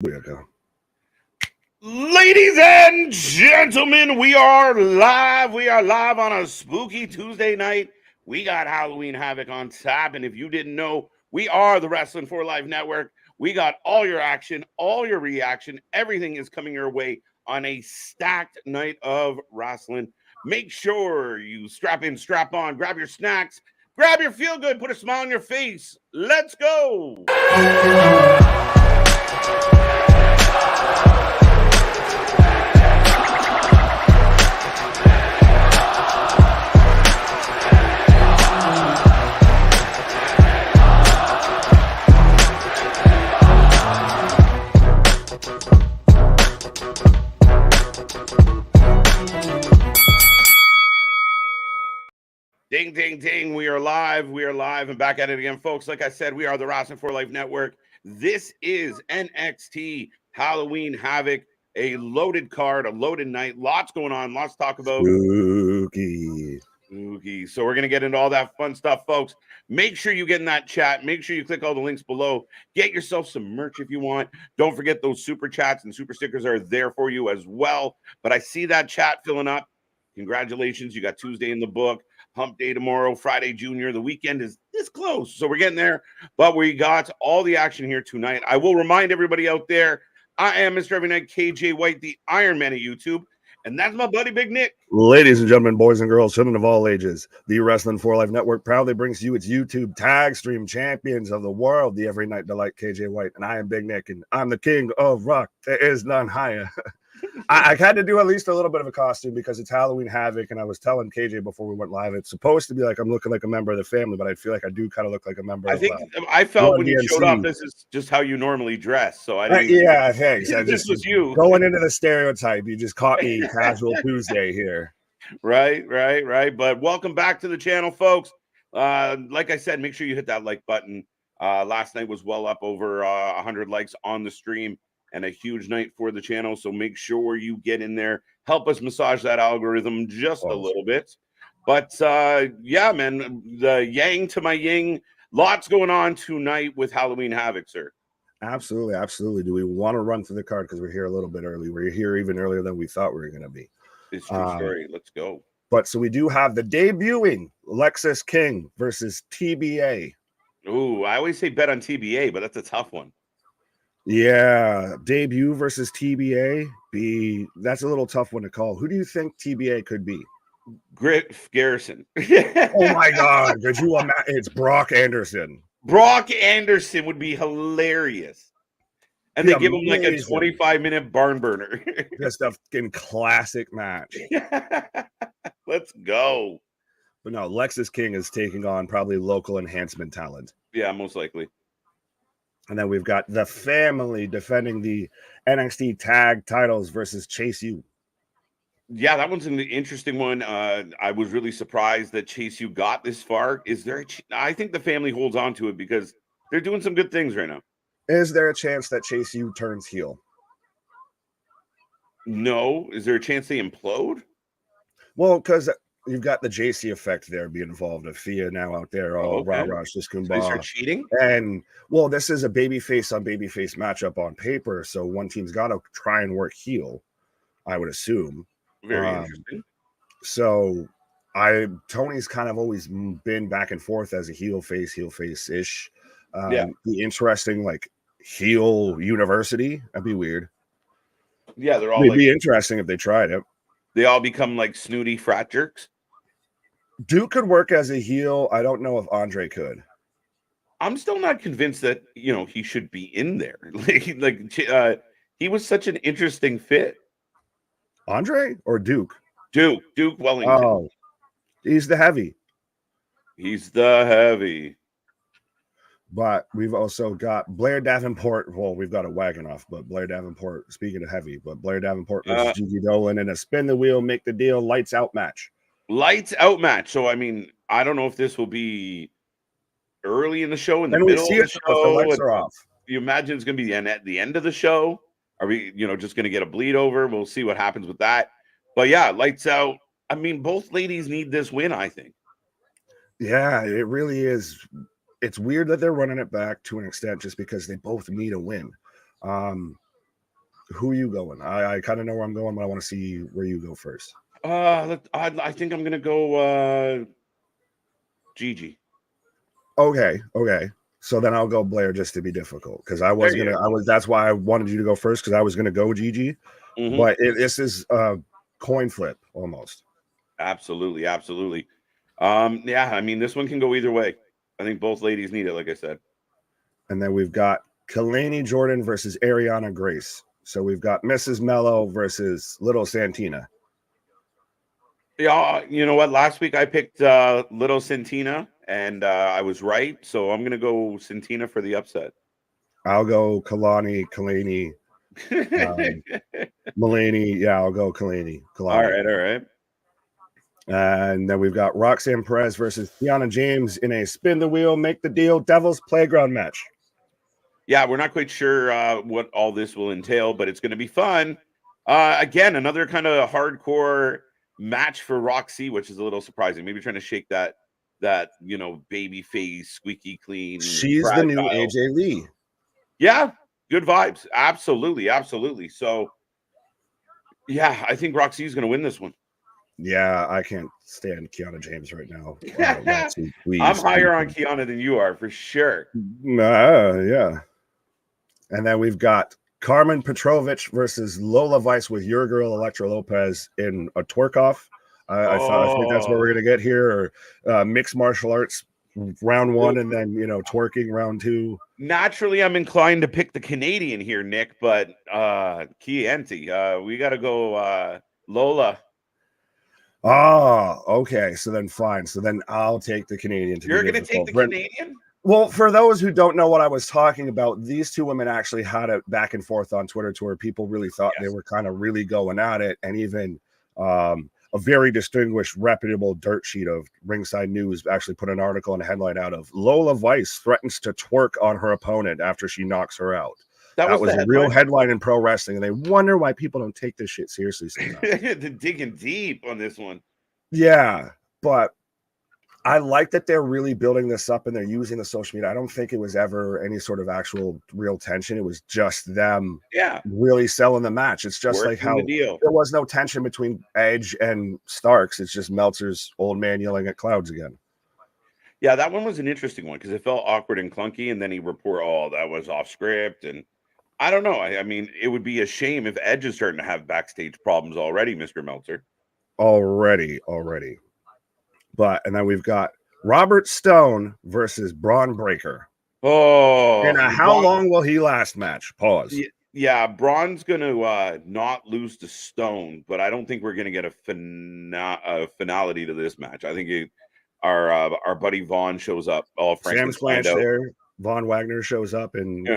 There we go. Ladies and gentlemen, we are live. We are live on a spooky Tuesday night. We got Halloween Havoc on tap. And if you didn't know, we are the Wrestling for Life Network. We got all your action, all your reaction. Everything is coming your way on a stacked night of wrestling. Make sure you strap in, strap on, grab your snacks, grab your feel good, put a smile on your face. Let's go. Ding, ding, ding. We are live. We are live and back at it again, folks. Like I said, we are the Wrestling for Life Network. This is NXT Halloween Havoc, a loaded card, a loaded night. Lots going on, lots to talk about. Spooky. So we're going to get into all that fun stuff, folks. Make sure you get in that chat. Make sure you click all the links below. Get yourself some merch if you want. Don't forget those super chats and super stickers are there for you as well. But I see that chat filling up. Congratulations. You got Tuesday in the book. Hump day tomorrow, Friday Junior. The weekend is this close, so we're getting there. But we got all the action here tonight. I will remind everybody out there, I am Mr. Every Night KJ White, the Iron Man of YouTube, and that's my buddy Big Nick. Ladies and gentlemen, boys and girls, children of all ages, the Wrestling for Life Network proudly brings you its YouTube tag stream champions of the world, the Every Night Delight KJ White, and I am Big Nick, and I'm the king of rock. There is none higher. I had to do at least a little bit of a costume because it's Halloween Havoc, and I was telling KJ before we went live, it's supposed to be like I'm looking like a member of the family, but I feel like I do kind of look like a member of I felt when you showed up, this is just how you normally dress. So I didn't yeah, thanks. This was you. Going into the stereotype. You just caught me casual Tuesday here. Right. But welcome back to the channel, folks. Like I said, make sure you hit that like button. Last night was well up over 100 likes on the stream. And a huge night for the channel, so make sure you get in there. Help us massage that algorithm just a little bit. But yeah, man, the yang to my yin. Lots going on tonight with Halloween Havoc, sir. Absolutely. Do we want to run through the card because we're here a little bit early? We're here even earlier than we thought we were going to be. It's true story. Let's go. But so we do have the debuting Lexis King versus TBA. Ooh, I always say bet on TBA, but that's a tough one. Yeah, debut versus TBA. That's a little tough one to call. Who do you think TBA could be? Griff Garrison. Oh my God! Could you imagine? It's Brock Anderson. Brock Anderson would be hilarious, and they give him like a 25-minute barn burner. Just a fucking classic match. Let's go. But no, Lexis King is taking on probably local enhancement talent. Yeah, most likely. And then we've got the family defending the NXT tag titles versus Chase U. Yeah, that one's an interesting one. I was really surprised that Chase U got this far. Is there? I think the family holds on to it because they're doing some good things right now. Is there a chance that Chase U turns heel? No. Is there a chance they implode? Well, because you've got the JC effect there be involved. Afia now out there, all rah-rah, just so they start cheating? And, well, this is a babyface on babyface matchup on paper, so one team's got to try and work heel, I would assume. Very interesting. So, Tony's kind of always been back and forth as a heel face-ish. Be interesting, like, heel university. That'd be weird. Yeah, they're all It'd be interesting if they tried it. They all become, like, snooty frat jerks? Duke could work as a heel. I don't know if Andre could. I'm still not convinced that, he should be in there. He was such an interesting fit. Andre or Duke? Duke Wellington. Oh, he's the heavy. But we've also got Blair Davenport. Well, we've got a wagon off, but Blair Davenport, speaking of heavy, but Blair Davenport versus Gigi Dolin in a spin the wheel, make the deal, lights out match. So, I mean, I don't know if this will be early in the show, in the middle of the show. The lights are off. You imagine it's going to be at the end of the show? Are we, just going to get a bleed over? We'll see what happens with that. But yeah, lights out. I mean, both ladies need this win, I think. Yeah, it really is. It's weird that they're running it back to an extent just because they both need a win. Who are you going? I kind of know where I'm going, but I want to see where you go first. I think I'm gonna go Gigi. Okay. So then I'll go Blair just to be difficult because that's why I wanted you to go first because I was gonna go Gigi, but this is a coin flip almost. Absolutely. Yeah, I mean this one can go either way. I think both ladies need it, like I said. And then we've got Kelani Jordan versus Arianna Grace. So we've got Mrs. Mello versus Little Santina. Yeah, you know what? Last week I picked Little Santina, and I was right. So I'm gonna go Santina for the upset. I'll go Kalani. Mulaney. Yeah, I'll go Kalani. All right. And then we've got Roxanne Perez versus Kiana James in a spin the wheel, make the deal, Devil's Playground match. Yeah, we're not quite sure what all this will entail, but it's going to be fun. Again, another kind of hardcore match for Roxy, which is a little surprising. Maybe trying to shake that baby face, squeaky clean. She's fragile. The new AJ Lee. Yeah, good vibes. Absolutely. So, yeah, I think Roxy is going to win this one. Yeah, I can't stand Kiana James right now. Roxy, I'm higher on Kiana than you are for sure. Yeah. And then we've got Karmen Petrovic versus Lola Vice with your girl Elektra Lopez in a twerk-off. I think that's where we're going to get here, or mixed martial arts round one, and then, twerking round two. Naturally, I'm inclined to pick the Canadian here, Nick, but Chianti, we got to go Lola. Oh, okay. So then fine. So then I'll take the Canadian. You're going to take the Canadian? Well, for those who don't know what I was talking about, these two women actually had a back and forth on Twitter to where people really thought they were kind of really going at it. And even a very distinguished, reputable dirt sheet of Ringside News actually put an article and a headline out of Lola Vice threatens to twerk on her opponent after she knocks her out. That was a real headline in pro wrestling, and they wonder why people don't take this shit seriously sometimes. They're digging deep on this one. Yeah, but I like that they're really building this up and they're using the social media. I don't think it was ever any sort of actual real tension. It was just them really selling the match. It's just like how there was no tension between Edge and Starks. It's just Meltzer's old man yelling at clouds again. Yeah, that one was an interesting one because it felt awkward and clunky, and then he reported, that was off script, and I don't know. I mean, it would be a shame if Edge is starting to have backstage problems already, Mr. Meltzer. Already. And then we've got Robert Stone versus Braun Breaker. Oh. And how long will he last match? Pause. Yeah, Braun's going to not lose to Stone, but I don't think we're going to get a finality to this match. I think our buddy Vaughn shows up. Sam Splanch there. Von Wagner shows up, and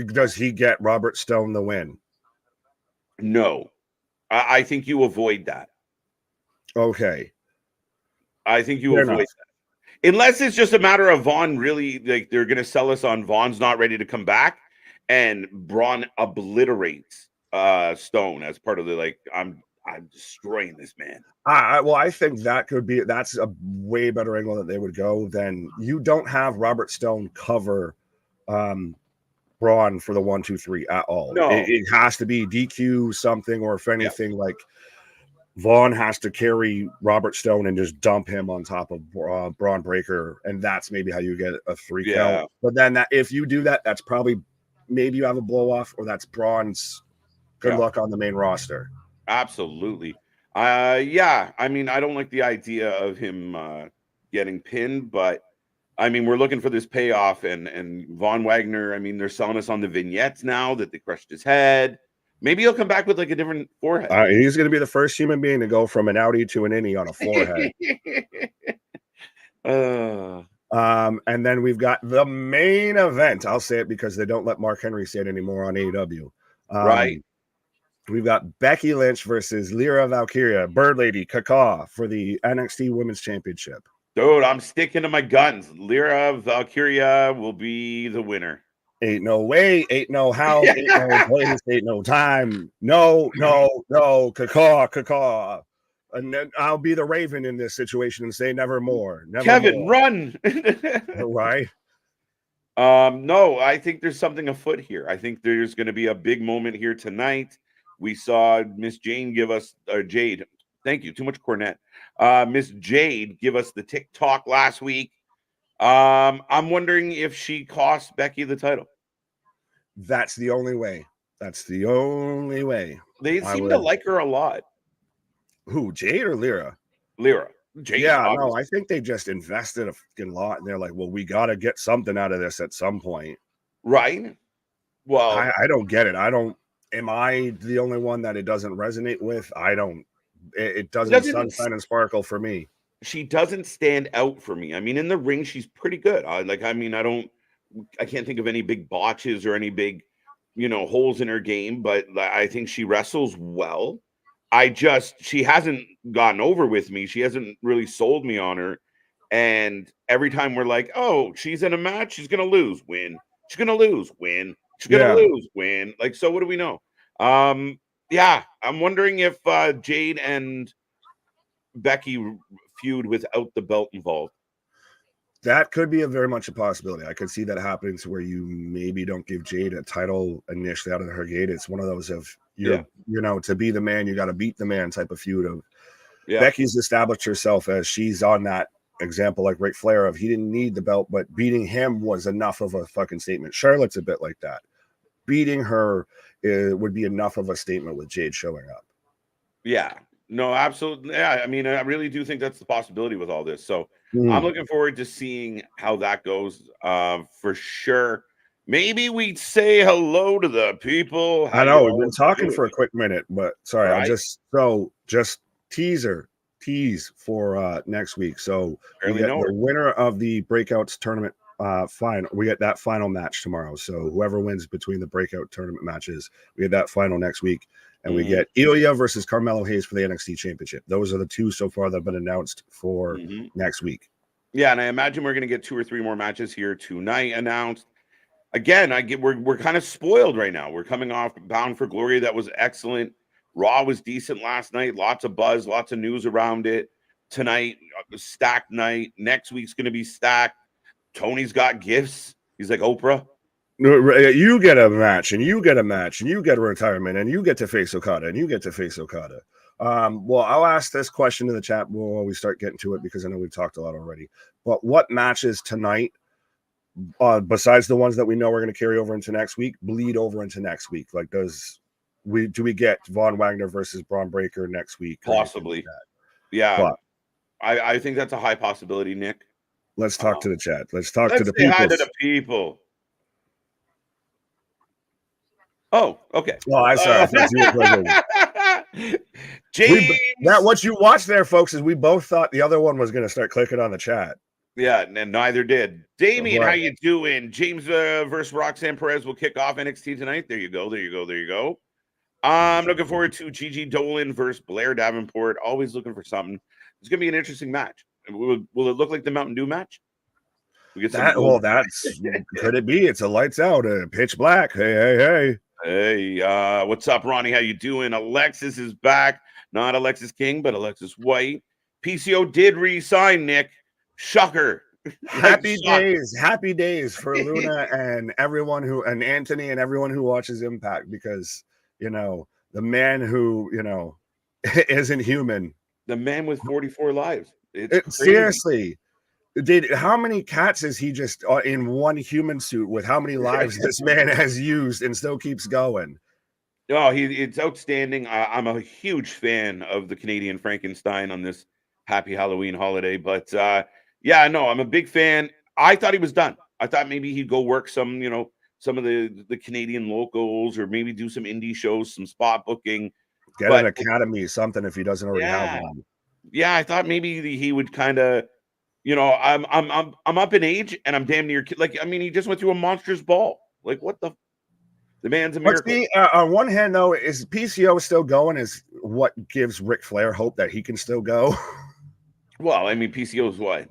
does he get Robert Stone the win? No. I think you avoid that. Okay. I think you avoid that. Unless it's just a matter of Vaughn really, like, they're going to sell us on Vaughn's not ready to come back, and Braun obliterates Stone as part of the, like, I'm destroying this man. Well, I think that's a way better angle that they would go than you don't have Robert Stone cover Braun for the 1, 2, 3 at all. No. It has to be DQ something, or if anything, like Vaughn has to carry Robert Stone and just dump him on top of Braun Breaker, and that's maybe how you get a 3 count. But then if you do that, that's probably maybe you have a blow off, or that's Braun's good luck on the main roster. Absolutely. I mean, I don't like the idea of him getting pinned, but I mean, we're looking for this payoff, and Von Wagner, I mean, they're selling us on the vignettes now that they crushed his head. Maybe he'll come back with like a different forehead. He's going to be the first human being to go from an outie to an innie on a forehead. And then we've got the main event. I'll say it because they don't let Mark Henry say it anymore on AEW. Right. We've got Becky Lynch versus Lyra Valkyria, Bird Lady, Kaka for the NXT Women's Championship. Dude, I'm sticking to my guns. Lyra Valkyria will be the winner. Ain't no way, ain't no how, ain't no place, ain't no time. No, Kaka. And then I'll be the Raven in this situation and say never more. Never Kevin, more. run. Right. No, I think there's something afoot here. I think there's going to be a big moment here tonight. We saw Miss Jane give us Jade. Thank you. Too much cornet. Miss Jade give us the TikTok last week. I'm wondering if she cost Becky the title. That's the only way. That's the only way. They seem to like her a lot. Who, Jade or Lyra? Lyra. Jade, yeah, obviously. no, I think they just invested a fucking lot, and they're like, well, we got to get something out of this at some point. Right? Well, I don't get it. Am I the only one that it doesn't resonate with? I don't. It doesn't sunshine and sparkle for me. She doesn't stand out for me. I mean, in the ring, she's pretty good. I can't think of any big botches or any big, holes in her game, but I think she wrestles well. She hasn't gotten over with me. She hasn't really sold me on her. And every time we're like, oh, she's in a match, she's going to lose, win. She's going to lose, win. She's going to lose, win. Like, so what do we know? Yeah, I'm wondering if Jade and Becky feud without the belt involved. That could be very much a possibility. I could see that happening to where you maybe don't give Jade a title initially out of her gate. It's one of those of to be the man, you got to beat the man type of feud. Of Becky's established herself as she's on that example like Ric Flair of he didn't need the belt, but beating him was enough of a fucking statement. Charlotte's a bit like that. Beating her would be enough of a statement with Jade showing up. Yeah. No, absolutely. Yeah, I mean, I really do think that's the possibility with all this. So I'm looking forward to seeing how that goes for sure. Maybe we'd say hello to the people. I know we've been talking for a quick minute, but sorry, right. I'll just tease for next week. So we get the winner of the Breakouts tournament final. We get that final match tomorrow. So whoever wins between the Breakout tournament matches, we get that final next week. And we get Ilya versus Carmelo Hayes for the NXT Championship. Those are the two so far that have been announced for next week. Yeah, and I imagine we're going to get 2 or 3 more matches here tonight announced. Again, we're kind of spoiled right now. We're coming off Bound for Glory. That was excellent. Raw was decent last night. Lots of buzz, lots of news around it. Tonight, stacked night. Next week's going to be stacked. Tony's got gifts. He's like Oprah. You get a match, and you get a match, and you get a retirement, and you get to face Okada, and you get to face Okada. Well, I'll ask this question in the chat while we start getting to it because I know we've talked a lot already. But what matches tonight, besides the ones that we know we're going to carry over into next week, bleed over into next week? Like, do we get Von Wagner versus Braun Breaker next week? Possibly. Like yeah. But I think that's a high possibility, Nick. Let's talk to the chat. Let's talk to the people. Hi to the people. Oh, okay. Well, I'm sorry. James, what you watched there, folks, is we both thought the other one was going to start clicking on the chat. Yeah, and neither did. Damien, how you doing? James versus Roxanne Perez will kick off NXT tonight. There you go. I'm looking forward to Gigi Dolin versus Blair Davenport. Always looking for something. It's going to be an interesting match. Will it look like the Mountain Dew match? Could it be? It's a lights out, pitch black. Hey. Hey, what's up, Ronnie? How you doing? Alexis is back. Not Alexis King, but Alexis White. PCO did re-sign, Nick. Shocker. Happy days for Luna and everyone and Anthony and everyone who watches Impact because, the man who, isn't human. The man with 44 lives. Seriously. How many cats is he just in one human suit with how many lives this man has used and still keeps going? Oh, it's outstanding. I'm a huge fan of the Canadian Frankenstein on this happy Halloween holiday. But I'm a big fan. I thought he was done. I thought maybe he'd go work some of the Canadian locals or maybe do some indie shows, some spot booking. Get an academy, something if he doesn't already have one. Yeah, I thought maybe he would kind of. I'm up in age and I'm damn near he just went through a monstrous ball. Like what the man's a miracle. On one hand though, is PCO still going is what gives Ric Flair hope that he can still go. Well, I mean PCO is what?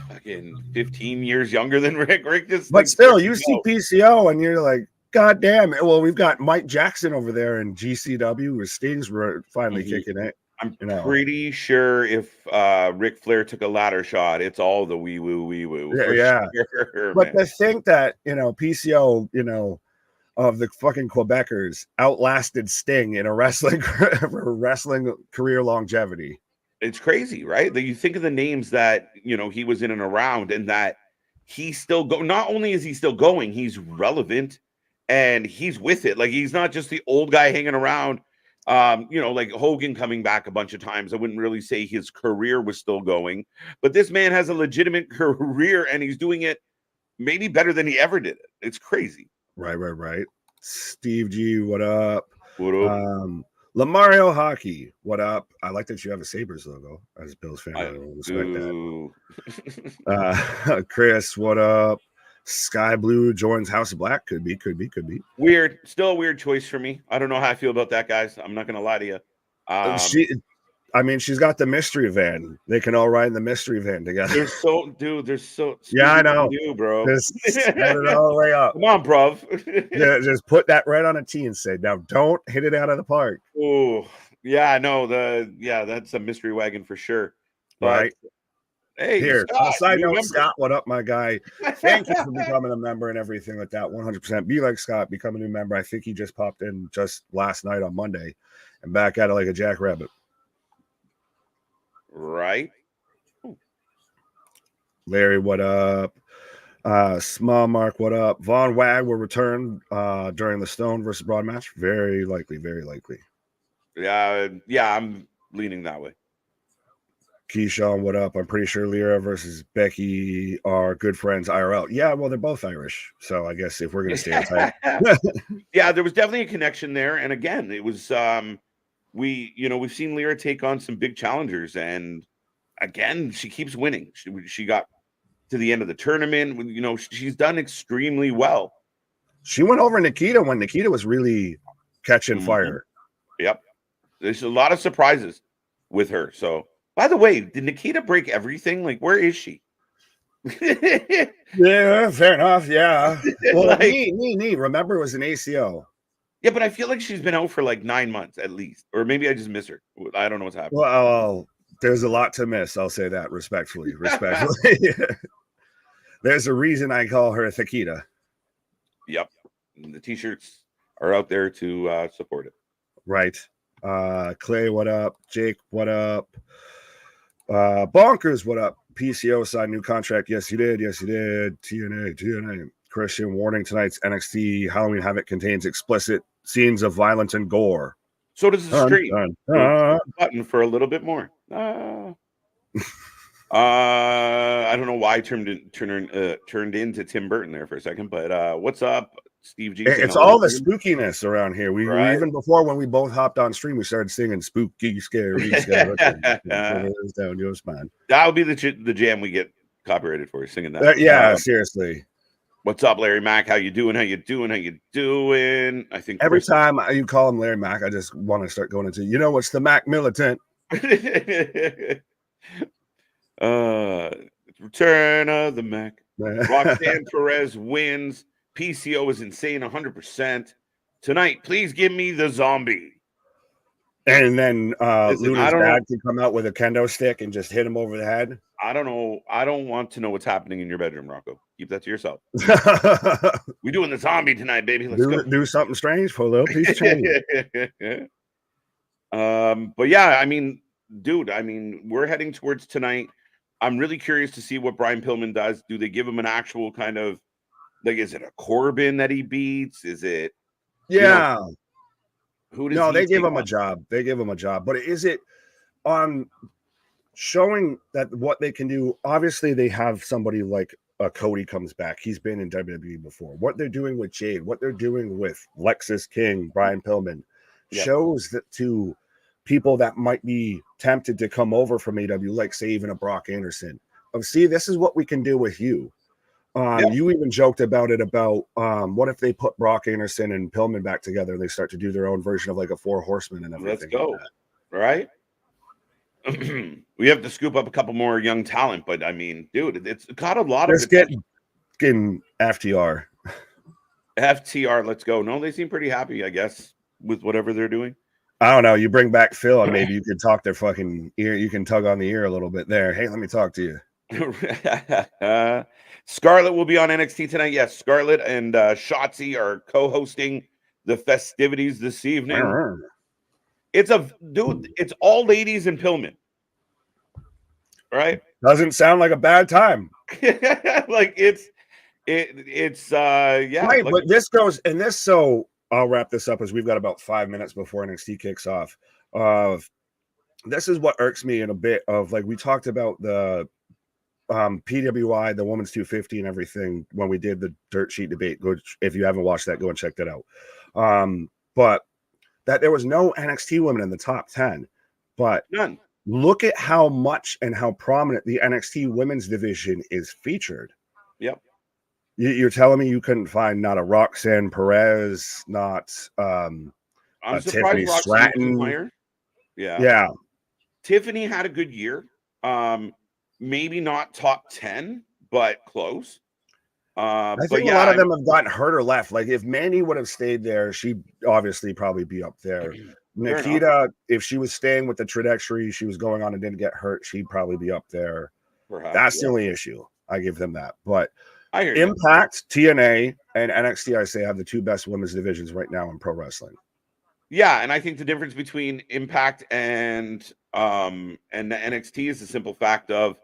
Fucking 15 years younger than Rick. But still, you see PCO and you're like, God damn it. Well, we've got Mike Jackson over there in GCW where Sting's finally kicking it. I'm you know. pretty sure if Ric Flair took a ladder shot, it's all the wee woo for Yeah. sure, But man. to think that, PCO, of the fucking Quebecers outlasted Sting in a wrestling career longevity. It's crazy, right? That you think of the names that he was in and around, and that he's still go. Not only is he still going, he's relevant and he's with it. Like he's not just the old guy hanging around. Like Hogan coming back a bunch of times. I wouldn't really say his career was still going, but this man has a legitimate career and he's doing it maybe better than he ever did it. It's crazy. Right. Steve G, what up? What up? Lamario Hockey, what up? I like that you have a Sabres logo. As a Bills fan, I will respect that. Chris, what up? Sky Blue joins House of Black. Could be. Weird. Still a weird choice for me. I don't know how I feel about that, guys. I'm not gonna lie to you. She's got the mystery van. They can all ride in the mystery van together. There's so yeah, I know, bro. Just set it all the way up. Come on, bruv. Yeah, just put that right on a tee and say, now don't hit it out of the park. Oh, yeah, I know that's a mystery wagon for sure. But, right. Hey, here. Scott, on a side note, Scott, what up, my guy? Thank you for becoming a member and everything like that. 100%. Be like Scott, become a new member. I think he just popped in just last night on Monday and back at it like a jackrabbit. Right. Larry, what up? Small Mark, what up? Von Wag will return during the Stone versus Broad match. Very likely. Yeah, I'm leaning that way. Keyshawn, what up? I'm pretty sure Lyra versus Becky are good friends IRL. Yeah, well, they're both Irish. So I guess if we're going to stay tight. Yeah, there was definitely a connection there. And again, it was we've seen Lyra take on some big challengers, and again, she keeps winning. She got to the end of the tournament. She's done extremely well. She went over Nikita when Nikita was really catching fire. Yep. There's a lot of surprises with her. So, by the way, did Nikita break everything? Like, where is she? Yeah, fair enough. Yeah. Well, knee. Remember, it was an ACL. Yeah, but I feel like she's been out for like 9 months at least. Or maybe I just miss her. I don't know what's happening. Well, there's a lot to miss. I'll say that respectfully. There's a reason I call her Thakita. Yep. And the t-shirts are out there to support it. Right. Clay, what up? Jake, what up? Bonkers, what up? PCO signed new contract. Yes, he did. TNA. Christian, warning, tonight's NXT Halloween Havoc contains explicit scenes of violence and gore. So does the stream. Button for a little bit more. I don't know why I turned into Tim Burton there for a second, but what's up, Steve G? It's all the spookiness around here. We even before, when we both hopped on stream, we started singing spooky, scary. Down your spine. That'll be the jam we get copyrighted for singing that. Seriously. What's up, Larry Mack? How you doing? I think every time you call him Larry Mack, I just want to start going into, what's the Mac militant? Return of the Mac. Roxanne Perez wins. PCO is insane 100%. Tonight, please give me the zombie. And then Luna's dad can come out with a kendo stick and just hit him over the head. I don't know. I don't want to know what's happening in your bedroom, Rocco. Keep that to yourself. We're doing the zombie tonight, baby. Let's go. Do something strange for a little piece of change. But yeah, I mean, dude, we're heading towards tonight. I'm really curious to see what Brian Pillman does. Do they give him an actual kind of, like, is it a Corbin that he beats? Is it? Yeah. Who does they give him a job. But is it on showing that what they can do? Obviously, they have somebody like Cody comes back. He's been in WWE before. What they're doing with Jade, what they're doing with Lexis King, Brian Pillman, shows that to people that might be tempted to come over from AW, like say even a Brock Anderson, see, this is what we can do with you. You even joked about it about what if they put Brock Anderson and Pillman back together and they start to do their own version of like a Four Horsemen and everything. Let's go. Like right? We have to scoop up a couple more young talent, but I mean, dude, it's got a lot of getting FTR, let's go. No, they seem pretty happy, I guess, with whatever they're doing. I don't know. You bring back Phil, and maybe you could talk their fucking ear. You can tug on the ear a little bit there. Hey, let me talk to you. Scarlett will be on NXT tonight. Yes, Scarlett and Shotzi are co-hosting the festivities this evening. It's all ladies and Pillman. Right? Doesn't sound like a bad time. Like it's yeah. Right, like, but this goes and this. So I'll wrap this up as we've got about 5 minutes before NXT kicks off. This is what irks me in a bit of like we talked about the PWI, the women's 250 and everything when we did the dirt sheet debate. Go if you haven't watched that, go and check that out. But that there was no NXT women in the top 10, but none. Look at how much and how prominent the NXT women's division is featured. Yep. You're telling me you couldn't find not a Roxanne Perez, not I'm surprised Tiffany Stratton. Yeah. Tiffany had a good year. Maybe not top 10, but close. I think a lot of them have gotten hurt or left. Like if Mandy would have stayed there, she'd obviously probably be up there. Nikita, if she was staying with the trajectory she was going on and didn't get hurt, she'd probably be up there. Perhaps, that's the only issue. I give them that. But I hear Impact, TNA, and NXT, I say, have the two best women's divisions right now in pro wrestling. Yeah, and I think the difference between Impact and the NXT is the simple fact of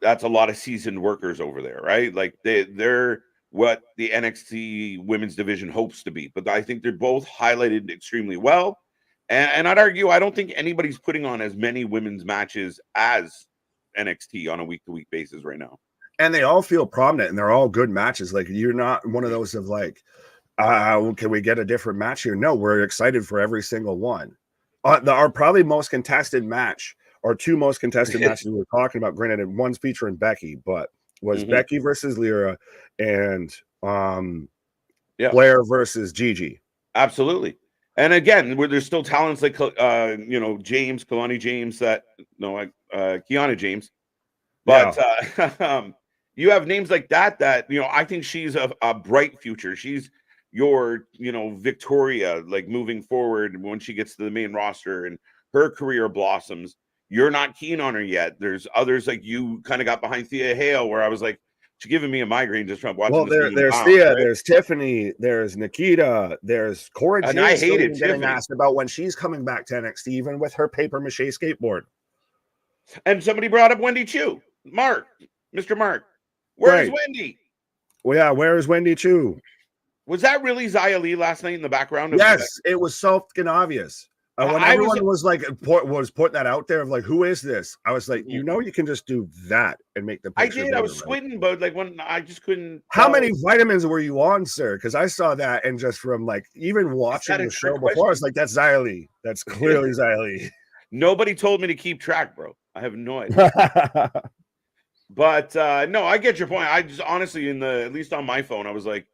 that's a lot of seasoned workers over there, right? Like they're what the NXT women's division hopes to be. But I think they're both highlighted extremely well. And I'd argue I don't think anybody's putting on as many women's matches as NXT on a week-to-week basis right now. And they all feel prominent, and they're all good matches. Like you're not one of those of like, can we get a different match here? No, we're excited for every single one. Our probably most contested match, or two most contested matches we were talking about. Granted, one's featuring Becky, but was Becky versus Lyra and Blair versus Gigi. Absolutely. And again, where there's still talents like James, Kelani James, Kiana James, but you have names like that I think she's a bright future. She's your Victoria, like moving forward when she gets to the main roster and her career blossoms. You're not keen on her yet. There's others like you kind of got behind Thea Hale, where I was like, she's giving me a migraine just from watching. Well, there's Thea, there's Tiffany, there's Nikita, there's Cora Jade. I hated getting asked about when she's coming back to NXT, even with her paper mache skateboard. And somebody brought up Wendy Chu, Mr. Mark. Where's Wendy? Well, yeah, where is Wendy Chu? Was that really Xia Li last night in the background? Yes, it was so fucking obvious. When everyone was putting that out there of like, who is this? I was like, you can just do that and make the picture. I did. I was squinting, but like when I just couldn't. How many vitamins were you on, sir? Because I saw that and just from like even watching the show before, I was like, that's Xia Li. That's clearly Xia Li. Nobody told me to keep track, bro. I have no idea. But no, I get your point. I just honestly, at least on my phone, I was like,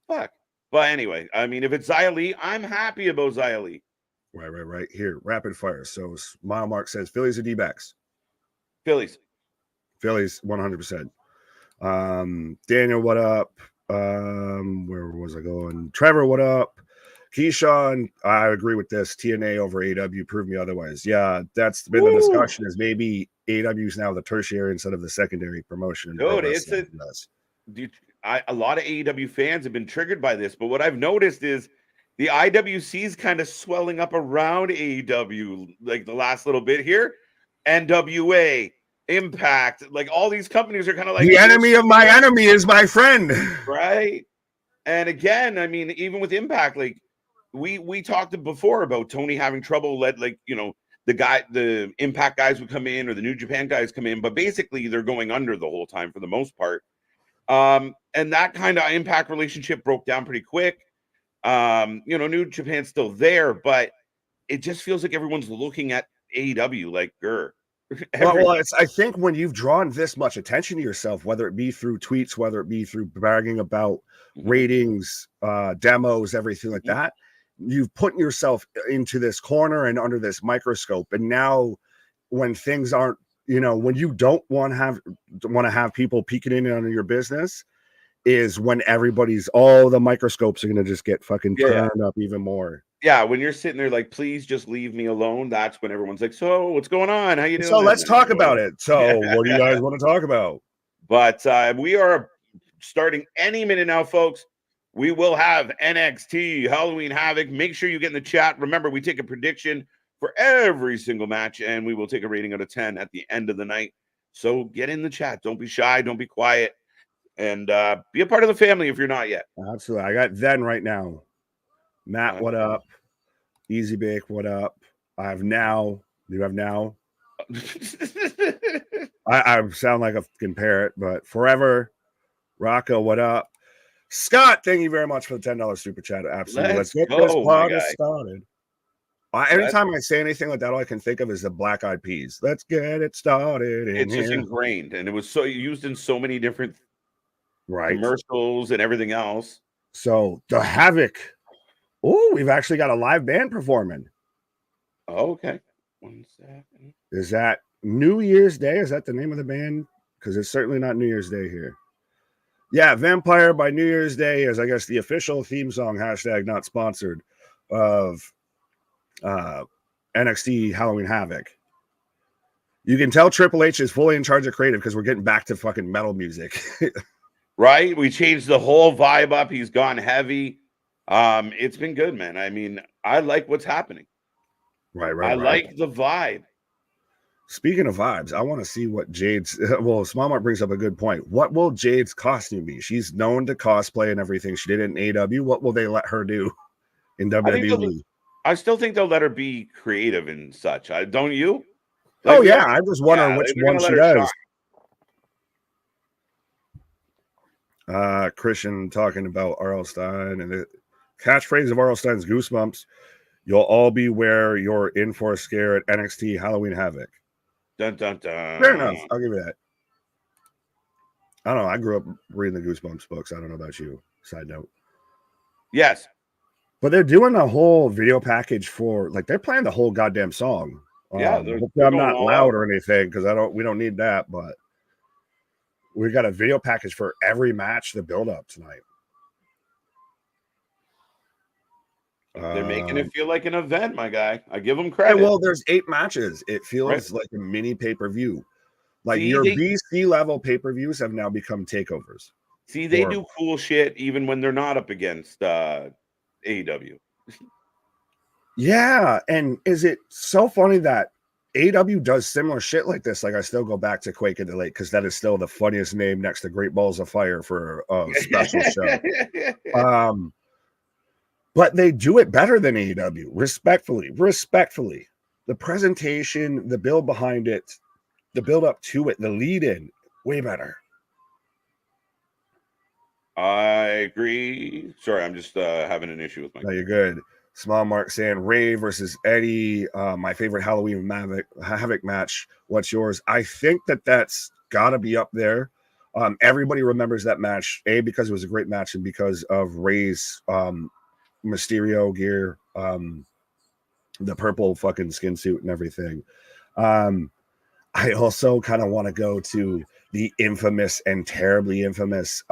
fuck. But anyway, I mean, if it's Xia Li, I'm happy about Xia Li. Right. Here, rapid fire. So Mile Mark says Phillies or D-backs? Phillies, 100%. Daniel, what up? Where was I going? Trevor, what up? Keyshawn, I agree with this. TNA over AW, prove me otherwise. Yeah, that's been the discussion. Is maybe AW is now the tertiary instead of the secondary promotion. Dude, a lot of AEW fans have been triggered by this, but what I've noticed is the IWC is kind of swelling up around AEW, like the last little bit here. NWA, Impact, like all these companies are kind of like the enemy of my enemy is my friend, right? And again, I mean, even with Impact, like we talked before about Tony having trouble. The Impact guys would come in or the New Japan guys come in, but basically they're going under the whole time for the most part. And that kind of Impact relationship broke down pretty quick. New Japan's still there, but it just feels like everyone's looking at AEW like, I think when you've drawn this much attention to yourself, whether it be through tweets, whether it be through bragging about ratings, demos, everything like that, you've put yourself into this corner and under this microscope. And now when things aren't, when you don't want to have people peeking in on your business, is when all the microscopes are going to just get fucking turned up even more. Yeah, when you're sitting there like, please just leave me alone. That's when everyone's like, so what's going on? How you doing? So let's talk about it. So Yeah. what do you guys want to talk about? But we are starting any minute now, folks. We will have NXT Halloween Havoc. Make sure you get in the chat. Remember, we take a prediction for every single match, and we will take a rating out of 10 at the end of the night. So get in the chat. Don't be shy. Don't be quiet. And be a part of the family if you're not yet. Absolutely. I got Then right now. Matt, what up? Easy Bake, what up? I have Now. Do you have Now? I sound like a fucking parrot, but Forever. Rocco, what up? Scott, thank you very much for the $10 super chat. Absolutely. Let's get this party started. Anytime I say anything like that, all I can think of is the Black Eyed Peas. Let's get it started. It's just ingrained, and it was so used in so many different commercials and everything else. So the Havoc. Oh, we've actually got a live band performing. Oh, okay. 1 second. Is that New Year's Day? Is that the name of the band? Because it's certainly not New Year's Day here. Yeah, Vampire by New Year's Day is, I guess, the official theme song, hashtag not sponsored, of NXT Halloween Havoc. You can tell Triple H is fully in charge of creative because we're getting back to fucking metal music. Right? We changed the whole vibe up. He's gone heavy. It's been good, man. I mean, I like what's happening. Right. I like the vibe. Speaking of vibes, I want to see what Jade's. Well, Small Mark brings up a good point. What will Jade's costume be? She's known to cosplay and everything. She did it in AW. What will they let her do in WWE? I still think they'll let her be creative and such. Don't you? Like, oh yeah, I'm just wondering which one she does. Christian talking about R.L. Stein and the catchphrase of R.L. Stein's Goosebumps. You'll all be where you're in for a scare at NXT Halloween Havoc. Dun, dun, dun. Fair enough. I'll give you that. I don't know. I grew up reading the Goosebumps books. I don't know about you. Side note. Yes. But they're doing a whole video package for, like, they're playing the whole goddamn song. Yeah. I'm not loud or anything because we don't need that, but we got a video package for every match, the build up tonight. They're making it feel like an event, my guy. I give them credit. Yeah, well, there's 8 matches. It feels like a mini pay-per-view. Like your BC level pay-per-views have now become takeovers. See, they do cool shit even when they're not up against AEW. Yeah, and is it so funny that AEW does similar shit like this? Like, I still go back to Quake and Delay because that is still the funniest name next to Great Balls of Fire for a special show. But they do it better than AEW, respectfully. The presentation, the build behind it, the build up to it, the lead in, way better. I agree. Sorry, I'm just having an issue with my. No, you're good. Small Mark saying Ray versus Eddie, my favorite Halloween Havoc match. What's yours? I think that's got to be up there. Everybody remembers that match, A, because it was a great match, and because of Ray's Mysterio gear, the purple fucking skin suit and everything. I also kind of want to go to the infamous and terribly infamous.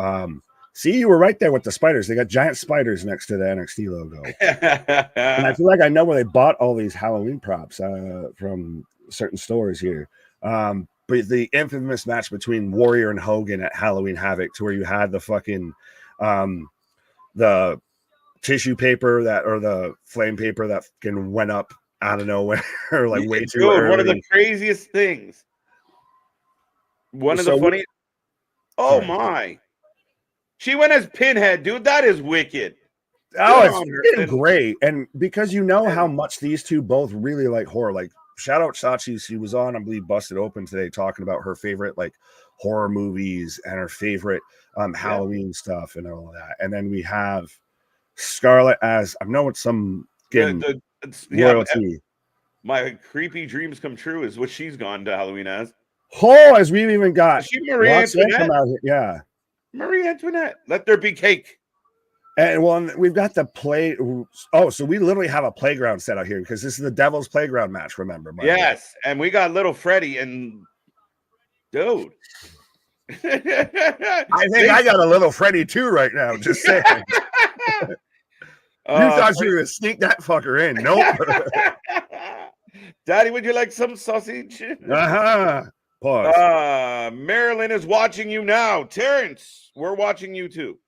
See, you were right there with the spiders. They got giant spiders next to the NXT logo. And I feel like I know where they bought all these Halloween props from certain stores here. But the infamous match between Warrior and Hogan at Halloween Havoc, to where you had the fucking the tissue paper or the flame paper that fucking went up out of nowhere, like way too early. One of the craziest things. One of the funniest. Oh my! She went as Pinhead, dude. That is wicked. Oh, it's great, and because you know how much these two both really like horror. Like, shout out Sachi. She was on, I believe, Busted Open today, talking about her favorite like horror movies and her favorite Halloween stuff and all of that. And then we have Scarlett as, I know it's some royalty. My creepy dreams come true is what she's gone to Halloween as. Oh, as we've even got Marie Antoinette. Out here. Yeah, Marie Antoinette. Let there be cake. And well, we've got the play. Oh, so we literally have a playground set out here because this is the Devil's Playground match. Remember? Yes, and we got little Freddy and dude. I think I got a little Freddy too right now. Just saying. You thought you were gonna sneak that fucker in. Nope. Daddy, would you like some sausage? Pause. Marilyn is watching you now. Terrence, we're watching you too.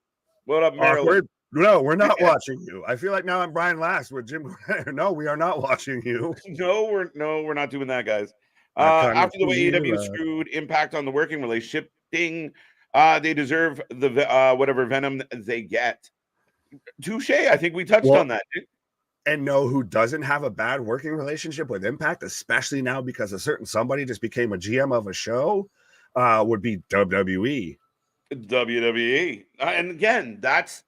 What up, Marilyn? Awkward. No, we're not watching you. I feel like now I'm Brian Last with Jim. No, we are not watching you. No, we're not doing that, guys. After the way AEW screwed Impact on the working relationship thing, they deserve the whatever venom they get. Touche. I think we touched on that. And know who doesn't have a bad working relationship with Impact, especially now because a certain somebody just became a GM of a show, would be WWE. WWE. And again, that's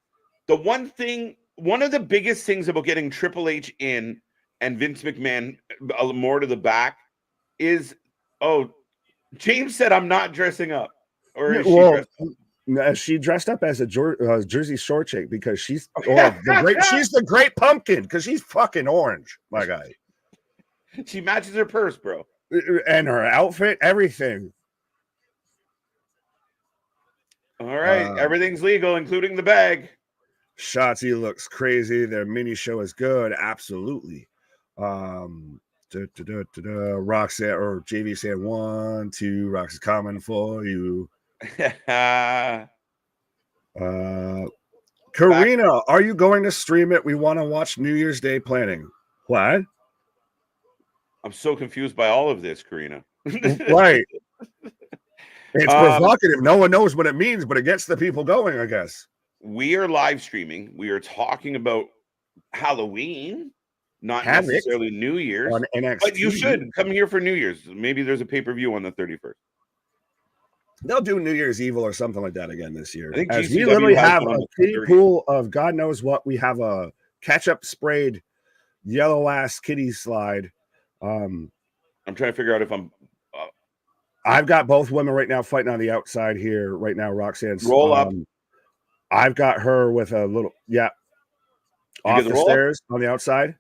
the one thing, one of the biggest things about getting Triple H in and Vince McMahon more to the back is, James said, I'm not dressing up. Or is she dressed up? No, she dressed up as a Jersey Shore chick because she's the great pumpkin because she's fucking orange, my guy. She matches her purse, bro. And her outfit, everything. All right, everything's legal, including the bag. Shotzi looks crazy. Their mini show is good. Absolutely. Roxanne or JV saying 1, 2. Rox is coming for you. Karina, are you going to stream it? We want to watch New Year's Day planning. What? I'm so confused by all of this, Karina. Right. It's provocative. No one knows what it means, but it gets the people going, I guess. We are live streaming. We are talking about Halloween, not Havoc necessarily New Year's. On NXT. But you should come here for New Year's. Maybe there's a pay-per-view on the 31st. They'll do New Year's Evil or something like that again this year. I think As GCW we literally have a kiddie 30th. pool of God knows what. We have a ketchup sprayed yellow ass kitty slide. I'm trying to figure out if I'm. I've got both women right now fighting on the outside here right now. Roxanne's roll up. I've got her with a little off the stairs on the outside.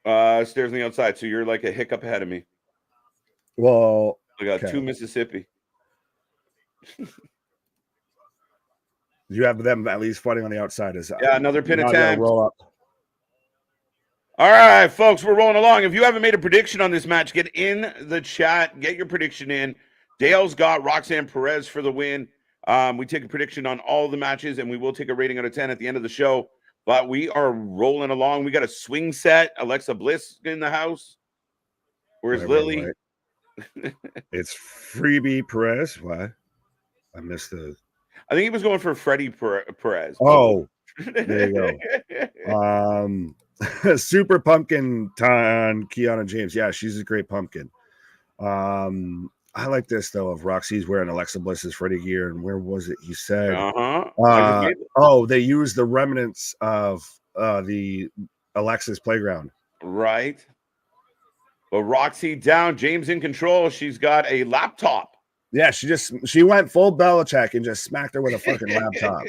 Stairs on the outside. So you're like a hiccup ahead of me. Well, I got 2 Mississippi. You have them at least fighting on the outside. Another pin attempt. Roll up. All right, folks, we're rolling along. If you haven't made a prediction on this match, get in the chat. Get your prediction in. Dale's got Roxanne Perez for the win. We take a prediction on all the matches, and we will take a rating out of 10 at the end of the show. But we are rolling along. We got a swing set. Alexa Bliss in the house. Where's Lily? Right. It's Freebie Perez. What? I missed the. I think he was going for Freddie Perez. Oh, there you go. Super Pumpkin on Kiana James. Yeah, she's a great pumpkin. I like this though of Roxy's wearing Alexa Bliss's Freddie gear, and where was it? He said, they used the remnants of the Alexa's playground. Right. Well, Roxy down, James in control. She's got a laptop. Yeah, she went full Belichick and just smacked her with a fucking laptop.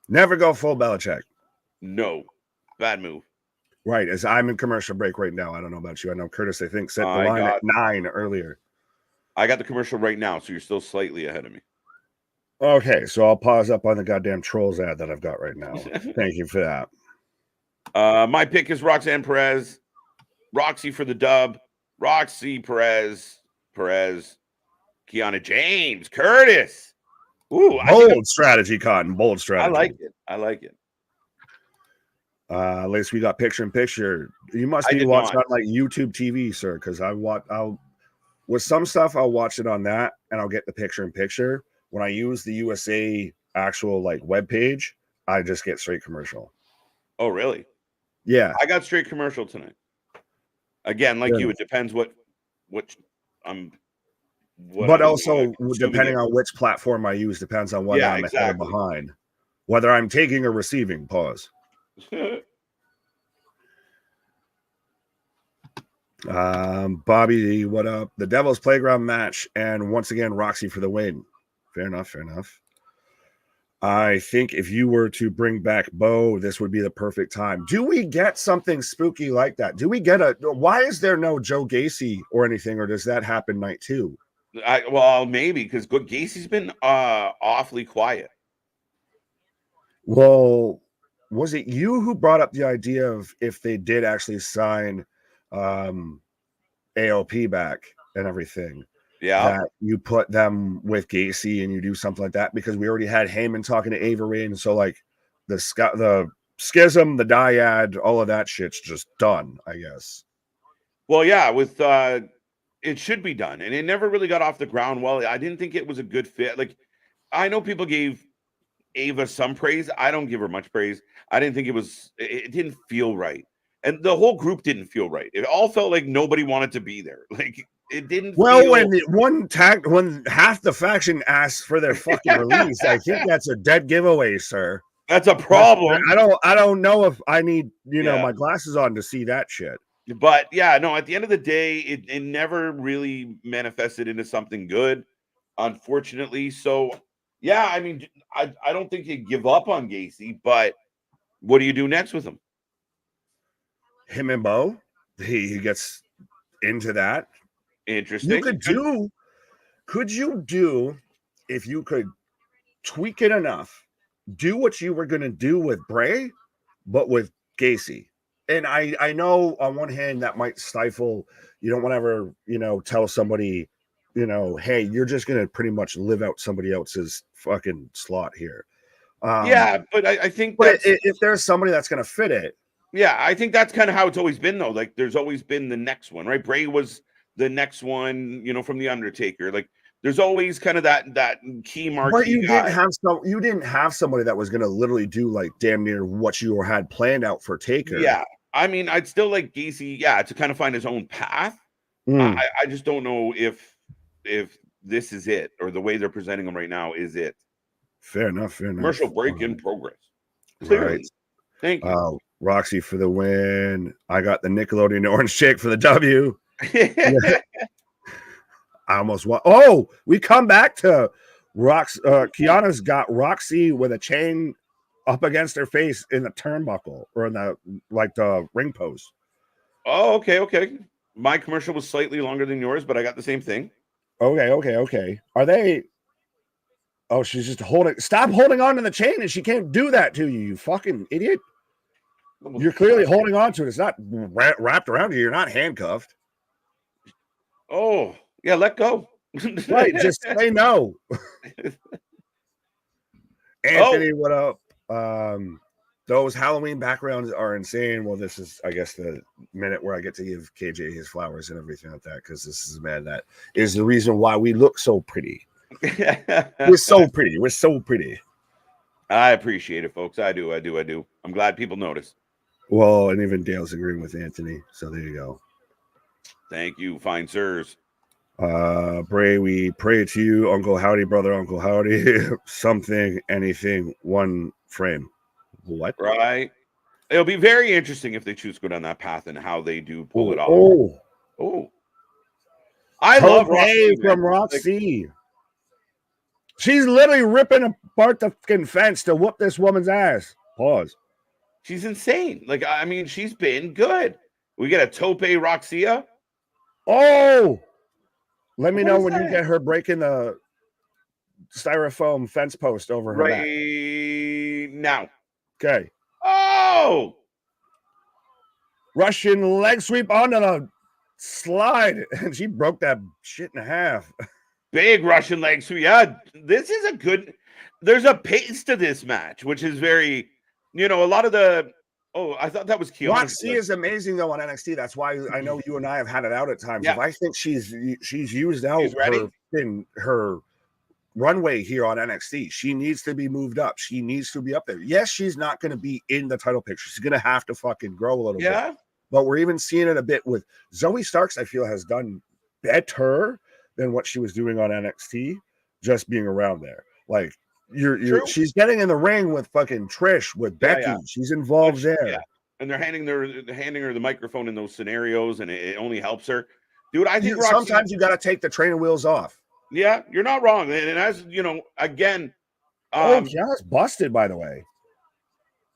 Never go full Belichick. No, bad move. Right, as I'm in commercial break right now. I don't know about you. I know Curtis, I think, set the line at 9 earlier. I got the commercial right now, so you're still slightly ahead of me. Okay, so I'll pause up on the goddamn Trolls ad that I've got right now. Thank you for that. My pick is Roxanne Perez. Roxy for the dub. Roxy Perez, Kiana James, Curtis. Ooh, bold strategy, Cotton. Bold strategy. I like it. At least we got picture in picture. You must be watching on like YouTube TV, sir, because I'll with some stuff I'll watch it on that and I'll get the picture in picture. When I use the USA actual like web page, I just get straight commercial. Oh, really? Yeah. I got straight commercial tonight. Again, like you, it depends what I'm. But also, depending on which platform I use, depends on whether I'm ahead or behind, whether I'm taking or receiving. Pause. Bobby, what up? The Devil's Playground match, and once again, Roxy for the win. Fair enough. I think if you were to bring back Bo, this would be the perfect time. Do we get something spooky like that? Do we get why is there no Joe Gacy or anything, or does that happen night 2? Well, maybe because Gacy's been awfully quiet. Well, was it you who brought up the idea of if they did actually sign AOP back and everything, that you put them with Gacy and you do something like that? Because we already had Heyman talking to Avery, and so like the schism, the dyad, all of that shit's just done, I guess. Well, yeah, with it should be done, and it never really got off the ground well. I didn't think it was a good fit. Like, I know people gave Ava some praise. I don't give her much praise. I didn't think it didn't feel right. And the whole group didn't feel right. It all felt like nobody wanted to be there. Like, it didn't feel... when half the faction asks for their fucking release, I think that's a dead giveaway, sir. That's a problem. I don't know if I need, my glasses on to see that shit. But yeah, no, at the end of the day, it never really manifested into something good, unfortunately. So yeah, I mean, I don't think you give up on Gacy, but what do you do next with him? Him and Bo, he gets into that. Interesting. Could you do, if you could tweak it enough, do what you were going to do with Bray, but with Gacy? And I know on one hand that might stifle, you don't want to ever, tell somebody, hey, you're just going to pretty much live out somebody else's fucking slot here. Yeah, but I think if there's somebody that's going to fit it. Yeah, I think that's kind of how it's always been, though. Like, there's always been the next one, right? Bray was the next one, from The Undertaker. Like, there's always kind of that key marquee. But you didn't have somebody that was going to literally do like damn near what you had planned out for Taker. Yeah, I mean, I'd still like Gacy, to kind of find his own path. I just don't know if this is it, or the way they're presenting him right now is it. Fair enough. Commercial break in progress. Clearly. Right. Thank you. Roxy for the win. I got the Nickelodeon orange shake for the W. I almost won. Oh, we come back to Kiana's got Roxy with a chain up against her face in the turnbuckle, or in the ring post. Oh, okay. My commercial was slightly longer than yours, but I got the same thing. Okay. Are they... Oh, she's just stop holding on to the chain, and she can't do that to you, you fucking idiot. You're clearly holding on to it. It's not wrapped around you. You're not handcuffed. Oh, yeah, let go. Right, just say no. Anthony, what up? Those Halloween backgrounds are insane. Well, this is, I guess, the minute where I get to give KJ his flowers and everything like that, because this is a man that is the reason why we look so pretty. We're so pretty. I appreciate it, folks. I do. I'm glad people notice. Well, and even Dale's agreeing with Anthony. So there you go. Thank you, fine sirs. Bray, we pray to you, Uncle Howdy, brother, Uncle Howdy. Something, anything, one frame. What? Right. It'll be very interesting if they choose to go down that path and how they do pull it off. Oh. I love Roxy from Roxy. She's literally ripping apart the fucking fence to whoop this woman's ass. Pause. She's insane. Like, I mean, she's been good. We get a tope Roxia. Oh, let me know when you get her breaking the styrofoam fence post over her back. Now. Okay. Oh! Russian leg sweep onto the slide, and she broke that shit in half. Big Russian leg sweep. Yeah, this is a good... There's a pace to this match, which is very... a lot of the... Oh, I thought that was Kiana. Roxy is amazing, though, on NXT. That's why I know you and I have had it out at times. Yeah. If I think she's used out her runway here on NXT, she needs to be moved up. She needs to be up there. Yes, she's not going to be in the title picture. She's going to have to fucking grow a little bit. But we're even seeing it a bit with Zoe Starks. I feel has done better than what she was doing on NXT, just being around there. Like, she's getting in the ring with fucking Trish, with Becky. Yeah. She's involved there. Yeah. And they're handing her the microphone in those scenarios, and it only helps her. Dude, I think sometimes you got to take the training wheels off. Yeah, you're not wrong. And as again, Kiana's busted, by the way.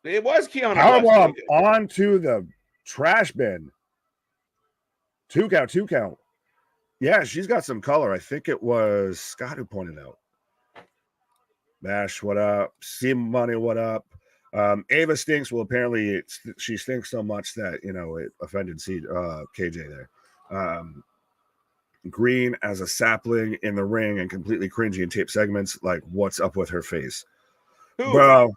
It was Kiana. Powerbomb onto the trash bin. 2 count. Yeah, she's got some color. I think it was Scott who pointed out. Bash, what up? C Money, what up? Ava stinks. Well, apparently she stinks so much that it offended KJ there. Green as a sapling in the ring and completely cringy in tape segments. Like, what's up with her face, bro?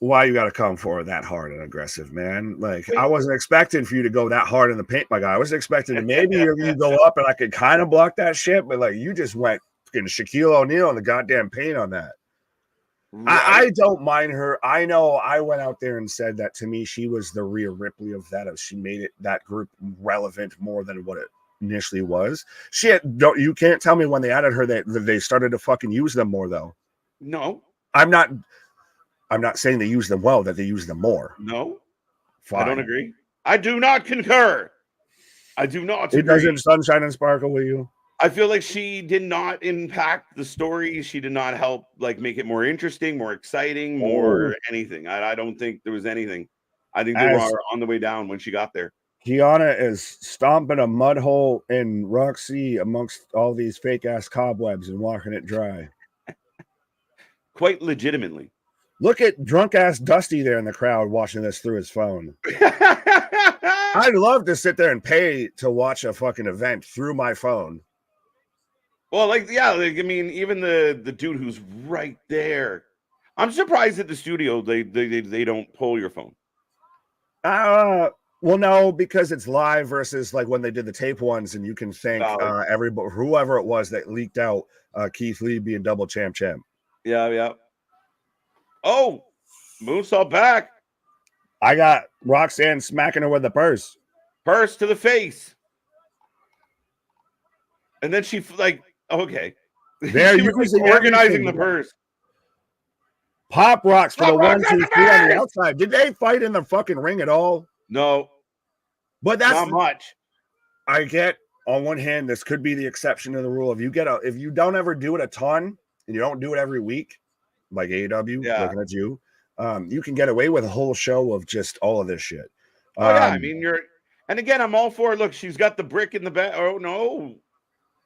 Why you got to come for her that hard and aggressive, man? Like, I wasn't expecting for you to go that hard in the paint, my guy. I was expecting to maybe you go up and I could kind of block that shit, but like you just went fucking Shaquille O'Neal in the goddamn paint on that. Right. I don't mind her. I know I went out there and said that to me, she was the Rhea Ripley of that. She made that group relevant more than what it initially was. You can't tell me when they added her that they started to fucking use them more though. No. I'm not saying they use them well, that they use them more. No. Fine. I don't agree. I do not concur. I do not agree. It doesn't sunshine and sparkle with you. I feel like she did not impact the story. She did not help make it more interesting, more exciting, more anything. I don't think there was anything. I think they were on the way down when she got there. Kiana is stomping a mud hole in Roxy amongst all these fake ass cobwebs and walking it dry. Quite legitimately. Look at drunk ass Dusty there in the crowd watching this through his phone. I'd love to sit there and pay to watch a fucking event through my phone. Well, even the dude who's right there. I'm surprised at the studio they don't pull your phone. Well, no, because it's live versus like when they did the tape ones, and you can thank whoever it was that leaked out Keith Lee being double champ. Yeah. Oh, moonsault back. I got Roxanne smacking her with the purse. Purse to the face. And then she okay. They're organizing the purse. Pop rocks for the 1, 2, 3 on the outside. Did they fight in the fucking ring at all? No. But that's not much. I get on one hand, this could be the exception to the rule. If you don't ever do it a ton and you don't do it every week, like AEW, looking at you, you can get away with a whole show of just all of this shit. I mean, and again, I'm all for it. Look, she's got the brick in the back. Oh no.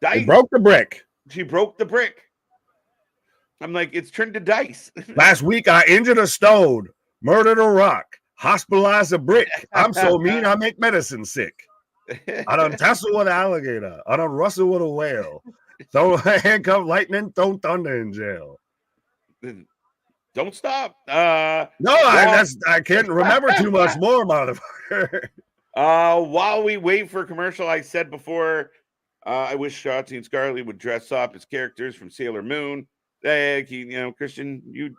Dice. She broke the brick. She broke the brick. I'm like, it's turned to dice. Last week, I injured a stone, murdered a rock, hospitalized a brick. I'm so mean, I make medicine sick. I done tussle with an alligator. I done wrestle with a whale. Throw a handcuff lightning, throw thunder in jail. Don't stop. I can't remember too much more, motherfucker. While we wait for commercial, I said before, I wish Shotzi and Scarlett would dress up as characters from Sailor Moon. Hey, Christian, you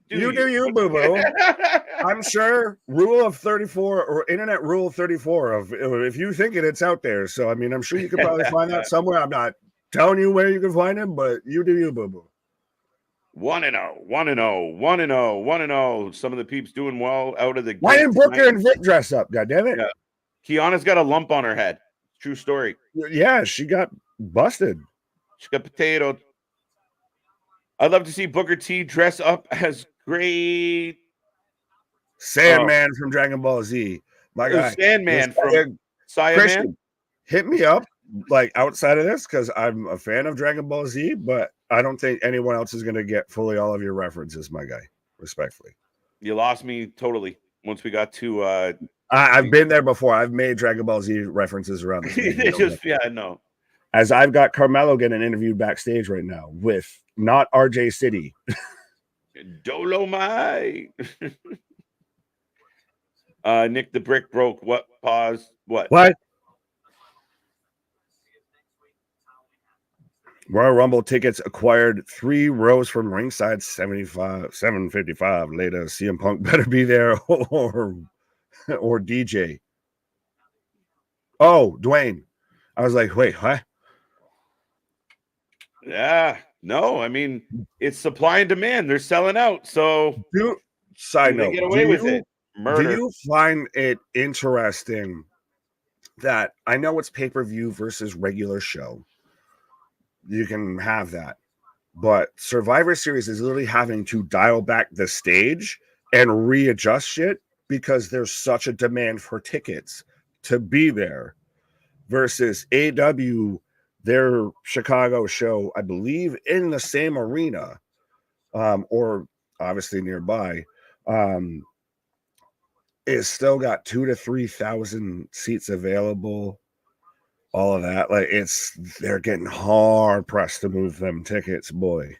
do you, boo-boo. I'm sure rule of 34 or internet rule 34 of if you think it's out there. So, I mean, I'm sure you could probably find that somewhere. I'm not telling you where you can find him, but you do you, boo-boo. 1-0, 1-0, 1-0, 1-0. Some of the peeps doing well out of the Why didn't Booker and Vic dress up? God damn it. Yeah. Kiana's got a lump on her head. True story. Yeah, she got busted. She got potatoed. I'd love to see Booker T dress up as great Sandman from Dragon Ball Z. My guy. Sandman from Christian, hit me up like outside of this because I'm a fan of Dragon Ball Z, but I don't think anyone else is going to get fully all of your references, my guy. Respectfully. You lost me totally once we got to I've been there before. I've made Dragon Ball Z references around the no. As I've got Carmelo getting interviewed backstage right now with not RJ City. Dolomite. Nick the Brick broke. What? Pause. What? Royal Rumble tickets acquired 3 rows from ringside, $755 later. CM Punk better be there or DJ. Oh, Dwayne. I was like, wait, what? Yeah, no, I mean, it's supply and demand. They're selling out. So, side note, get away with it. Murder. Do you find it interesting that I know it's pay-per-view versus regular show? You can have that. But Survivor Series is literally having to dial back the stage and readjust shit because there's such a demand for tickets to be there versus AW, their Chicago show, I believe in the same arena or obviously nearby, It's still got 2,000 to 3,000 seats available. All of that, like they're getting hard pressed to move them tickets, boy.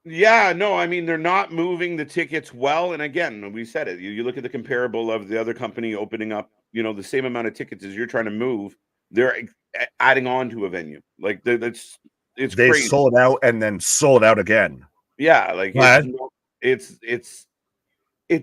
Yeah, no, I mean, they're not moving the tickets well. And again, we said it. You look at the comparable of the other company opening up, the same amount of tickets as you're trying to move. They're adding on to a venue. Like it's They crazy. sold out and then sold out again. Yeah, like it's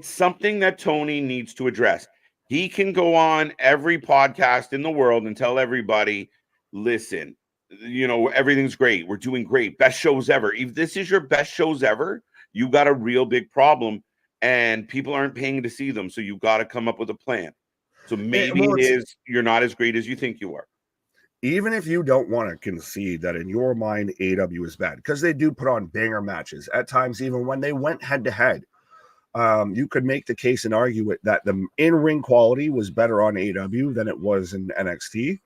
something that Tony needs to address. He can go on every podcast in the world and tell everybody, listen, everything's great. We're doing great. Best shows ever. If this is your best shows ever, you got a real big problem and people aren't paying to see them. So you got to come up with a plan. So maybe you're not as great as you think you are. Even if you don't want to concede that in your mind, AEW is bad, because they do put on banger matches at times, even when they went head to head. You could make the case and argue it that the in-ring quality was better on AEW than it was in NXT,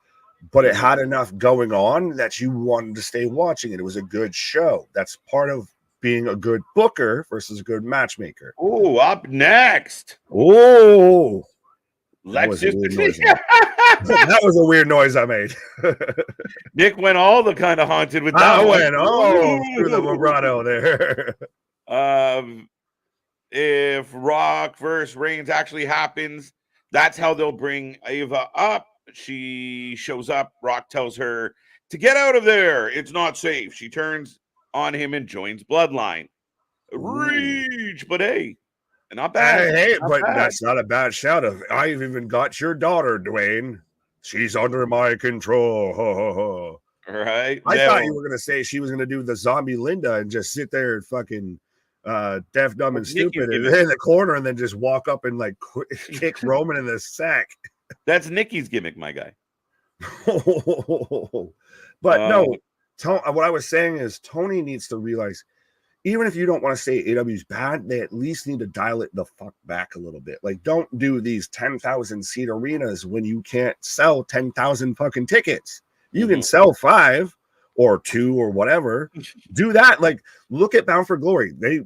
but it had enough going on that you wanted to stay watching it. It was a good show. That's part of being a good booker versus a good matchmaker. Oh, up next. Oh, that was a weird noise. That was a weird noise I made. Nick went all the kind of haunted with that. I went through the vibrato there. If Rock versus Reigns actually happens, that's how they'll bring Ava up. She shows up. Rock tells her to get out of there. It's not safe. She turns on him and joins Bloodline. Reach, but hey, not bad. That's not a bad shout of. I've even got your daughter, Dwayne. She's under my control. Ho, ho, ho. Right. I thought you were going to say she was going to do the zombie Linda and just sit there and fucking deaf, dumb, and stupid in the corner and then just walk up and like kick Roman in the sack. That's Nikki's gimmick, my guy. But no, what I was saying is Tony needs to realize, even if you don't want to say AEW's bad, they at least need to dial it the fuck back a little bit. Like, don't do these 10,000 seat arenas when you can't sell 10,000 fucking tickets. You can sell 5 or 2 or whatever. Do that. Like, look at Bound for Glory. They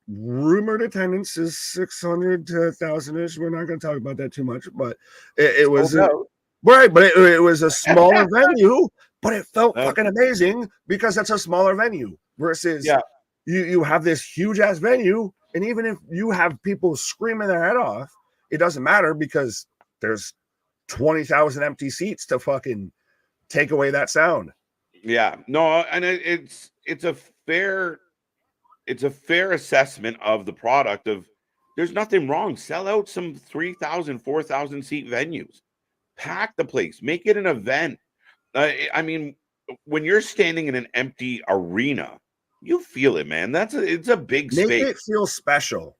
rumored attendance is 600 to 1,000-ish. We're not going to talk about that too much, but it was right. But it was a smaller venue, but it felt fucking amazing because that's a smaller venue versus you have this huge ass venue, and even if you have people screaming their head off, it doesn't matter because there's 20,000 empty seats to fucking take away that sound. Yeah, no, and it's a fair assessment of the product. Of there's nothing wrong. Sell out some 3,000, 4,000 seat venues, pack the place, make it an event. I mean, when you're standing in an empty arena, you feel it, man. It's a big space. Make it feel special.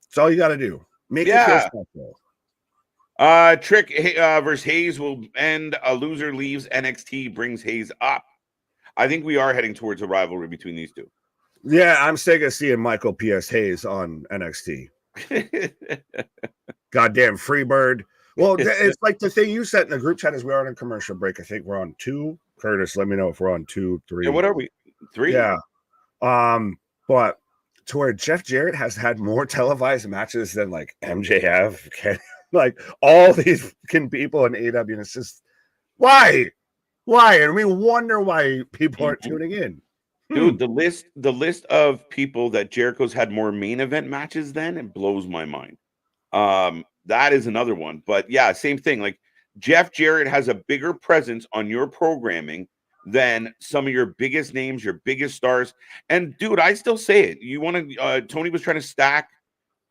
That's all you got to do. Make it feel special. Trick versus Hayes will end. A loser leaves. NXT brings Hayes up. I think we are heading towards a rivalry between these two. Yeah, I'm sick of seeing Michael P.S. Hayes on NXT. Goddamn Freebird. Well, it's like the thing you said in the group chat is we are on a commercial break. I think we're on 2. Curtis, let me know if we're on 2, 3. Yeah, what are we? 3? Yeah. But to where Jeff Jarrett has had more televised matches than like MJF, like all these people in AEW, and it's just why? And we wonder why people aren't tuning in. Dude, the list of people that Jericho's had more main event matches than, it blows my mind. That is another one. But yeah, same thing. Like Jeff Jarrett has a bigger presence on your programming than some of your biggest names, your biggest stars. And dude, I still say it. You want to Tony was trying to stack,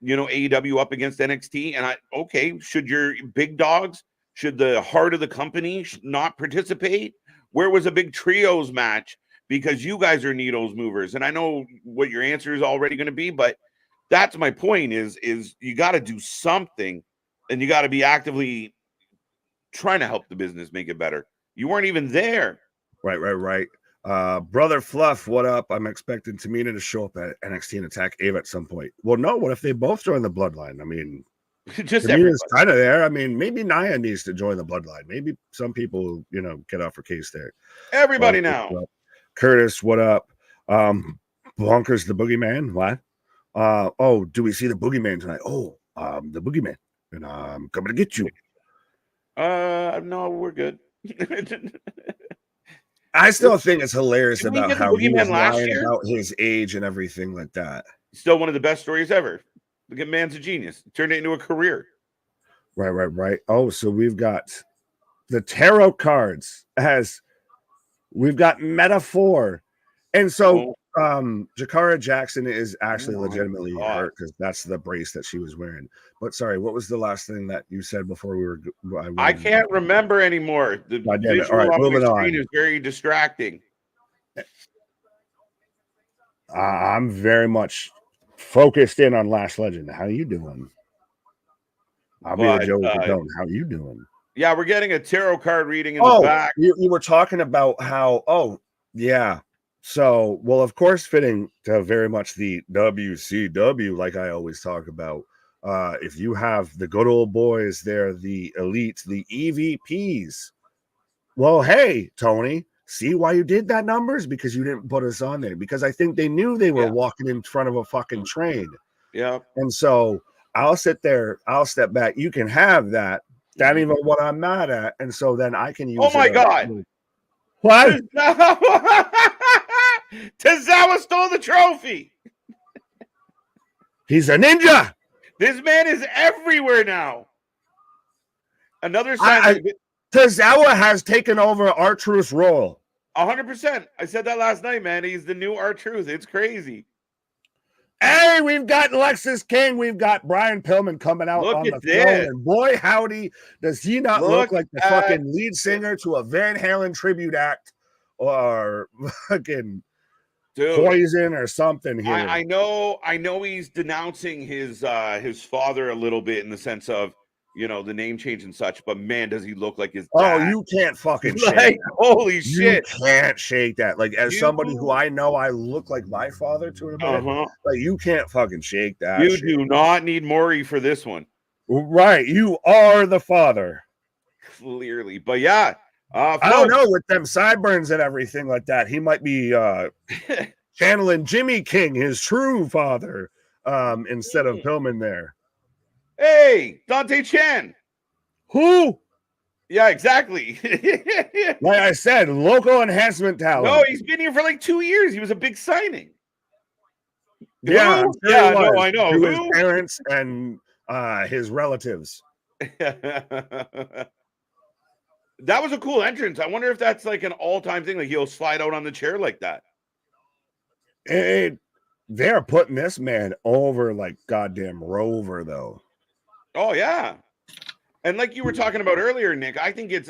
AEW up against NXT. And should your big dogs, should the heart of the company not participate? Where was a big trios match? Because you guys are needles movers. And I know what your answer is already going to be, but that's my point is you got to do something and you got to be actively trying to help the business make it better. You weren't even there. Right. Brother Fluff, what up? I'm expecting Tamina to show up at NXT and attack Ava at some point. Well, no, what if they both join the Bloodline? I mean, just Tamina's kind of there. I mean, maybe Nia needs to join the Bloodline. Maybe some people, get off her case there. Everybody now. Curtis, what up? Bonkers the Boogeyman. What? Oh, do we see the boogeyman tonight? Oh, the boogeyman, and I'm coming to get you. No, we're good. I still think it's hilarious Did we about get the how he was boogeyman last lying year? about his age and everything like that. Still one of the best stories ever. The man's a genius. Turned it into a career. Right. Oh, so we've got the tarot cards as we've got metaphor. And so Jakara Jackson is actually legitimately hurt because that's the brace that she was wearing. But sorry, what was the last thing that you said before we were? I can't remember anymore. The visual All right, on my moving screen on. is very distracting. I'm very much focused in on Last Legend. How you doing? I'll be the Joe with the Don't. How you doing? Yeah, we're getting a tarot card reading in the back. You were talking about how, yeah. So, well, of course, fitting to very much the WCW, like I always talk about. If you have the good old boys there, the elites, the EVPs. Well, hey, Tony, see why you did that numbers? Because you didn't put us on there. Because I think they knew they were walking in front of a fucking train. Yeah. And so I'll sit there, I'll step back. You can have that. That ain't even what I'm mad at. And so then I can use Oh my God. What? Tozawa stole the trophy. He's a ninja. This man is everywhere now. Another sign. Tozawa has taken over R-Truth's role. 100%. I said that last night, man. He's the new R-Truth. It's crazy. Hey, we've got Lexis King. We've got Brian Pillman coming out on the throne. And boy, howdy, does he not look like the fucking lead singer to a Van Halen tribute act or fucking Poison or something here. I know he's denouncing his father a little bit in the sense of, you know, the name change and such, but man, does he look like his dad. Oh, you can't fucking shake like, that. Holy shit. You can't shake that. Like, as somebody who I know I look like my father to a bit, like, you can't fucking shake that. You do not need Maury for this one. Right. You are the father. Clearly. But yeah. I don't know, with them sideburns and everything like that, he might be channeling Jimmy King, his true father, instead of Pillman there. Hey, Dante Chan. Who? Yeah, exactly. Like I said, local enhancement talent. No, he's been here for like 2 years. He was a big signing. Yeah, yeah, no, I know. To his parents and his relatives. That was a cool entrance. I wonder if that's like an all-time thing. Like he'll slide out on the chair like that. They're putting this man over like goddamn Rover, though. Oh, yeah. And like you were talking about earlier, Nick, I think it's,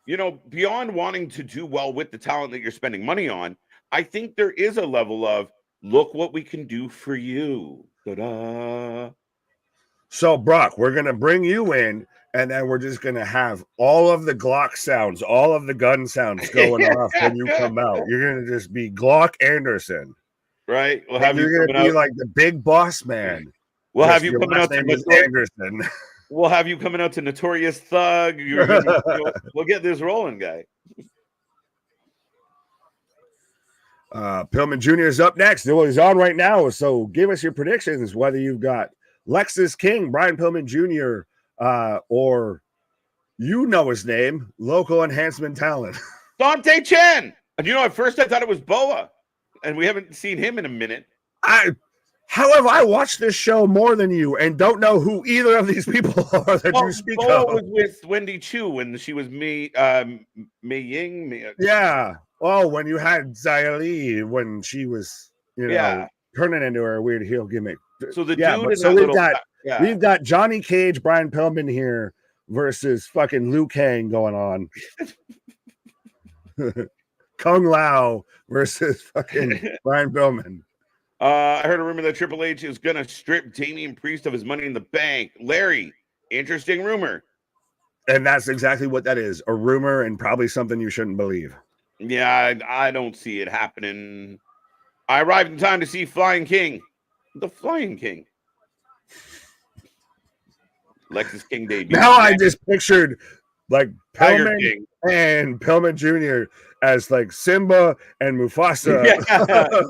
you know, beyond wanting to do well with the talent that you're spending money on, I think there is a level of, look what we can do for you. Ta-da. So, Brock, we're going to bring you in, and then we're just going to have all of the Glock sounds, all of the gun sounds going off when you come out. You're going to just be Glock Anderson. Right? We'll have you're going to be like the big boss man. We'll have you coming out to Anderson. We'll have you coming out to Notorious Thug. We'll get this rolling, guy. Pillman Jr. is up next. Well, he's on right now. So give us your predictions, whether you've got Lexis King, Brian Pillman Jr., or you know his name, local enhancement talent. Dante Chen. And you know, at first I thought it was Boa, and we haven't seen him in a minute. However, I watched this show more than you and don't know who either of these people are that you speak Boa of. was with Wendy Chu when she was Mei Ying. Yeah. Oh, when you had Xia Li when she was, you know, turning into her weird heel gimmick. So the dude so we've got Johnny Cage, Brian Pillman here versus fucking Liu Kang going on. Kung Lao versus fucking Brian Pillman. I heard a rumor that Triple H is going to strip Damian Priest of his money in the bank. Larry, interesting rumor. And that's exactly what that is. A rumor and probably something you shouldn't believe. Yeah, I don't see it happening. I arrived in time to see Flying King. The Flying King. Lexis King debut. Now I just pictured like Tiger Pillman King. and Pillman Jr. as like Simba and Mufasa. Yeah.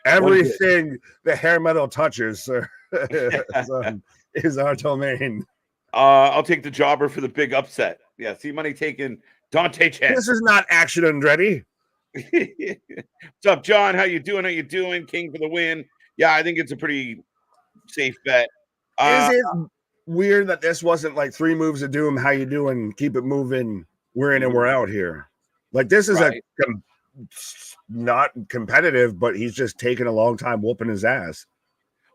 Everything the hair metal touches is our domain. I'll take the jobber for the big upset. Yeah, see money taking Dante Chen. This is not Action Andretti. What's up, John? How you doing? How you doing? King for the win. Yeah, I think it's a pretty safe bet. Is it weird that this wasn't like 3 moves of doom? How you doing? Keep it moving. We're in and we're out here. Like this is right. not competitive, but he's just taking a long time whooping his ass.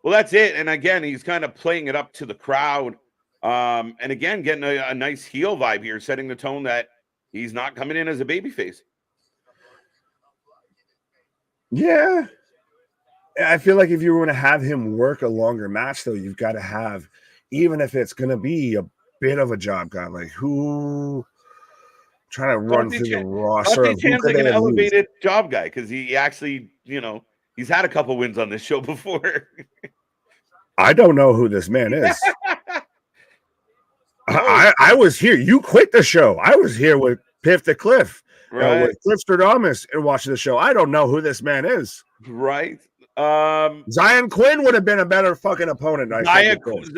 Well, that's it. And again, he's kind of playing it up to the crowd. And again, getting a nice heel vibe here, setting the tone that he's not coming in as a babyface. Yeah. I feel like if you were going to have him work a longer match, though, you've got to have, even if it's going to be a bit of a job guy, like who trying to run through the roster. Dante Chan's like an elevated job guy because he actually, he's had a couple wins on this show before. I don't know who this man is. I was here. You quit the show. I was here with Piff the Cliff, right? With Cliff Stradamus and watching the show. I don't know who this man is. Right. Zion Quinn would have been a better fucking opponent.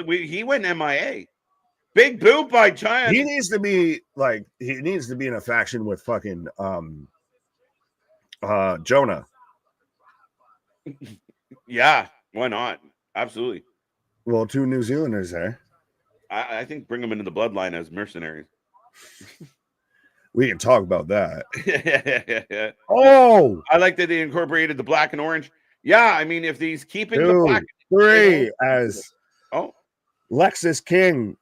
He went MIA. Big boot by Giant. He needs to be in a faction with fucking Jonah. Yeah, why not? Absolutely. Well, 2 New Zealanders there. I think bring them into the bloodline as mercenaries. We can talk about that. Yeah. Oh, I like that they incorporated the black and orange. Yeah, I mean, if he's keeping the black 3 as Lexis King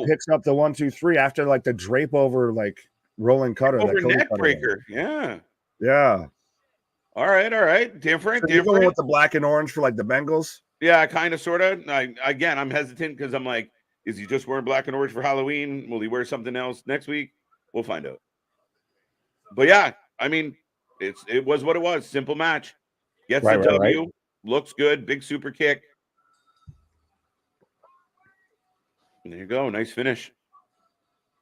picks up the 1, 2, 3 after like the drape over like rolling cutter, over neck breaker. Yeah. All right. Different. You're going with the black and orange for like the Bengals. Yeah, kind of, sort of. Again, I'm hesitant because I'm like, is he just wearing black and orange for Halloween? Will he wear something else next week? We'll find out. But yeah, I mean, it was what it was. Simple match. Gets the W. Right. Looks good. Big super kick. There you go. Nice finish.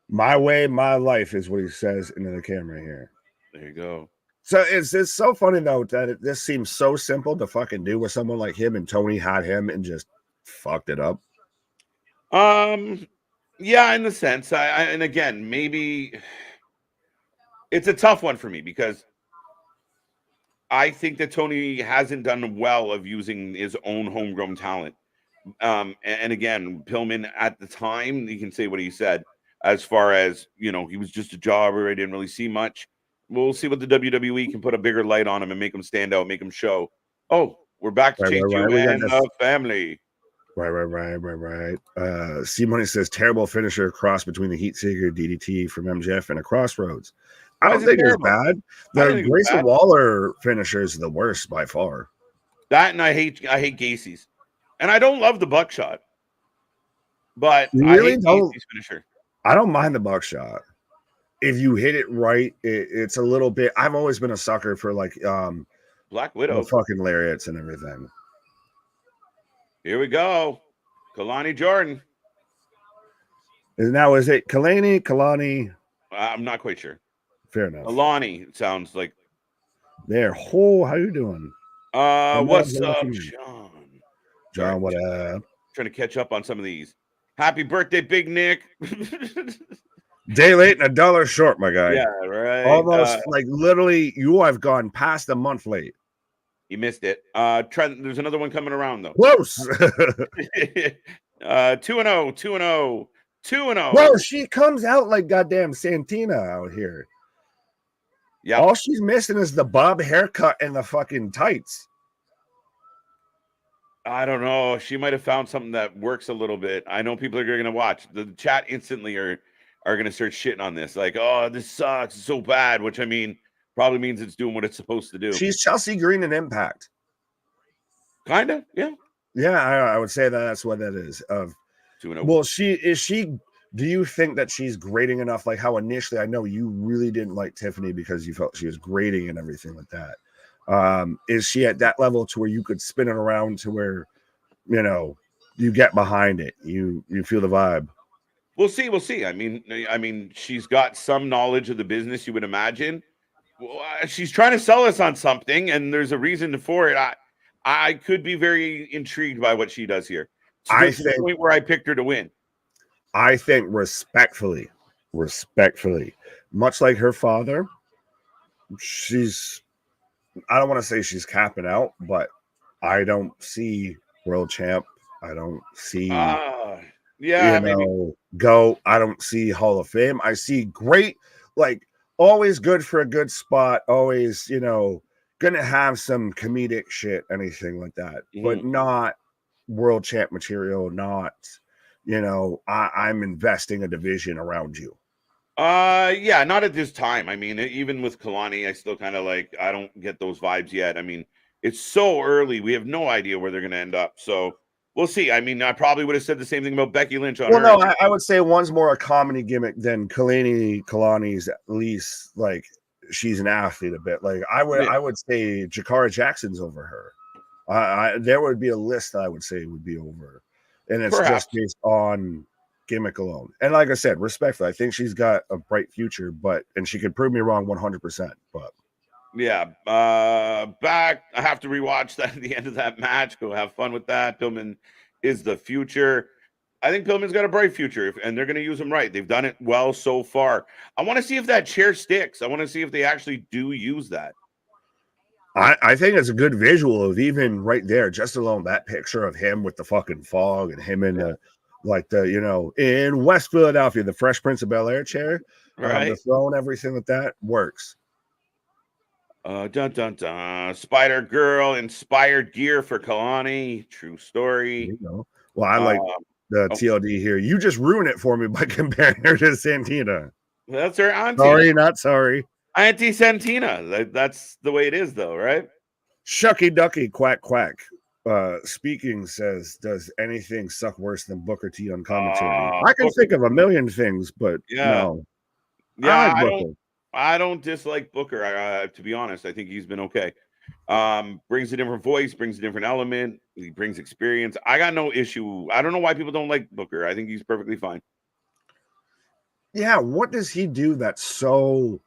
My way, my life is what he says into the camera here. There you go. So it's so funny though that this seems so simple to fucking do with someone like him, and Tony had him and just fucked it up. Yeah, in the sense, and again, maybe it's a tough one for me because I think that Tony hasn't done well of using his own homegrown talent. And again, Pillman at the time, he can say what he said as far as, he was just a jobber. I didn't really see much. We'll see what the WWE can put a bigger light on him and make him stand out, make him show. Oh, we're back to change you and the family. Right. C-Money says terrible finisher cross between the Heat Seeker DDT from MJF and a Crossroads. I don't think it's bad. The Grayson Waller finisher is the worst by far. That, and I hate Gacy's. And I don't love the buckshot. But I hate Gacy's finisher. I don't mind the buckshot. If you hit it right, it's a little bit. I've always been a sucker for like Black Widow fucking lariats and everything. Here we go. Kelani Jordan. Now, is it Kelani? I'm not quite sure. Fair enough. Kelani sounds like. There. Oh, how you doing? What's up, Sean? John, what up? Trying to catch up on some of these. Happy birthday, Big Nick. Day late and $1 short, my guy. Yeah, right. Almost like literally, you have gone past a month late. You missed it. Trent, there's another one coming around though. Close. 2-0, 2-0. Bro, she comes out like goddamn Santina out here. Yeah. All she's missing is the bob haircut and the fucking tights. I don't know. She might have found something that works a little bit. I know people are going to watch. The chat instantly are going to start shitting on this. Like, oh, this sucks. It's so bad. Which, I mean, probably means it's doing what it's supposed to do. She's Chelsea Green in Impact. Kind of, yeah. Yeah, I would say that's what that is. Well, do you think that she's grating enough? Like how initially, I know you really didn't like Tiffany because you felt she was grating and everything like that. Is she at that level to where you could spin it around to where, you get behind it, you feel the vibe? We'll see. We'll see. I mean, she's got some knowledge of the business, you would imagine. Well, she's trying to sell us on something, and there's a reason for it. I could be very intrigued by what she does here. To the point where I picked her to win. I think respectfully, much like her father, I don't want to say she's capping out, but I don't see world champ. I don't see, maybe. GOAT. I don't see Hall of Fame. I see great, like always good for a good spot. Always, gonna have some comedic shit, anything like that, but not world champ material. Not, I'm investing a division around you. Yeah, not at this time. I mean, even with Kelani, I still kind of I don't get those vibes yet. I mean, it's so early. We have no idea where they're going to end up. So we'll see. I mean, I probably would have said the same thing about Becky Lynch on her. Well, no, I would say one's more a comedy gimmick than Kalani's. At least, she's an athlete a bit. I would say Jakara Jackson's over her. There would be a list that I would say would be over, and it's just based on gimmick alone. And like I said, respectfully, I think she's got a bright future, and she could prove me wrong 100%. But yeah, back. I have to rewatch that at the end of that match. Go have fun with that. Pillman is the future. I think Pillman's got a bright future, and they're going to use him right. They've done it well so far. I want to see if that chair sticks. I want to see if they actually do use that. I think it's a good visual of even right there, just alone that picture of him with the fucking fog and him in in West Philadelphia, the Fresh Prince of Bel-Air chair, right? The throne, everything like that works. Dun dun dun. Spider Girl inspired gear for Kelani. True story. Well, I like the TLD here. You just ruined it for me by comparing her to Santina. That's her auntie. Sorry, not sorry. Auntie Santina. That's the way it is, though, right? Shucky Ducky Quack Quack. Speaking says, does anything suck worse than Booker T on commentary? I can think of a million things, but no. Yeah, I don't dislike Booker. To be honest, I think he's been okay. Brings a different voice, brings a different element. He brings experience. I got no issue. I don't know why people don't like Booker. I think he's perfectly fine. Yeah, what does he do that's so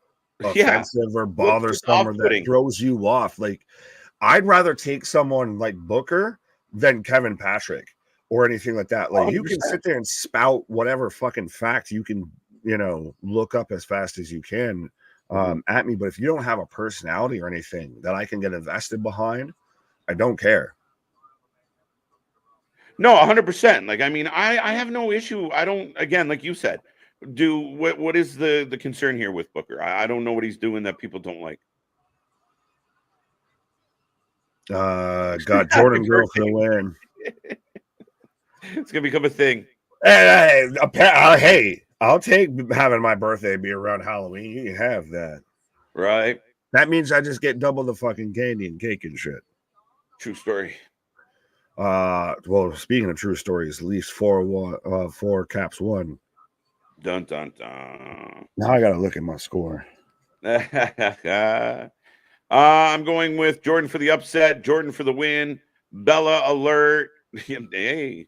offensive or bothersome or that throws you off? I'd rather take someone like Booker than Kevin Patrick or anything like that. 100%. You can sit there and spout whatever fucking fact you can, look up as fast as you can at me. But if you don't have a personality or anything that I can get invested behind, I don't care. No, 100%. I have no issue. I don't, again, like you said, what is the concern here with Booker? I don't know what he's doing that people don't like. Got Jordan Girl for the win. It's gonna become a thing. Hey, I'll take having my birthday be around Halloween. You can have that, right? That means I just get double the fucking candy and cake and shit. True story. Well, speaking of true stories, at least 4 caps won. Dun dun dun. Now I gotta look at my score. I'm going with Jordan for the upset, Jordan for the win, Bella alert. Hey.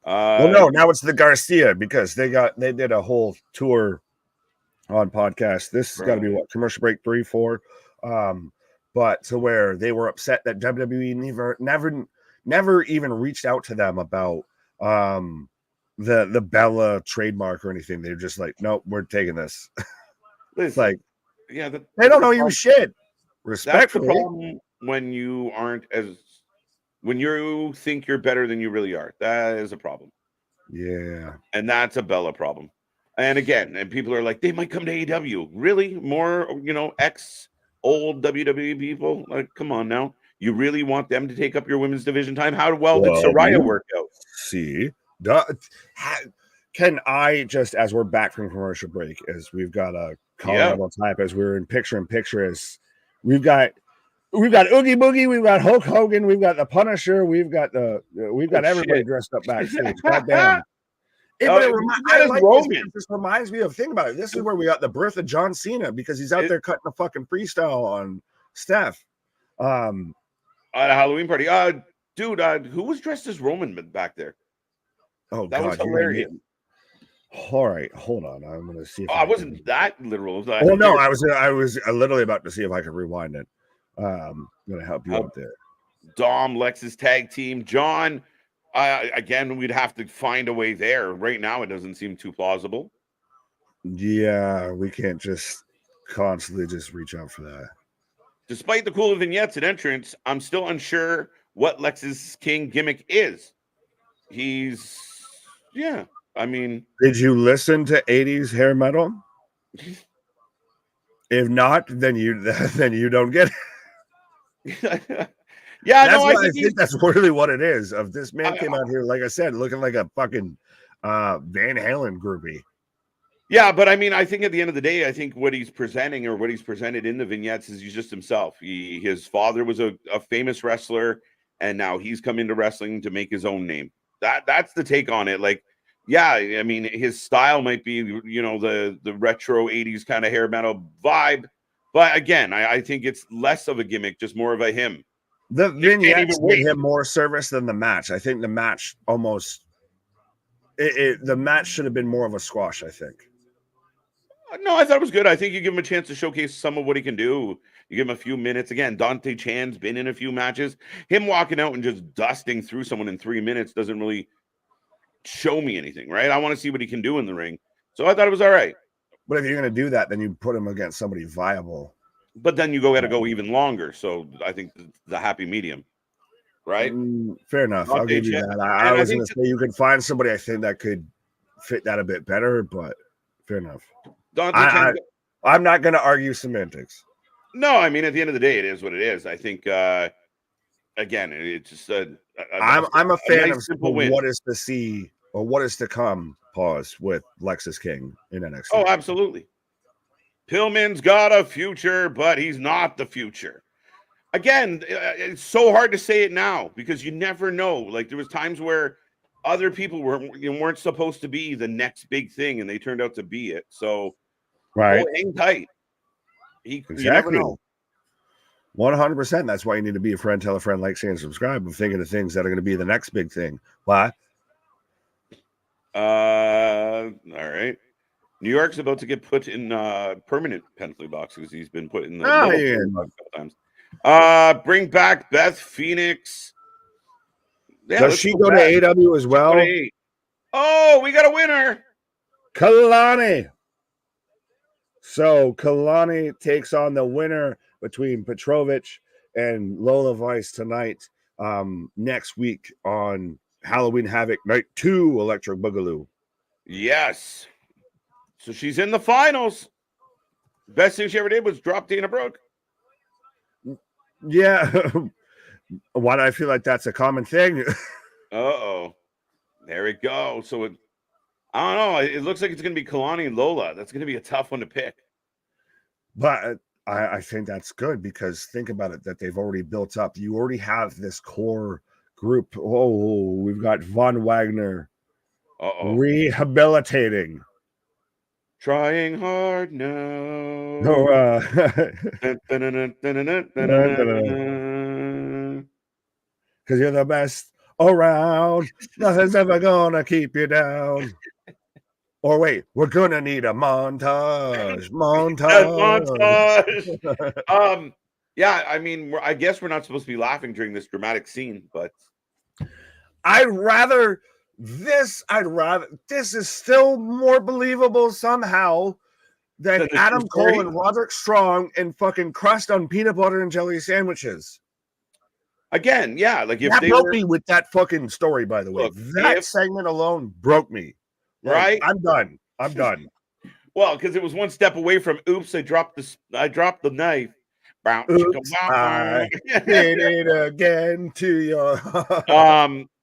Well, no, now it's the Garcia because they did a whole tour on podcast. This has got to be what, commercial break 3, 4. But to where they were upset that WWE never even reached out to them about the Bella trademark or anything. They're just like, nope, we're taking this. It's like, yeah, they don't know you shit. Respectfully. That's the problem when you think you're better than you really are. That is a problem. Yeah. And that's a Bella problem. And again, people are like, they might come to AEW. Really? More, old WWE people? Like, come on now. You really want them to take up your women's division time? How well did Soraya work out? See, can I just, as we're back from commercial break, as we've got a Colorado type, as we're in picture, as we've got Oogie Boogie, we've got Hulk Hogan, we've got the Punisher, we've got everybody dressed up backstage. Goddamn. It just reminds me of, think about it. This is where we got the birth of John Cena because he's out there cutting a fucking freestyle on Steph. At a Halloween party. Dude, who was dressed as Roman back there? Oh, that God, was hilarious. All right, hold on. I'm gonna see if I wasn't that literal. Oh no, I was literally about to see if I could rewind it. I'm gonna help you out there. Dom, Lexis tag team, John. Again, we'd have to find a way there. Right now, it doesn't seem too plausible. Yeah, we can't just constantly just reach out for that. Despite the cool vignettes and entrance, I'm still unsure what Lexis King gimmick is. I mean, did you listen to 80s hair metal? If not, then you don't get it. Yeah, That's no, what I think that's really what it is. Of this man came out here, like I said, looking like a fucking Van Halen groupie. Yeah, but I mean, I think at the end of the day, I think what he's presenting or what he's presented in the vignettes is he's just himself. His father was a famous wrestler, and now he's come into wrestling to make his own name. That's the take on it. Like, yeah, I mean, his style might be, the retro 80s kind of hair metal vibe. But again, I think it's less of a gimmick, just more of a him. The vignettes did him more service than the match. I think the match almost the match should have been more of a squash, I think. No, I thought it was good. I think you give him a chance to showcase some of what he can do. You give him a few minutes. Again, Dante Chan's been in a few matches. Him walking out and just dusting through someone in 3 minutes doesn't really show me anything, right? I want to see what he can do in the ring. So I thought it was all right. But if you're going to do that, then you put him against somebody viable. But then you got to go even longer. So I think the happy medium, right? Fair enough. I'll give you that. I was going to say you could find somebody I think that could fit that a bit better, but fair enough. I'm not going to argue semantics. No, I mean, at the end of the day, it is what it is. I think, again, it's just I'm a fan of what is to see or what is to come, pause, with Lexis King in NXT. Oh, absolutely. Pillman's got a future, but he's not the future. Again, it's so hard to say it now because you never know. Like, there was times where other people weren't supposed to be the next big thing, and they turned out to be it. So, right, hang tight. Exactly. You never know. 100%. That's why you need to be a friend, tell a friend, like, share, and subscribe. I'm thinking of things that are going to be the next big thing. Why? All right. New York's about to get put in permanent penalty boxes. He's been put in the box a couple times. Bring back Beth Phoenix. Yeah, does she go to AW as well? Oh, we got a winner. Kelani. So Kelani takes on the winner between Petrovic and Lola Vice tonight, next week on Halloween Havoc Night 2 Electric Boogaloo. Yes. So she's in the finals. Best thing she ever did was drop Dana Brooke. Yeah. Why do I feel like that's a common thing? Uh-oh. There we go. So I don't know. It looks like it's going to be Kelani and Lola. That's going to be a tough one to pick. But I think that's good because think about it, that they've already built up. You already have this core group. Oh, we've got Von Wagner rehabilitating. Trying hard now. Because you're the best around. Nothing's ever gonna keep you down. Or wait, we're gonna need a montage. Yeah, I mean, I guess we're not supposed to be laughing during this dramatic scene, but this is still more believable somehow than Adam Cole and Roderick Strong and fucking crust on peanut butter and jelly sandwiches. Again, yeah, like if that broke me with that fucking story, by the way. Look, that segment alone broke me. Right? I'm done. Well, because it was one step away from oops, I dropped the knife. Oops, I did it again to your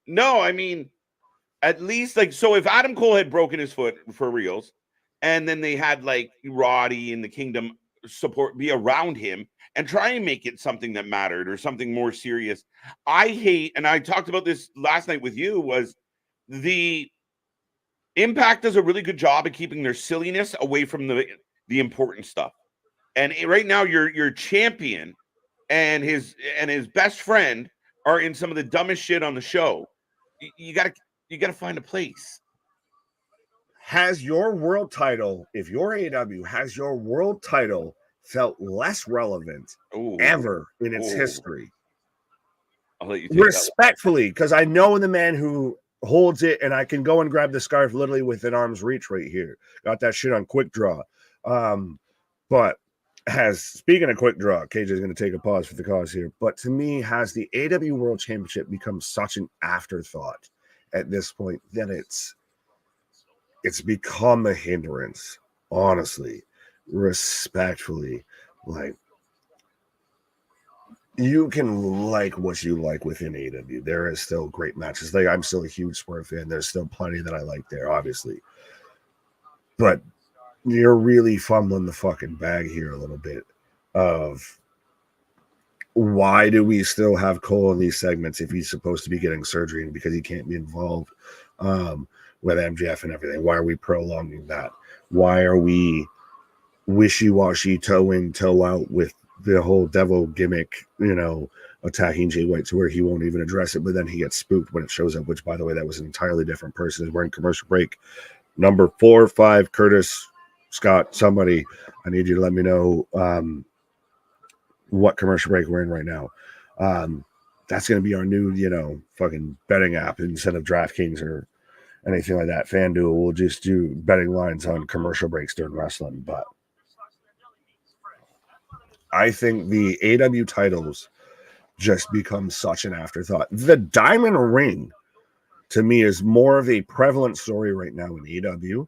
no, I mean, at least like so if Adam Cole had broken his foot for reals, and then they had like Roddy and the Kingdom support be around him and try and make it something that mattered or something more serious. I hate, and I talked about this last night with you, was the Impact does a really good job of keeping their silliness away from the important stuff. And right now, your champion and his best friend are in some of the dumbest shit on the show. You gotta find a place. Has your world title, if your AEW, has your world title felt less relevant ever in its history? I'll let you take respectfully, because I know the man who holds it, and I can go and grab the scarf literally within arm's reach right here. Got that shit on quick draw. But speaking of quick draw, KJ is going to take a pause for the cause here. But to me, has the AEW World Championship become such an afterthought at this point that it's become a hindrance, honestly, respectfully. Like, you can like what you like within AEW. There is still great matches. Like, I'm still a huge Swerve fan. There's still plenty that I like there, obviously. But you're really fumbling the fucking bag here a little bit of why do we still have Cole in these segments if he's supposed to be getting surgery and because he can't be involved with MJF and everything? Why are we prolonging that? Why are we wishy-washy, toe in, toe out with the whole devil gimmick, attacking Jay White to where he won't even address it, but then he gets spooked when it shows up, which, by the way, that was an entirely different person. We're in commercial break. Number 4 or 5, Curtis, Scott, somebody, I need you to let me know what commercial break we're in right now. That's going to be our new, fucking betting app instead of DraftKings or anything like that. FanDuel will just do betting lines on commercial breaks during wrestling, but I think the AEW titles just become such an afterthought. The Diamond Ring, to me, is more of a prevalent story right now in AEW.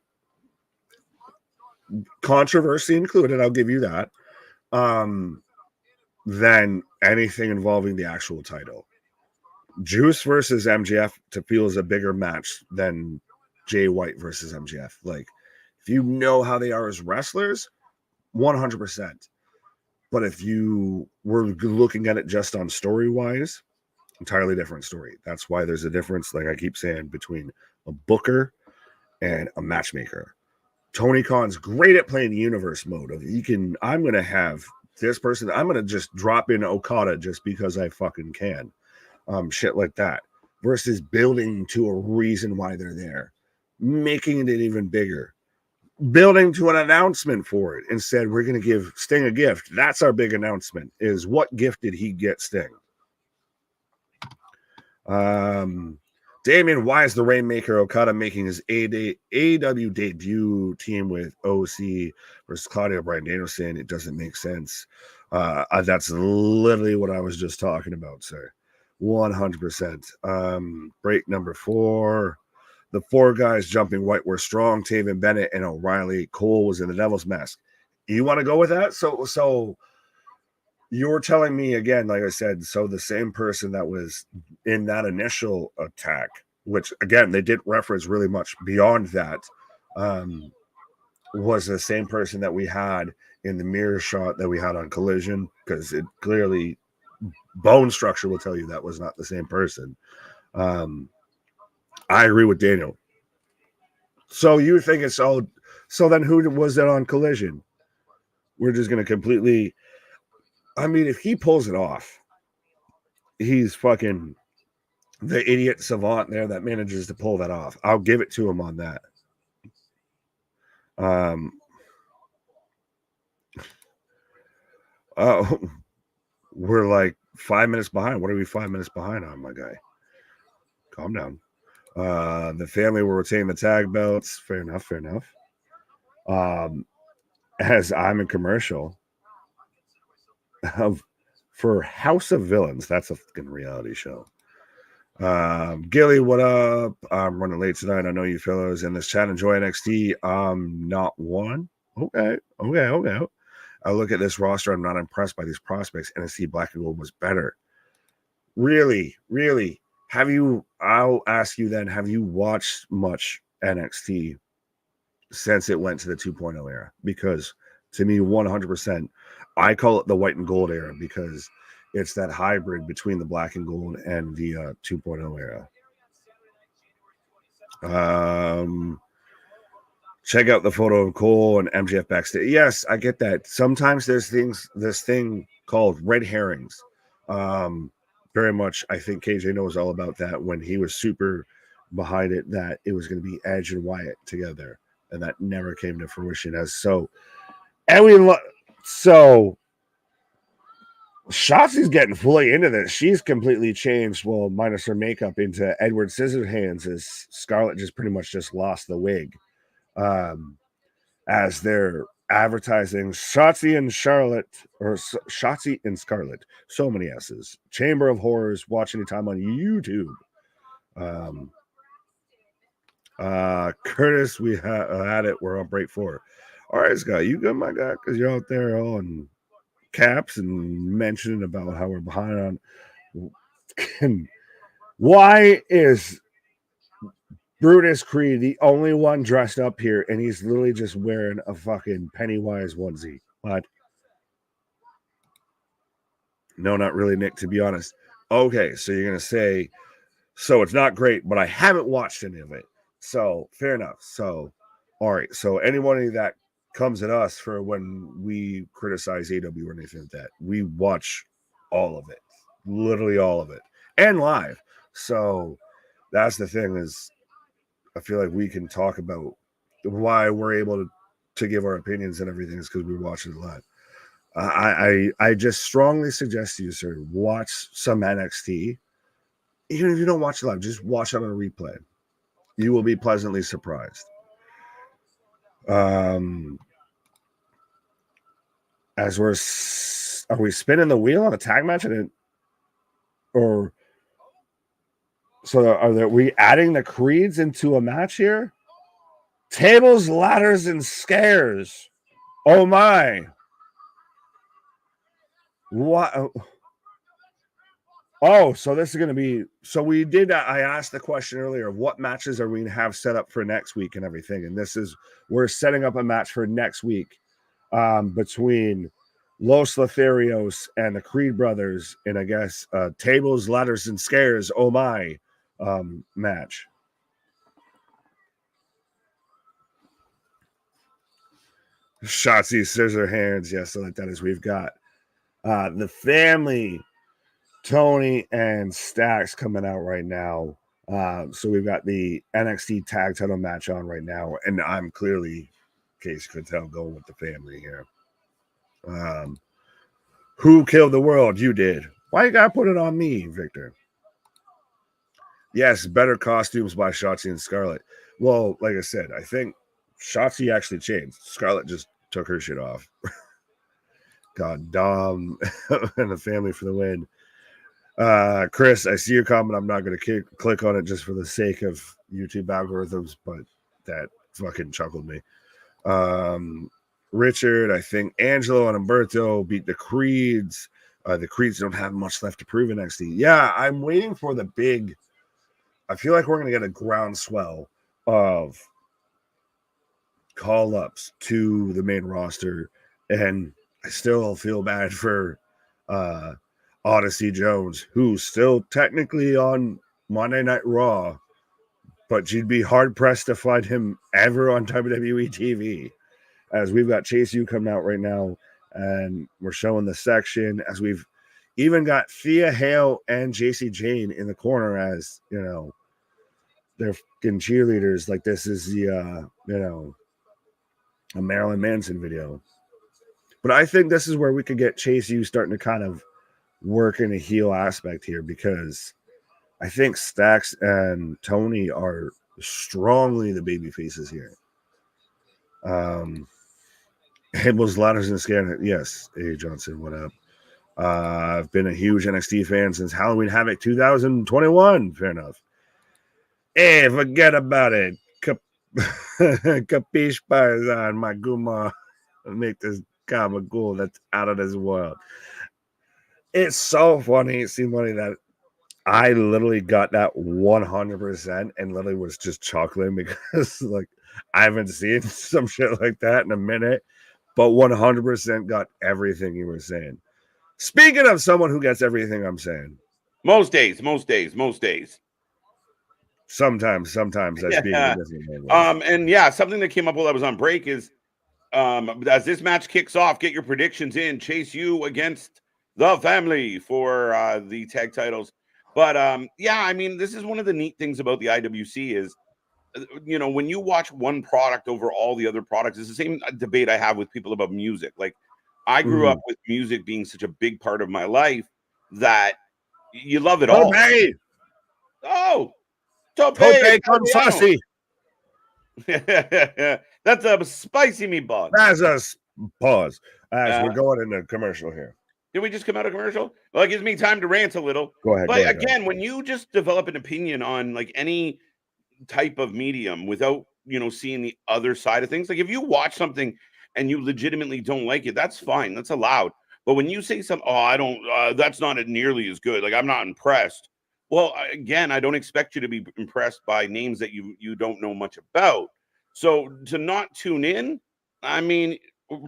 Controversy included, I'll give you that, than anything involving the actual title. Juice versus MJF to feel is a bigger match than Jay White versus MJF. Like, if you know how they are as wrestlers, 100%. But if you were looking at it just on story-wise, entirely different story. That's why there's a difference, like I keep saying, between a booker and a matchmaker. Tony Khan's great at playing universe mode. I'm going to have this person, I'm going to just drop in Okada just because I fucking can. Shit like that. Versus building to a reason why they're there. Making it even bigger. Building to an announcement for it. Instead, we're going to give Sting a gift. That's our big announcement, is what gift did he get Sting? Damien, why is the Rainmaker Okada making his AEW debut team with OC versus Claudio Bryan Danielson? It doesn't make sense. That's literally what I was just talking about, sir. 100%. Break number 4. The 4 guys jumping White were Strong, Taven Bennett, and O'Reilly. Cole was in the Devil's Mask. You want to go with that? So you're telling me again, like I said, so the same person that was in that initial attack, which again, they didn't reference really much beyond that, was the same person that we had in the mirror shot that we had on Collision, because it clearly, bone structure will tell you that was not the same person. I agree with Daniel. So you think it's all, so then who was it on Collision? We're just going to completely, I mean, if he pulls it off, he's fucking the idiot savant there that manages to pull that off. I'll give it to him on that. Oh, we're like 5 minutes behind. What are we 5 minutes behind on, my guy? Calm down. The family will retain the tag belts. Fair enough. As I'm a commercial for House of Villains. That's a fucking reality show. Gilly, what up? I'm running late tonight. I know you fellows in this chat enjoy NXT. Not one. Okay. I look at this roster. I'm not impressed by these prospects. NXT Black and Gold was better. Really? I'll ask you then, have you watched much NXT since it went to the 2.0 era? Because to me, 100%, I call it the white and gold era because it's that hybrid between the black and gold and the 2.0 era. Check out the photo of Cole and MJF backstage. Yes, I get that. Sometimes there's this thing called red herrings. Very much, I think KJ knows all about that when he was super behind it, that it was going to be Edge and Wyatt together. and that never came to fruition. So Shotzi's getting fully into this. She's completely changed, well, minus her makeup, into Edward Scissorhands, as Scarlett just pretty much just lost the wig. As they're advertising Shotzi and Charlotte, or Shotzi and Scarlett. So many S's. Chamber of Horrors, watch anytime on YouTube. Curtis, we had it. We're on break 4. All right, Scott, you good, my guy? Because you're out there on caps and mentioning about how we're behind on. Why is Brutus Creed the only one dressed up here, and he's literally just wearing a fucking Pennywise onesie? What? No, not really, Nick, to be honest. Okay, so you're gonna say, so it's not great, but I haven't watched any of it. So fair enough. So, all right. So anybody that comes at us for when we criticize AW or anything like that, we watch all of it, literally all of it, and live. So that's the thing, is I feel like we can talk about why we're able to give our opinions and everything is because we're watching it live. I just strongly suggest to you, sir, watch some NXT. Even if you don't watch it live, just watch it on a replay. You will be pleasantly surprised. Are we spinning the wheel on a tag match? Are we adding the Creeds into a match here? Tables, ladders, and scares. Oh my. What? Oh, so this is going to be, I asked the question earlier of what matches are we going to have set up for next week and everything. And we're setting up a match for next week between Los Lotharios and the Creed brothers in, I guess, tables, ladders, and scares. Oh my match. Shotzi, scissor hands. Yes, so like that is we've got the family, Tony and Stacks coming out right now. So we've got the NXT tag title match on right now, and I'm clearly, in case you could tell, going with the family here. Who killed the world? You did. Why you gotta put it on me, Victor? Yes, better costumes by Shotzi and Scarlett. Well, like I said, I think Shotzi actually changed. Scarlett just took her shit off. God, Dom and the family for the win. Chris, I see your comment. I'm not going to click on it just for the sake of YouTube algorithms, but that fucking chuckled me. Richard, I think Angelo and Umberto beat the Creeds. The Creeds don't have much left to prove in NXT. Yeah, I'm waiting for the big. I feel like we're going to get a groundswell of call-ups to the main roster, and I still feel bad for Odyssey Jones, who's still technically on Monday Night Raw, but you'd be hard-pressed to find him ever on WWE TV, as we've got Chase U coming out right now, and we're showing the section, as we've even got Thea Hale and JC Jane in the corner as, you know, they're fucking cheerleaders. Like this is the, you know, a Marilyn Manson video. But I think this is where we could get Chase U starting to kind of work in a heel aspect here, because I think Stacks and Tony are strongly the baby faces here. It was ladders and scan. Yes, A. Johnson, what up? I've been a huge NXT fan since Halloween Havoc 2021. Fair enough. Hey, forget about it. Capiche Parzan, my guma. Make this gabagool that's out of this world. It's so funny. It seemed funny that I literally got that 100% and literally was just chuckling because, like, I haven't seen some shit like that in a minute, but 100% got everything you were saying. Speaking of someone who gets everything I'm saying. Most days. Sometimes I speak in a different language. And yeah, something that came up while I was on break is, as this match kicks off, get your predictions in. Chase U against the family for the tag titles. But yeah, I mean, this is one of the neat things about the IWC is when you watch one product over all the other products, it's the same debate I have with people about music. Like, I grew up with music being such a big part of my life that you love it all. Oh, tope con fussy. That's a spicy meatball. That's a pause. As we're going into commercial here. Did we just come out of commercial? Well, it gives me time to rant a little. Go ahead. But again, when you just develop an opinion on like any type of medium without, seeing the other side of things, like if you watch something and you legitimately don't like it, that's fine. That's allowed. But when you say something, I don't, that's not nearly as good. Like, I'm not impressed. Well, again, I don't expect you to be impressed by names that you don't know much about. So to not tune in, I mean,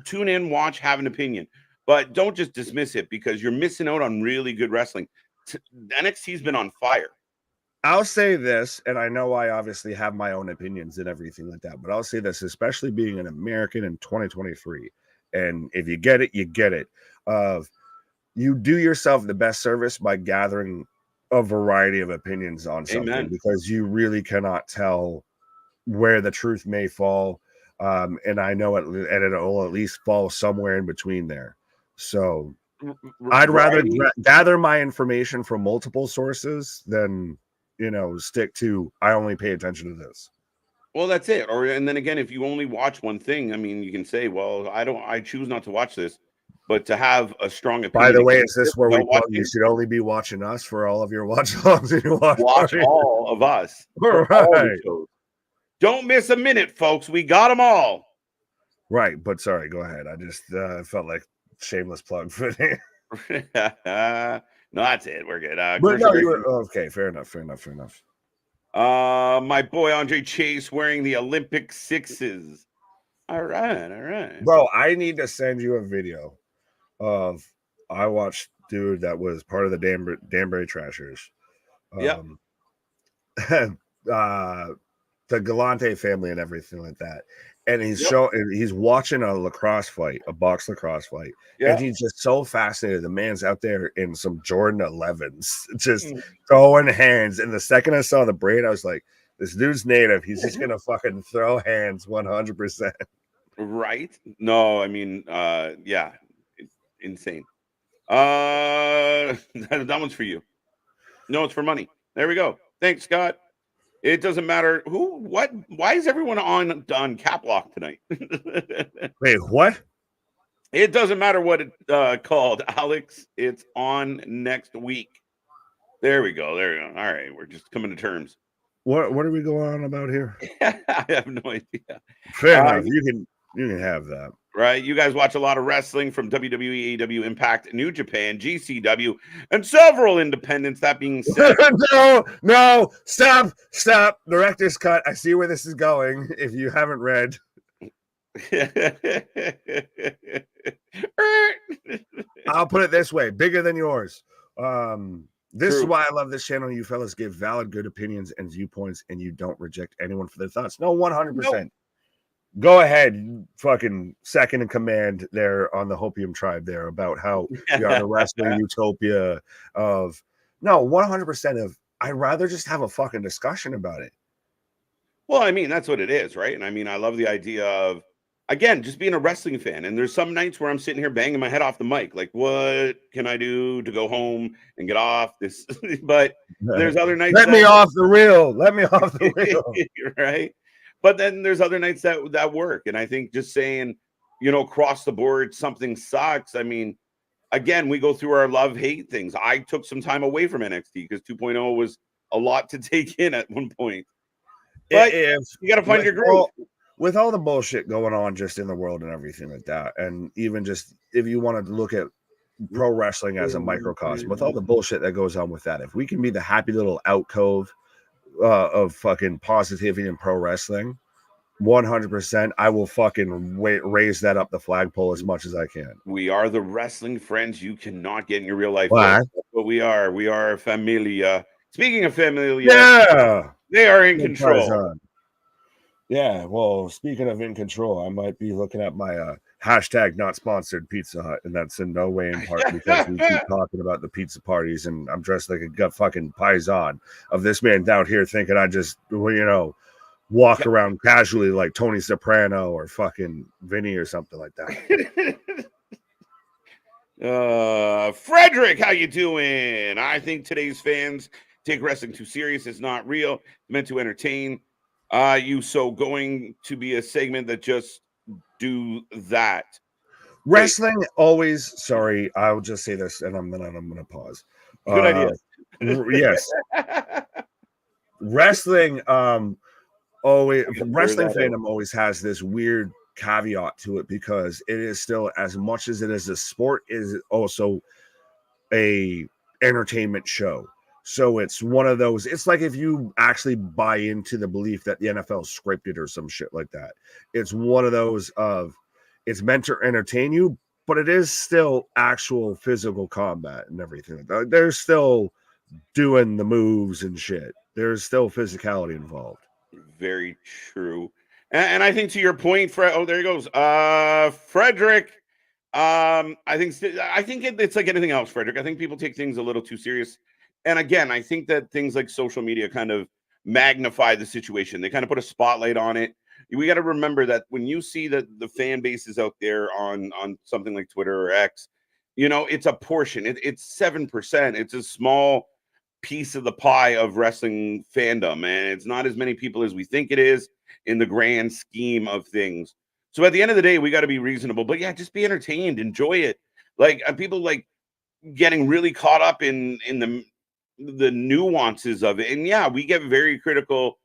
tune in, watch, have an opinion. But don't just dismiss it because you're missing out on really good wrestling. NXT's been on fire. I'll say this, and I know I obviously have my own opinions and everything like that, but I'll say this, especially being an American in 2023. And if you get it, you get it. You do yourself the best service by gathering a variety of opinions on something, because you really cannot tell where the truth may fall. And I know it'll at least fall somewhere in between there. So I'd rather gather my information from multiple sources than, stick to, I only pay attention to this. Well, that's it. And then again, if you only watch one thing, I mean, you can say, well, I choose not to watch this, but to have a strong opinion. By the way, is this where we plug? You should only be watching us for all of your watch alongs. Watch all of us. Right. Don't miss a minute, folks. We got them all. Right. But sorry, go ahead. I just felt like shameless plug for me. No, that's it. We're good. But no, you were okay. Fair enough. My boy Andre Chase wearing the Olympic sixes. All right. Bro, I need to send you a video of I watched dude that was part of the Danbury Trashers. The Galante family and everything like that. And he's watching a box lacrosse fight. And he's just so fascinated. The man's out there in some Jordan 11s, just throwing hands. And the second I saw the braid, I was like, this dude's native. He's just going to fucking throw hands 100%. Right? No, I mean, insane. That one's for you. No, it's for money. There we go. Thanks, Scott. It doesn't matter why is everyone on cap lock tonight? Wait, what? It doesn't matter what it's called, Alex. It's on next week. There we go. All right, we're just coming to terms. What are we going on about here? I have no idea. Fair enough. You can have that. Right. You guys watch a lot of wrestling from WWE, AEW, Impact, New Japan, GCW, and several independents. That being said, no, stop. Director's cut. I see where this is going. If you haven't read. I'll put it this way, bigger than yours. This is why I love this channel. You fellas give valid, good opinions and viewpoints, and you don't reject anyone for their thoughts. No, 100%. Nope. Go ahead, fucking second in command there on the Hopium tribe there about how you are the wrestling utopia of 100% of I'd rather just have a fucking discussion about it. Well, I mean, that's what it is, right? And I mean, I love the idea of, again, just being a wrestling fan. And there's some nights where I'm sitting here banging my head off the mic, like, what can I do to go home and get off this? But there's other nights. Let me off the reel. Right. But then there's other nights that work. And I think just saying, across the board, something sucks. I mean, again, we go through our love-hate things. I took some time away from NXT because 2.0 was a lot to take in at one point. But you got to find your groove. With all the bullshit going on just in the world and everything like that, and even just if you want to look at pro wrestling as a microcosm, with all the bullshit that goes on with that, if we can be the happy little alcove of fucking positivity in pro wrestling, 100%, I will fucking raise that up the flagpole as much as I can. We are the wrestling friends you cannot get in your real life. That's what we are. We are familia. Speaking of familia, they are in control. Yeah, well, speaking of in control, I might be looking at my hashtag not sponsored Pizza Hut, and that's in no way in part because we keep talking about the pizza parties, and I'm dressed like a fucking paisan of this man down here thinking I just, walk around casually like Tony Soprano or fucking Vinny or something like that. Frederick, how you doing? I think today's fans take wrestling too serious. It's not real, meant to entertain you. So going to be a segment that just do that. Wrestling always, sorry, I'll just say this and I'm gonna pause. Good idea. Yes. Wrestling always wrestling fandom always has this weird caveat to it because it is still, as much as it is a sport, is also a entertainment show. So it's one of those, it's like if you actually buy into the belief that the NFL is scripted or some shit like that. It's one of those of, it's meant to entertain you, but it is still actual physical combat and everything. They're still doing the moves and shit. There's still physicality involved. Very true. And I think to your point, oh, there he goes. Frederick. I think it's like anything else, Frederick. I think people take things a little too serious. And again, I think that things like social media kind of magnify the situation. They kind of put a spotlight on it. We got to remember that when you see that the fan bases out there on something like Twitter or X, you know, it's a portion. It's 7%. It's a small piece of the pie of wrestling fandom, and it's not as many people as we think it is in the grand scheme of things. So at the end of the day, we got to be reasonable, but yeah, just be entertained, enjoy it. Like people like getting really caught up in the nuances of it, and yeah, we get very critical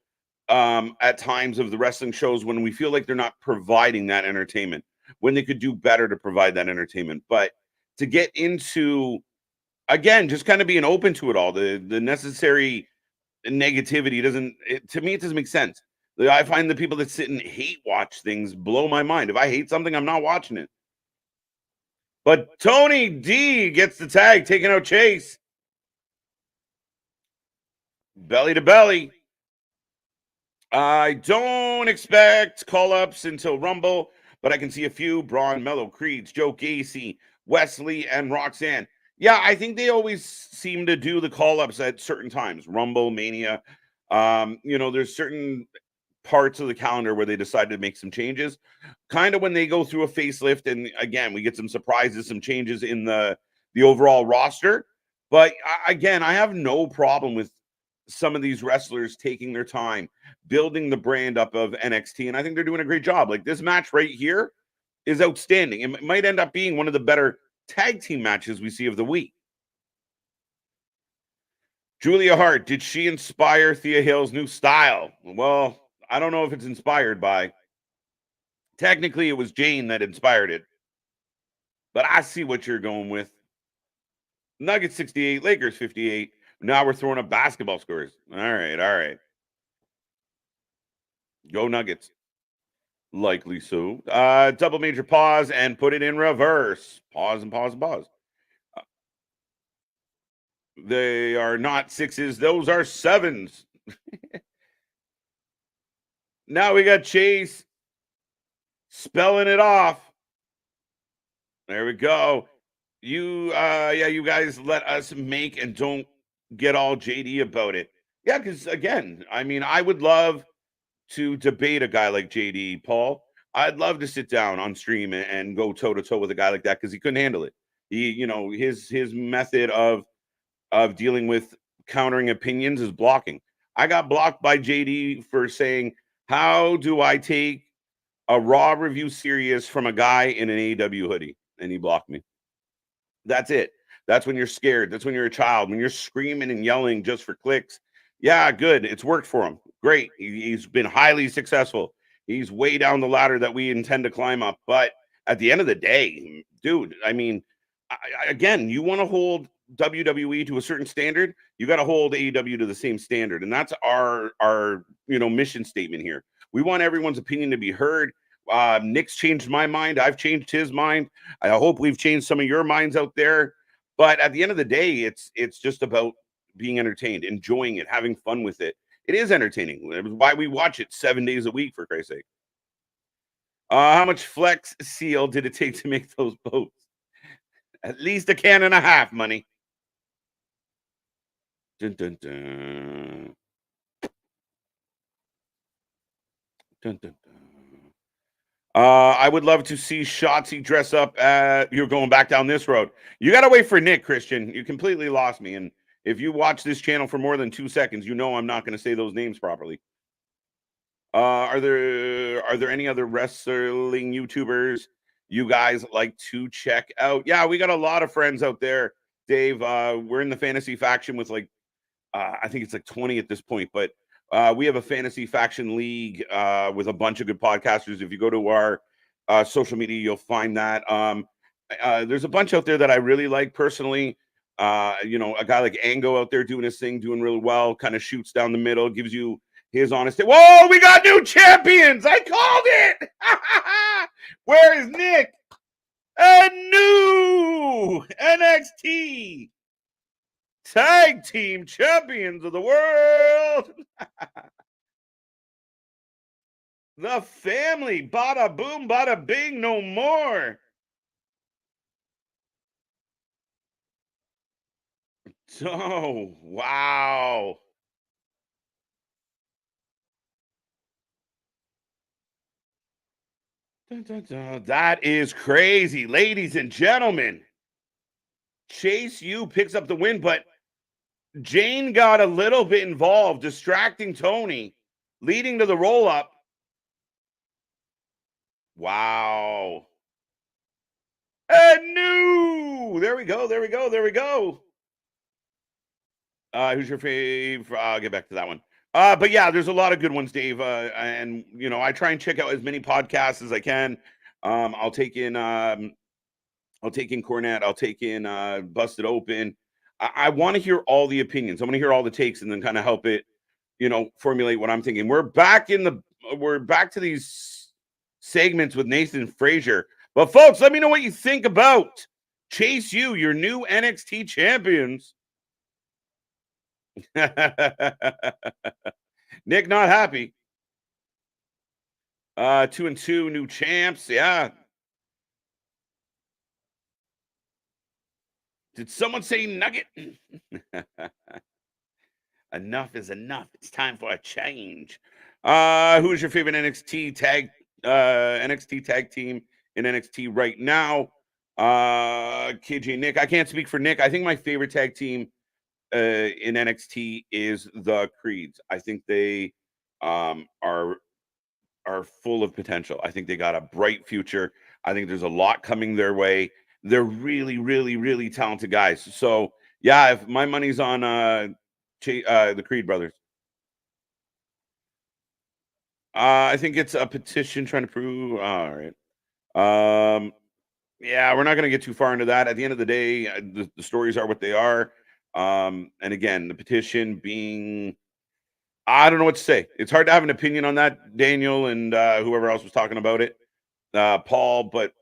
at times of the wrestling shows when we feel like they're not providing that entertainment, when they could do better to provide that entertainment. But to get into, again, just kind of being open to it all, the necessary negativity to me, it doesn't make sense. I find the people that sit and hate watch things blow my mind. If I hate something, I'm not watching it. But Tony D gets the tag, taking out Chase. Belly to belly. I don't expect call-ups until Rumble, but I can see a few: Braun, Mello, Creeds, Joe Gacy, Wesley, and Roxanne. Yeah, I think they always seem to do the call-ups at certain times. Rumble, Mania. You know, there's certain parts of the calendar where they decided to make some changes. Kind of when they go through a facelift, and again, we get some surprises, some changes in the overall roster. But again, I have no problem with some of these wrestlers taking their time, building the brand up of NXT, and I think they're doing a great job. Like this match right here is outstanding. It might end up being one of the better tag team matches we see of the week. Julia Hart, did she inspire Thea Hale's new style? Well, I don't know if it's inspired by. Technically, it was Jane that inspired it. But I see what you're going with. Nuggets 68, Lakers 58. Now we're throwing up basketball scores. All right. Go Nuggets. Likely so. Double major pause and put it in reverse. Pause and pause and pause. They are not sixes. Those are sevens. Now we got Chase spelling it off. There we go. You guys let us make and don't get all JD about it. Yeah, because again, I mean, I would love to debate a guy like JD, Paul. I'd love to sit down on stream and go toe to toe with a guy like that because he couldn't handle it. His method of dealing with countering opinions is blocking. I got blocked by JD for saying, "How do I take a Raw review serious from a guy in an AEW hoodie?" And he blocked me. That's it. That's when you're scared. That's when you're a child. When you're screaming and yelling just for clicks. Yeah, good. It's worked for him. Great. He's been highly successful. He's way down the ladder that we intend to climb up. But at the end of the day, dude, I mean, again, you want to hold WWE to a certain standard, you got to hold AEW to the same standard. And that's our mission statement here. We want everyone's opinion to be heard. Nick's changed my mind. I've changed his mind. I hope we've changed some of your minds out there. But at the end of the day, it's just about being entertained, enjoying it, having fun with it. It is entertaining. It was why we watch it 7 days a week, for Christ's sake. How much Flex Seal did it take to make those boats? At least a can and a half, money. Dun, dun, dun. Dun, dun, dun. I would love to see Shotzi dress up. You're going back down this road. You got to wait for Nick, Christian. You completely lost me. And if you watch this channel for more than 2 seconds, you know I'm not going to say those names properly. Are there any other wrestling YouTubers you guys like to check out? Yeah, we got a lot of friends out there, Dave. We're in the fantasy faction with like I think it's like 20 at this point, but we have a fantasy faction league with a bunch of good podcasters. If you go to our social media, you'll find that. There's a bunch out there that I really like personally. You know, a guy like Ango out there doing his thing, doing really well, kind of shoots down the middle, gives you his honesty. Whoa, we got new champions. I called it. Where is Nick? A new NXT Tag Team Champions of the World. The family. Bada boom, bada bing, no more. Oh, wow. Dun, dun, dun. That is crazy. Ladies and gentlemen, Chase U picks up the win, but Jane got a little bit involved, distracting Tony, leading to the roll up. Wow. And new. There we go. There we go. There we go. Who's your favorite? I'll get back to that one. But yeah, there's a lot of good ones, Dave. And you know, I try and check out as many podcasts as I can. I'll take in Cornet. I'll take in Busted Open. I want to hear all the opinions. I want to hear all the takes and then kind of help it, you know, formulate what I'm thinking. We're back to these segments with Nathan Frazier. But folks, let me know what you think about Chase U, your new NXT champions. Nick not happy. 2-2 new champs. Yeah. Did someone say nugget? Enough is enough. It's time for a change. Who is your favorite NXT tag team in NXT right now? KJ Nick. I can't speak for Nick. I think my favorite tag team in NXT is the Creeds. I think they are full of potential. I think they got a bright future. I think there's a lot coming their way. They're really, really, really talented guys. So yeah, if my money's on the Creed brothers, I think it's a petition trying to prove. All right. Yeah, we're not going to get too far into that. At the end of the day, the stories are what they are. And again, the petition being, I don't know what to say. It's hard to have an opinion on that, Daniel and whoever else was talking about it, Paul. But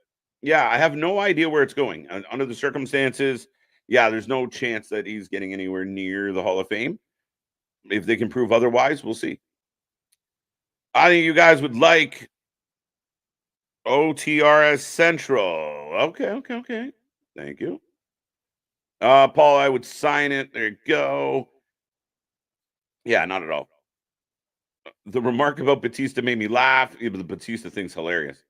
yeah, I have no idea where it's going. Under the circumstances, yeah, there's no chance that he's getting anywhere near the Hall of Fame. If they can prove otherwise, we'll see. I think you guys would like OTRS Central. Okay. Thank you. Paul, I would sign it. There you go. Yeah, not at all. The remark about Batista made me laugh. Yeah, but the Batista thing's hilarious.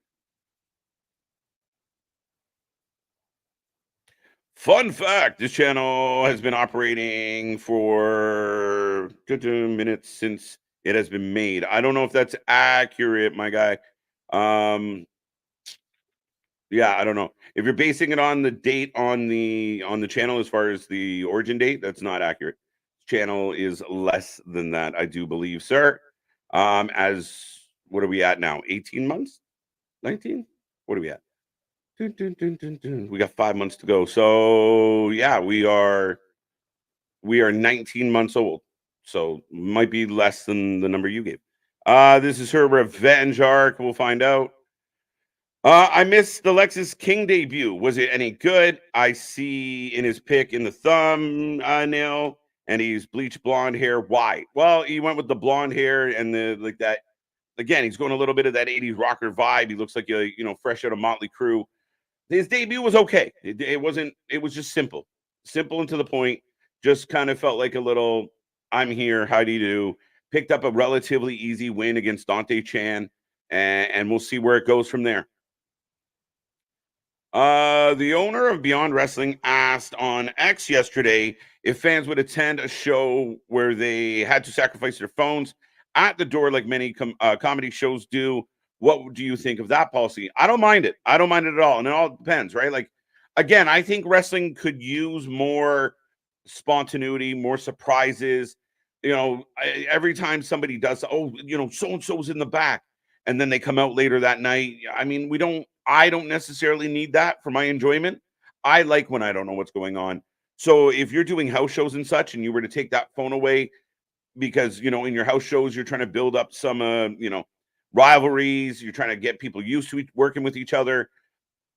Fun fact, this channel has been operating for 2 minutes since it has been made. I don't know if that's accurate, my guy. Yeah, I don't know. If you're basing it on the date on the channel as far as the origin date, that's not accurate. Channel is less than that, I do believe, sir. As what are we at now? 18 months? 19? What are we at? Dun, dun, dun, dun, dun. We got 5 months to go. So yeah, we are 19 months old. So might be less than the number you gave. This is her revenge arc. We'll find out. I missed the Lexis King debut. Was it any good? I see in his pic in the thumbnail, and he's bleached blonde hair. Why? Well, he went with the blonde hair and the like that. Again, he's going a little bit of that 80s rocker vibe. He looks like a fresh out of Motley Crue. His debut was okay. It wasn't. It was just simple and to the point. Just kind of felt like a little. I'm here. How do you do? Picked up a relatively easy win against Dante Chan. and we'll see where it goes from there. The owner of Beyond Wrestling asked on X yesterday if fans would attend a show where they had to sacrifice their phones at the door like many comedy shows do. What do you think of that policy? I don't mind it. I don't mind it at all. And it all depends, right? Like, again, I think wrestling could use more spontaneity, more surprises. Every time somebody does, so-and-so's in the back, and then they come out later that night. I mean, I don't necessarily need that for my enjoyment. I like when I don't know what's going on. So if you're doing house shows and such, and you were to take that phone away because, in your house shows, you're trying to build up some, rivalries, you're trying to get people used to working with each other,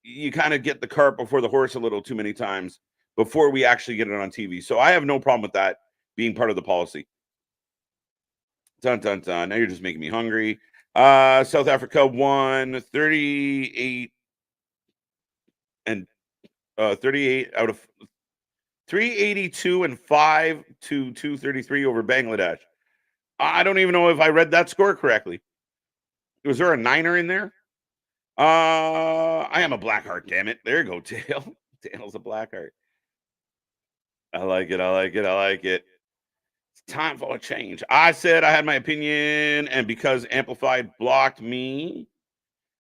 you kind of get the cart before the horse a little too many times before we actually get it on TV. So I have no problem with that being part of the policy. Dun, dun, dun. Now you're just making me hungry. South Africa won 38 and 38 out of 382 and 5 to 233 over Bangladesh. I don't even know if I read that score correctly. Was there a niner in there? I am a Blackheart, damn it. There you go, Dale. Dale's a Blackheart. I like it. I like it. I like it. It's time for a change. I said I had my opinion, and because Amplified blocked me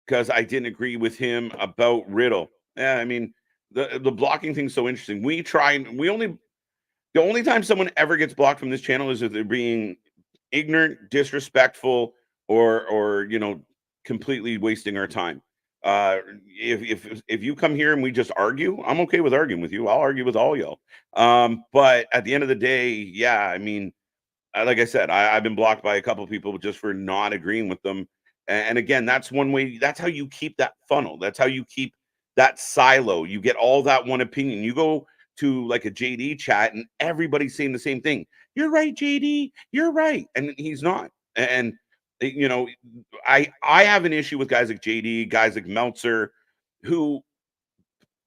because I didn't agree with him about Riddle. Yeah, I mean, the blocking thing's so interesting. The only time someone ever gets blocked from this channel is if they're being ignorant, disrespectful, or completely wasting our time. If you come here and we just argue, I'm okay with arguing with you. I'll argue with all y'all. But at the end of the day, yeah, I mean, like I said, I've been blocked by a couple of people just for not agreeing with them. And again, that's one way. That's how you keep that funnel. That's how you keep that silo. You get all that one opinion. You go to like a JD chat and everybody's saying the same thing. You're right, JD. You're right. And he's not. And I have an issue with guys like JD, guys like Meltzer, who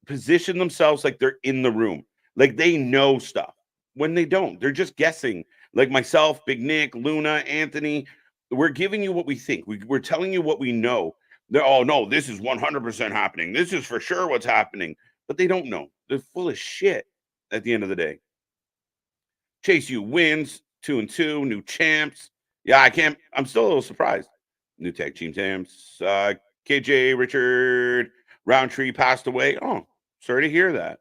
position themselves like they're in the room, like they know stuff when they don't. They're just guessing. Like myself, Big Nick, Luna, Anthony, we're giving you what we think. We're telling you what we know. Oh no, this is 100% happening. This is for sure what's happening, but they don't know. They're full of shit. At the end of the day, Chase U wins 2-2, new champs. Yeah, I'm still a little surprised. New tag team champs. KJ Richard Roundtree passed away. Oh, sorry to hear that.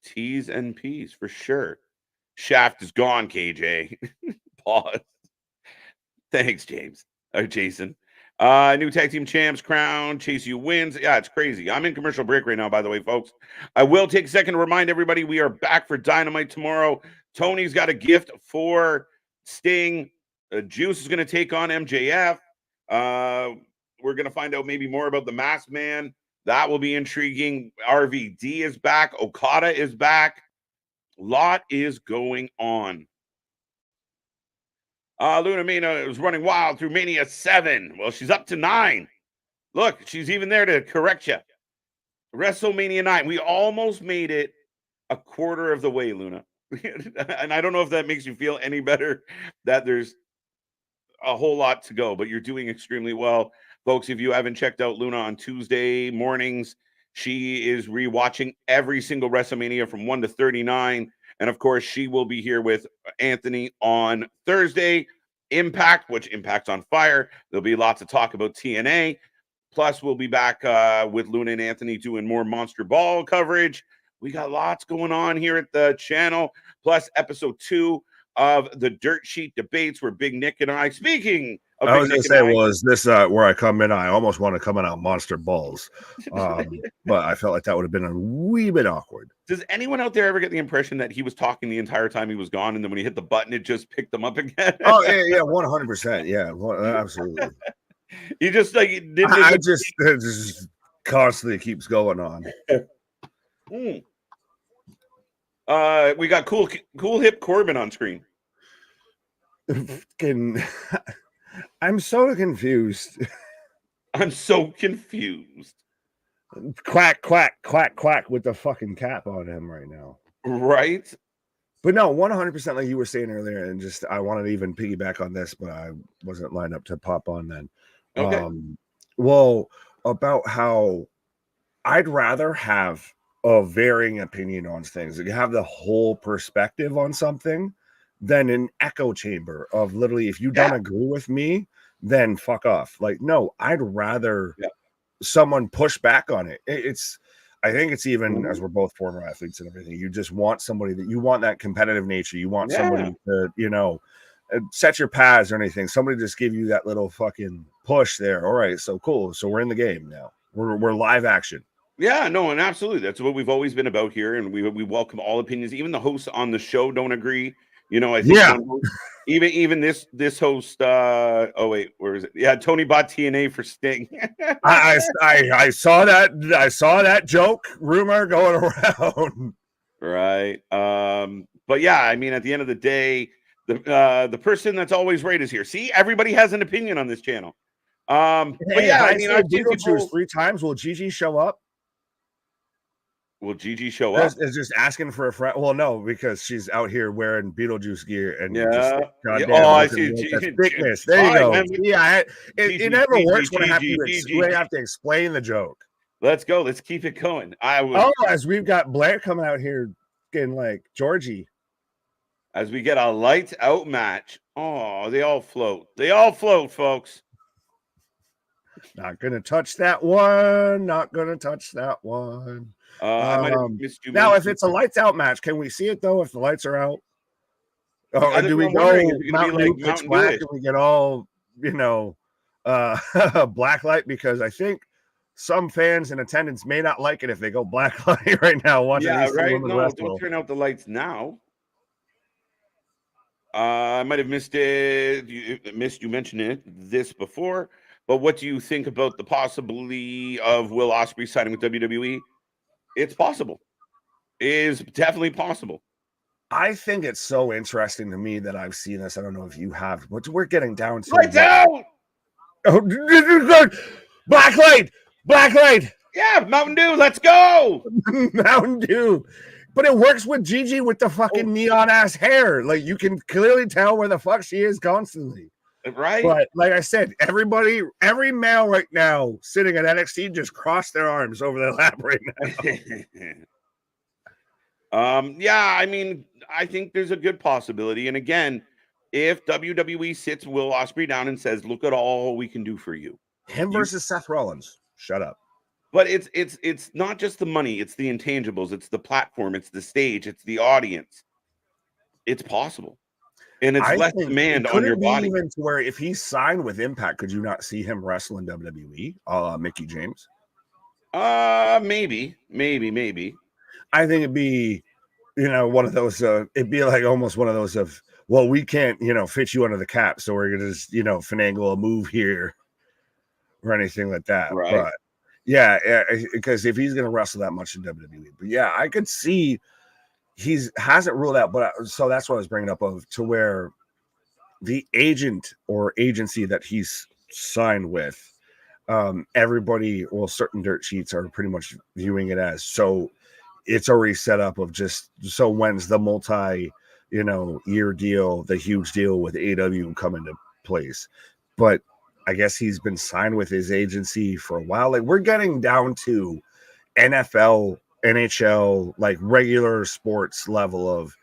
T's and P's for sure. Shaft is gone, KJ. Pause. Thanks, James. Jason. New tag team champs crown. Chase U wins. Yeah, it's crazy. I'm in commercial break right now, by the way, folks. I will take a second to remind everybody we are back for Dynamite tomorrow. Tony's got a gift for Sting. Juice is going to take on MJF. We're going to find out maybe more about the Masked Man. That will be intriguing. RVD is back. Okada is back. A lot is going on. Luna Mina is running wild through Mania 7. Well, she's up to 9. Look, she's even there to correct you. WrestleMania 9. We almost made it a quarter of the way, Luna. And I don't know if that makes you feel any better that there's a whole lot to go, but you're doing extremely well. Folks, if you haven't checked out Luna on Tuesday mornings, she is rewatching every single WrestleMania from 1 to 39. And of course, she will be here with Anthony on Thursday. Impact, which Impact's on fire. There'll be lots of talk about TNA. Plus, we'll be back with Luna and Anthony doing more Monster Ball coverage. We got lots going on here at the channel. Plus, episode 2 of the Dirt Sheet debates where Big Nick and I, speaking of I was going to say, was this where I come in? I almost want to come in on Monster Balls. But I felt like that would have been a wee bit awkward. Does anyone out there ever get the impression that he was talking the entire time he was gone, and then when he hit the button, it just picked them up again? Oh, yeah, 100%. Yeah, absolutely. He just like it just constantly keeps going on. We got cool hip Corbin on screen. I'm so confused. I'm so confused. Quack, quack, quack, quack with the fucking cap on him right now. Right? But no, 100% like you were saying earlier, and just I wanted to even piggyback on this, but I wasn't lined up to pop on then. Okay. Well, about how I'd rather have a varying opinion on things. You have the whole perspective on something than an echo chamber of literally, if you don't agree with me, then fuck off. Like, no, I'd rather someone push back on it. I think it's even as we're both former athletes and everything, you just want somebody that you want that competitive nature. You want somebody to, set your paths or anything. Somebody just give you that little fucking push there. All right, so cool. So we're in the game now. We're live action. Yeah, no, and absolutely. That's what we've always been about here. And we welcome all opinions. Even the hosts on the show don't agree. I think even this host, oh wait, where is it? Yeah, Tony bought TNA for Sting. I saw that joke rumor going around. Right. But yeah, I mean, at the end of the day, the person that's always right is here. See, everybody has an opinion on this channel. But yeah, I mean, I've seen people 3 times. Will Gigi show up? Will Gigi show up? Is just asking for a friend. Well, no, because she's out here wearing Beetlejuice gear and goddamn. Oh, I see. Thickness. There you go. Yeah, it never works when I have to explain the joke. Let's go. Let's keep it going. As we've got Blair coming out here getting like Georgie. As we get a lights out match. Oh, they all float. They all float, folks. Not gonna touch that one. Not gonna touch that one. I might have missed you. Now, if it's a lights out match, can we see it though? If the lights are out, or do we go Mountain Dew pitch black and we get all black light? Because I think some fans in attendance may not like it if they go black light right now. Watching these right. No, don't turn out the lights now. I might have missed it. You mentioned this before. But what do you think about the possibility of Will Ospreay signing with WWE? It's possible. It is definitely possible. I think it's so interesting to me that I've seen this. I don't know if you have, but we're getting down to lights out. Oh, black light. Yeah, Mountain Dew. Let's go. Mountain Dew. But it works with Gigi with the fucking neon ass hair. Like you can clearly tell where the fuck she is constantly. Right. But like I said, every male right now sitting at NXT just crossed their arms over their lap right now. Yeah, I mean, I think there's a good possibility. And again, if WWE sits Will Ospreay down and says, look at all we can do for you. Him versus Seth Rollins. Shut up. But it's not just the money, it's the intangibles, it's the platform, it's the stage, it's the audience. It's possible. And it's less demand on your body. Even to where if he signed with Impact, could you not see him wrestle in WWE? Mickey James? Maybe. I think it'd be, one of those. It'd be like almost one of those of, well, we can't, fit you under the cap, so we're gonna just, finagle a move here or anything like that. Right. But yeah, because if he's gonna wrestle that much in WWE, but yeah, I could see. Hasn't ruled out, but so that's what I was bringing up to where the agent or agency that he's signed with, everybody, certain dirt sheets are pretty much viewing it as so it's already set up of just so when's the year deal, the huge deal with AW come into place. But I guess he's been signed with his agency for a while. Like we're getting down to NFL, NHL, like regular sports level of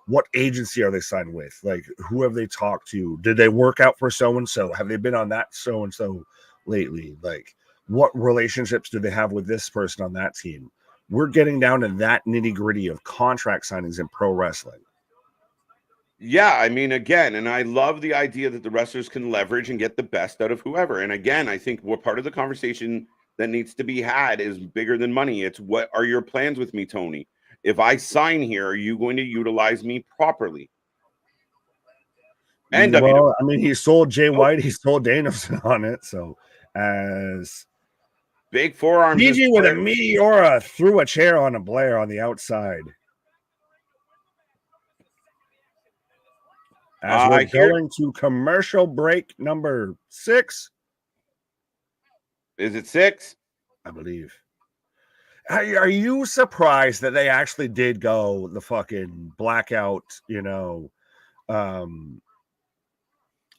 what agency are they signed with? Like who have they talked to? Did they work out for so-and-so? Have they been on that so-and-so lately? Like what relationships do they have with this person on that team? We're getting down to that nitty-gritty of contract signings in pro wrestling. Yeah, I mean, again, and I love the idea that the wrestlers can leverage and get the best out of whoever. And again, I think what part of the conversation that needs to be had is bigger than money. It's what are your plans with me, Tony? If I sign here, are you going to utilize me properly? And well, I mean, he sold Jay White, he sold Danielson on it. So as big forearms, Gigi with a Meteora threw a chair on a Blair on the outside. As we're going to commercial break number 6. Is it 6? I believe. Are you surprised that they actually did go the fucking blackout,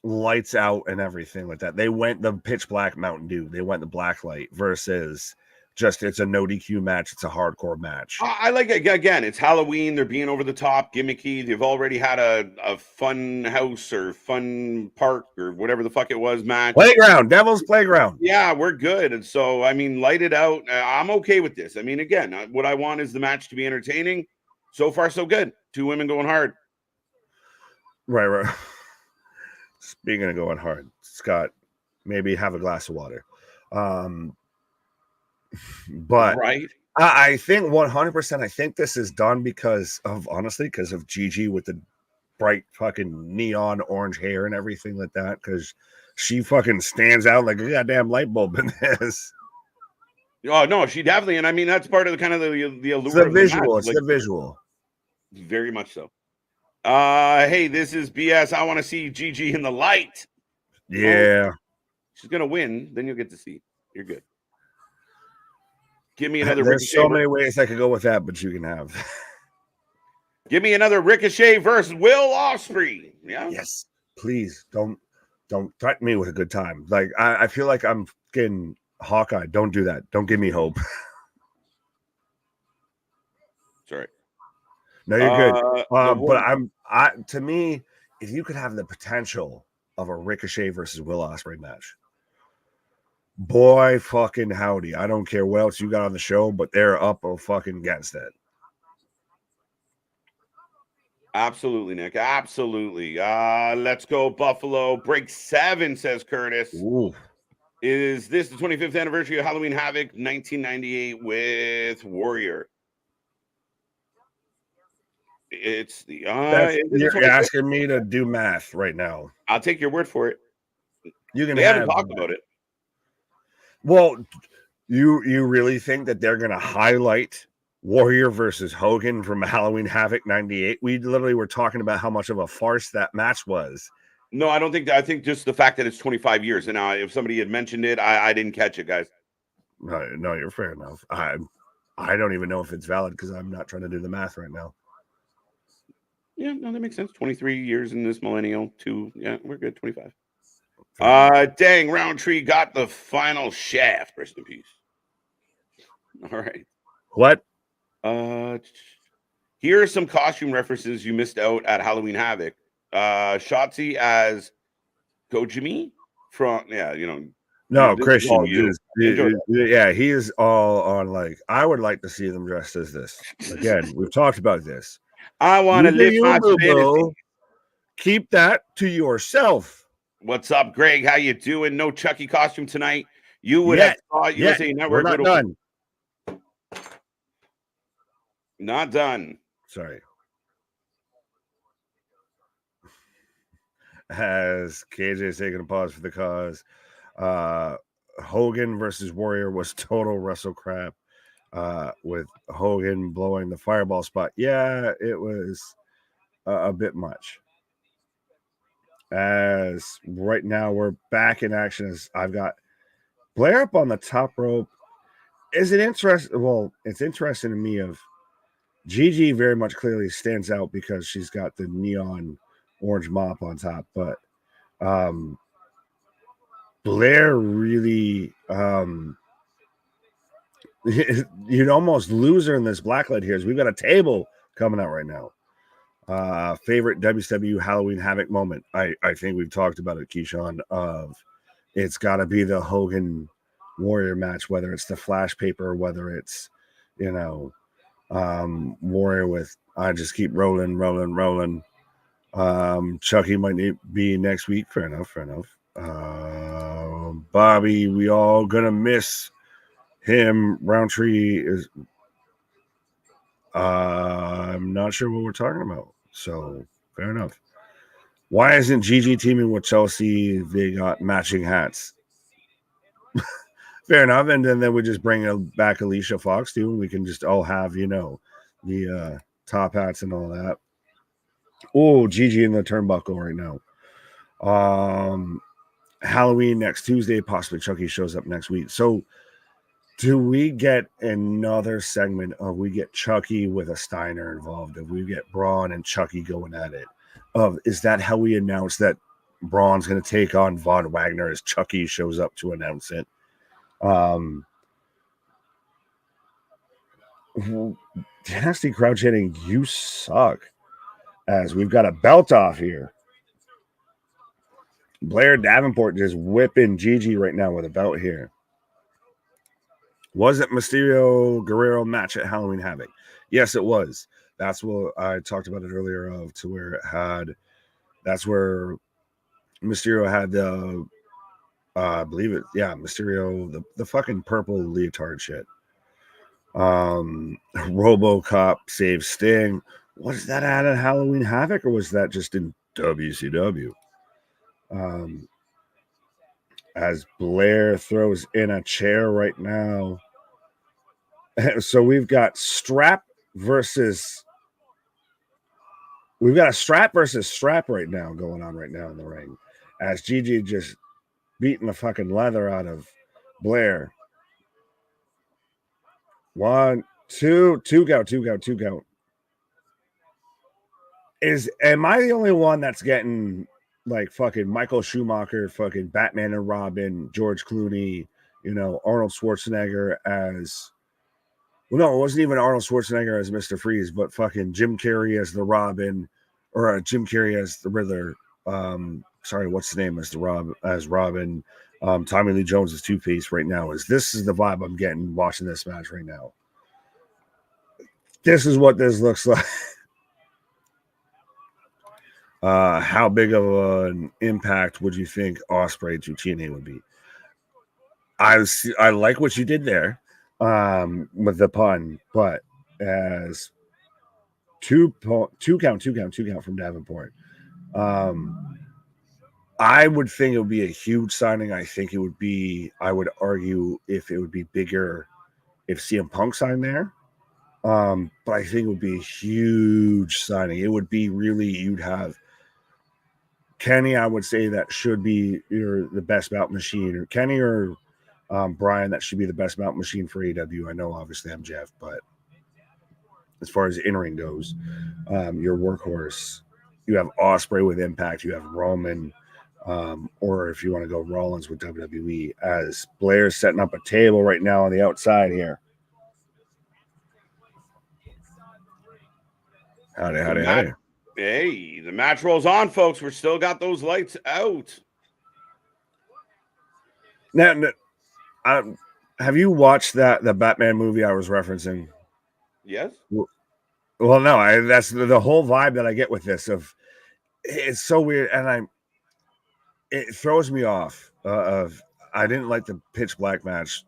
lights out and everything like that. They went the pitch black Mountain Dew. They went the black light versus just it's a no DQ match. It's a hardcore match. I like it. Again, it's Halloween. They're being over the top, gimmicky. They've already had a fun house or fun park or whatever the fuck it was match. Playground, Devil's Playground. Yeah, we're good. And so, I mean, light it out. I'm okay with this. I mean, again, what I want is the match to be entertaining. So far, so good. 2 women going hard. Right. Speaking of going hard, Scott, maybe have a glass of water. But right. I think 100%. I think this is done because of Gigi with the bright fucking neon orange hair and everything like that. Because she fucking stands out like a goddamn light bulb in this. Oh no, she definitely, and I mean that's part of the kind of the allure. It's the visual. It's the visual. Very much so. Hey, this is BS. I want to see Gigi in the light. Yeah, she's gonna win. Then you'll get to see. You're good. Give me another. There's Ricochet so many ways I could go with that, but you can have. Give me another Ricochet versus Will Ospreay. Yeah. Yes. Please don't threaten me with a good time. Like I feel like I'm getting Hawkeye. Don't do that. Don't give me hope. Sorry. No, you're good. But to me, if you could have the potential of a Ricochet versus Will Ospreay match, boy fucking howdy. I don't care what else you got on the show, but they're up or fucking against it. Absolutely, Nick. Absolutely. Let's go, Buffalo. Break 7, says Curtis. Ooh. Is this the 25th anniversary of Halloween Havoc 1998 with Warrior? It's the you're asking me to do math right now. I'll take your word for it. You can. They haven't talked about it. Well, you really think that they're going to highlight Warrior versus Hogan from Halloween Havoc 98? We literally were talking about how much of a farce that match was. No, I don't think that. I think just the fact that it's 25 years. And if somebody had mentioned it, I didn't catch it, guys. No, you're fair enough. I don't even know if it's valid because I'm not trying to do the math right now. Yeah, no, that makes sense. 23 years in this millennial, 2. Yeah, we're good. 25. Dang, Roundtree got the final shaft. Rest in peace. All right. What? Here are some costume references you missed out at Halloween Havoc. Shotzi as Kojimi from No, Christian. He is all on like I would like to see them dressed as this. Again, we've talked about this. I want to live my fantasy. Keep that to yourself. What's up, Greg? How you doing? No Chucky costume tonight. You would have thought USA Network. We're not done. Not done. Sorry. As KJ's taking a pause for the cause, Hogan versus Warrior was total wrestle crap. With Hogan blowing the fireball spot. Yeah, it was a bit much. As right now we're back in action as I've got Blair up on the top rope. Is it interesting? Well, it's interesting to me of Gigi very much clearly stands out because she's got the neon orange mop on top, but Blair really you'd almost lose her in this blacklight here. We've got a table coming out right now. Favorite WCW Halloween Havoc moment. I think we've talked about it, Keyshawn, of it's got to be the Hogan Warrior match, whether it's the flash paper, whether it's, Warrior with I just keep rolling. Chucky might be next week. Fair enough. Bobby, we all gonna miss him. Roundtree is I'm not sure what we're talking about. So fair enough. Why isn't Gigi teaming with Chelsea? They got matching hats. Fair enough. And then we just bring back Alicia Fox too. And we can just all have, the top hats and all that. Oh, Gigi in the turnbuckle right now. Halloween next Tuesday, possibly Chucky shows up next week. So do we get another segment of we get Chucky with a Steiner involved? If we get Braun and Chucky going at it? Is that how we announce that Braun's going to take on Von Wagner as Chucky shows up to announce it. Nasty crowd chanting, "You suck," as we've got a belt off here. Blair Davenport just whipping Gigi right now with a belt here. Was it Mysterio Guerrero match at Halloween Havoc? Yes, it was. That's what I talked about it earlier of, to where it had, that's where Mysterio had the, I believe it, yeah, Mysterio, the fucking purple leotard shit. RoboCop saves Sting. Was that at Halloween Havoc, or was that just in WCW? As Blair throws in a chair right now. So we've got strap versus strap right now going on right now in the ring, as Gigi just beating the fucking leather out of Blair. 1, 2, two count. Am I the only one that's getting like fucking Michael Schumacher, fucking Batman and Robin, George Clooney, Arnold Schwarzenegger as, well, no, it wasn't even Arnold Schwarzenegger as Mr. Freeze, but fucking Jim Carrey as the Robin, or Jim Carrey as the Riddler. Sorry, what's the name as Robin? Tommy Lee Jones is Two-Face right now. This is the vibe I'm getting watching this match right now. This is what this looks like. How big of an impact would you think Ospreay to TNA would be? I like what you did there with the pun, but as two count from Davenport. I would think it would be a huge signing. I would argue if it would be bigger if CM Punk signed there. But I think it would be a huge signing. It would be really, you'd have Kenny, I would say that should be the best bout machine, or Kenny or Brian, that should be the best bout machine for AEW. I know obviously I'm Jeff, but as far as in-ring goes, your workhorse, you have Ospreay with Impact, you have Roman, or if you want to go Rollins with WWE, as Blair's setting up a table right now on the outside here. Howdy. Hey, the match rolls on, folks. We're still got those lights out. Now, have you watched the Batman movie I was referencing? Yes. Well, no, that's the whole vibe that I get with this. It's so weird, and it throws me off. I didn't like the pitch black match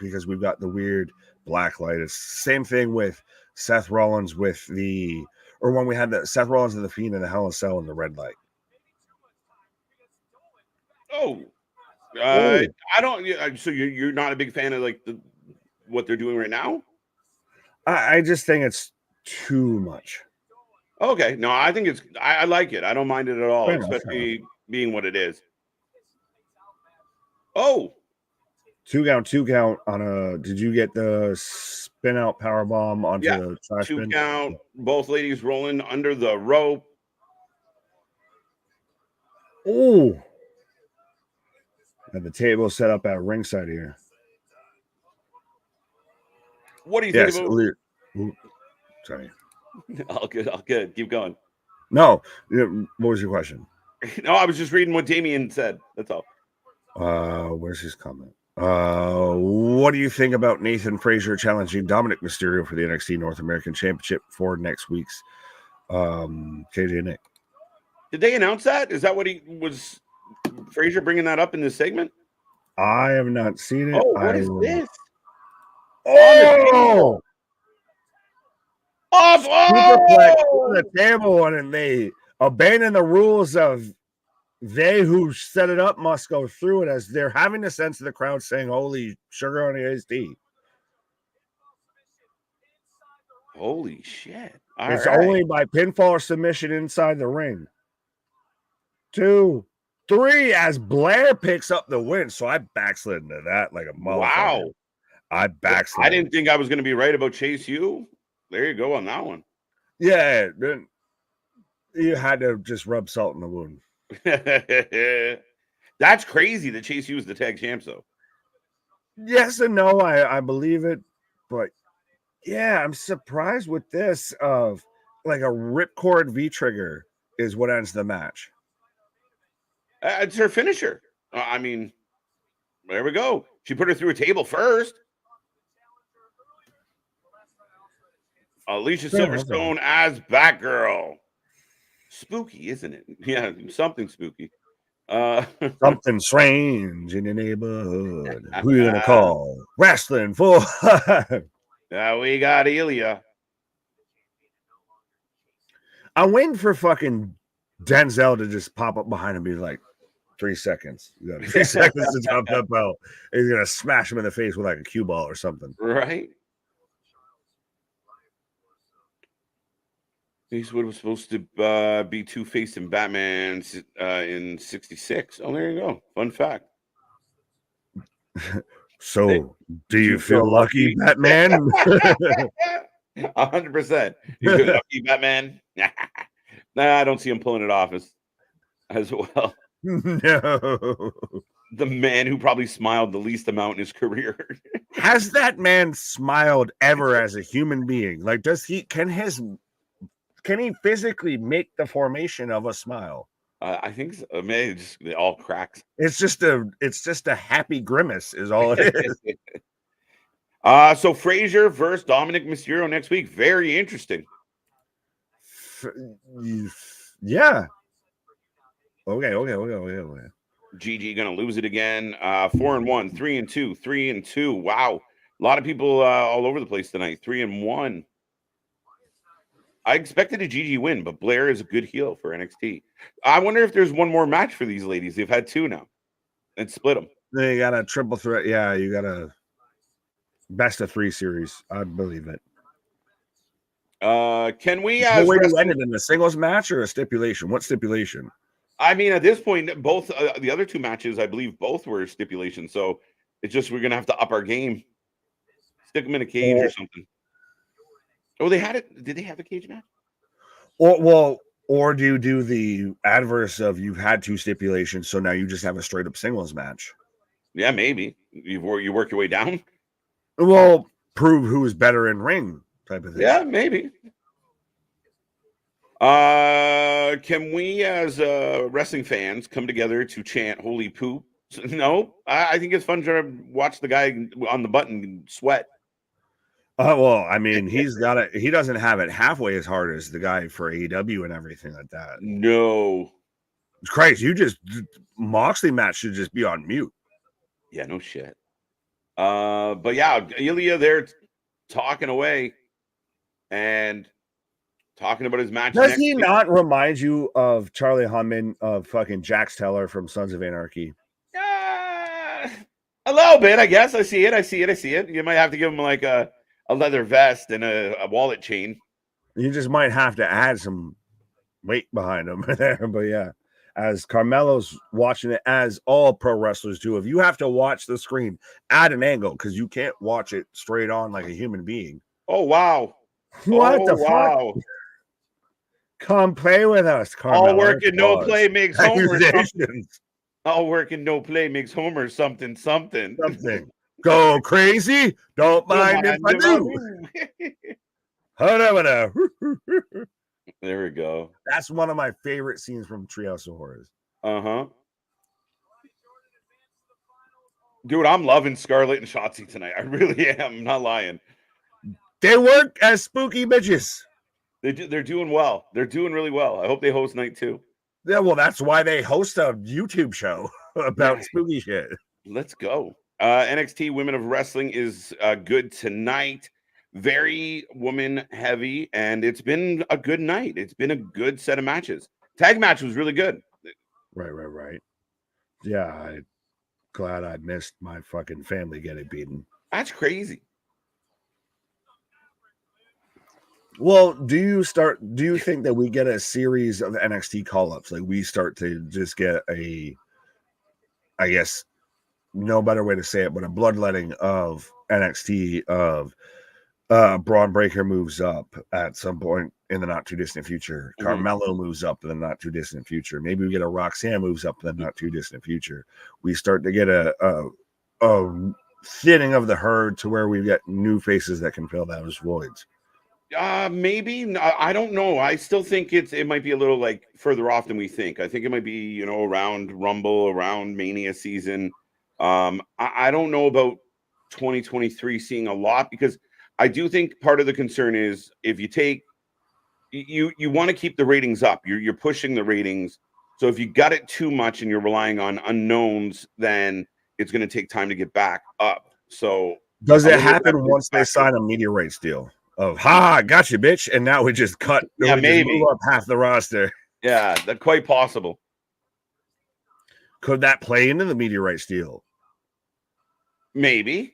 because we've got the weird black light. It's the same thing with Seth Rollins when we had the Seth Rollins and the Fiend in the Hell in a Cell in the red light. I don't. So you're not a big fan of like what they're doing right now? I just think it's too much. Okay, no, I think I like it. I don't mind it at all, especially being what it is. Oh, two count on a. Did you get the spin out power bomb onto the trash bin? 2 count. Both ladies rolling under the rope. Oh, and the table set up at ringside here. What do you think about? Sorry. All good. Keep going. No, what was your question? No, I was just reading what Damien said. That's all. Where's his comment? What do you think about Nathan Frazier challenging Dominic Mysterio for the NXT North American Championship for next week's KJ Nick? Did they announce that? Is that what he was? Frazier bringing that up in this segment? I have not seen it. Oh, what is this? Oh! Superplex on the table, and they abandon the rules of they who set it up must go through it, as they're having the sense of the crowd saying, "Holy sugar on the iced tea." Holy shit. It's only by pinfall or submission inside the ring. 2, 3, as Blair picks up the win. So I backslid into that like a motherfucker. Wow. I backslid. I didn't think I was going to be right about Chase U. There you go on that one. Yeah. You had to just rub salt in the wound. That's crazy that Chase U was the tag champ, though. Yes and no, I believe it, but yeah, I'm surprised with this of like a ripcord V trigger is what ends the match. It's her finisher. I mean, there we go. She put her through a table first. Alicia Silverstone as Batgirl. Spooky, isn't it? Yeah, something spooky. Something strange in the neighborhood. Who are you gonna call? Wrestling for. We got Ilya. I'm waiting for fucking Denzel to just pop up behind him and be like, 3 seconds. You got 3 seconds to drop that belt. He's gonna smash him in the face with like a cue ball or something. Right. These was supposed to be Two-Face and Batman in '66. Oh, there you go. Fun fact. So, do you feel lucky, Batman? 100%. You feel lucky, Batman? Nah, I don't see him pulling it off as well. No. The man who probably smiled the least amount in his career. Has that man smiled ever as a human being? Like, can he physically make the formation of a smile? I think so. Maybe it all cracks. It's just a happy grimace is all it is. So Frazier versus Dominic Mysterio next week. Very interesting. Yeah. Okay. Gigi gonna lose it again. 4-1, 3-2, 3-2. Wow. A lot of people all over the place tonight. 3-1. I expected a Gigi win, but Blair is a good heel for NXT. I wonder if there's one more match for these ladies. They've had 2 now and split them. They got a triple threat. Yeah, you got a best of 3 series. I believe it. Can we where you ended in a singles match or a stipulation? What stipulation? I mean, at this point, both the other 2 matches, I believe both were stipulations. So it's just we're gonna have to up our game. Stick them in a cage or something. Oh, they had it. Did they have a cage match? Or do you do the adverse of you've had 2 stipulations, so now you just have a straight up singles match? Yeah, maybe you work your way down. Well, prove who is better in ring type of thing. Yeah, maybe. Can we as wrestling fans come together to chant "Holy poop"? No, I think it's fun to watch the guy on the button sweat. Well, I mean, he doesn't have it halfway as hard as the guy for AEW and everything like that. No. Christ, Moxley match should just be on mute. Yeah, no shit. But yeah, Ilya there talking away and talking about his match. Does he not remind you of Charlie Hunman of fucking Jax Teller from Sons of Anarchy? A little bit, I guess. I see it. You might have to give him like a leather vest and a wallet chain. You just might have to add some weight behind him there. But yeah, as Carmelo's watching it, as all pro wrestlers do, if you have to watch the screen, add an angle because you can't watch it straight on like a human being. Oh, wow. What the fuck? Come play with us, Carmelo. All work and no play makes Homer something. All work and no play makes Homer something. Go crazy. Don't mind if I do. There we go. That's one of my favorite scenes from Treehouse of Horrors. Uh-huh. Dude, I'm loving Scarlett and Shotzi tonight. I really am. I'm not lying. They work as spooky bitches. They're doing well. They're doing really well. I hope they host night 2. Yeah, well, that's why they host a YouTube show about spooky shit. Let's go. NXT Women of Wrestling is good tonight. Very woman heavy, and it's been a good night. It's been a good set of matches. Tag match was really good. Right. Yeah, I'm glad I missed my fucking family getting beaten. That's crazy. Well, do you think that we get a series of NXT call-ups? Like we start to just get I guess no better way to say it, but a bloodletting of NXT of Braun Breaker moves up at some point in the not too distant future. Carmelo moves up in the not too distant future. Maybe we get a Roxanne moves up in the not too distant future. We start to get a thinning of the herd to where we get new faces that can fill those voids. Maybe. I don't know. I still think it might be a little like further off than we think. I think it might be, around Rumble, around Mania season. I don't know about 2023 seeing a lot, because I do think part of the concern is if you take you want to keep the ratings up. You're pushing the ratings. So if you got it too much and you're relying on unknowns, then it's going to take time to get back up. So does it happen once they sign a media rights deal? Of got you, bitch, and now we just cut. Yeah, maybe just move up half the roster. Yeah, that's quite possible. Could that play into the media rights deal? Maybe.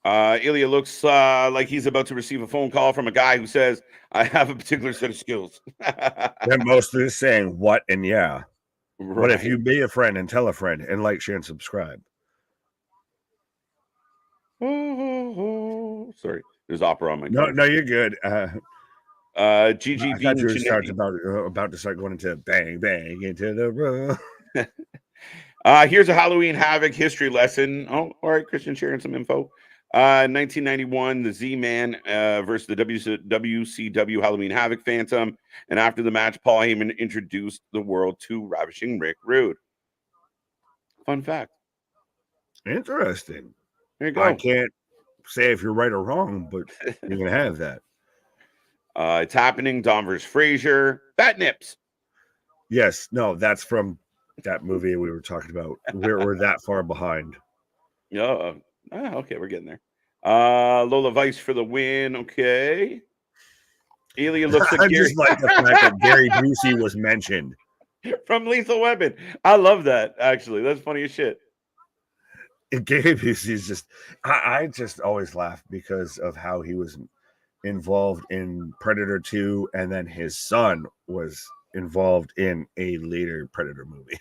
Ilya looks like he's about to receive a phone call from a guy who says, "I have a particular set of skills." They're mostly saying what and yeah. Right. But if you be a friend and tell a friend and like, share, and subscribe. Sorry, there's opera on my phone. No, you're good. Gigi I thought you were about to start going into bang bang into the room. Here's a Halloween Havoc history lesson. Oh, all right, Christian sharing some info. 1991, the Z-Man versus the WCW Halloween Havoc Phantom. And after the match, Paul Heyman introduced the world to Ravishing Rick Rude. Fun fact. Interesting. There you go. I can't say if you're right or wrong, but you're going to have that. It's happening. Dom versus Frazier. Bat Nips. Yes. No, that's from that movie we were talking about. We're that far behind. Yeah. Okay, we're getting there. Lola Vice for the win. Okay. Alien looks like Gary. Just like the fact that Gary Busey was mentioned from Lethal Weapon. I love that. Actually, that's funny as shit. Gary Busey is just. I just always laugh because of how he was involved in Predator 2, and then his son was involved in a later Predator movie.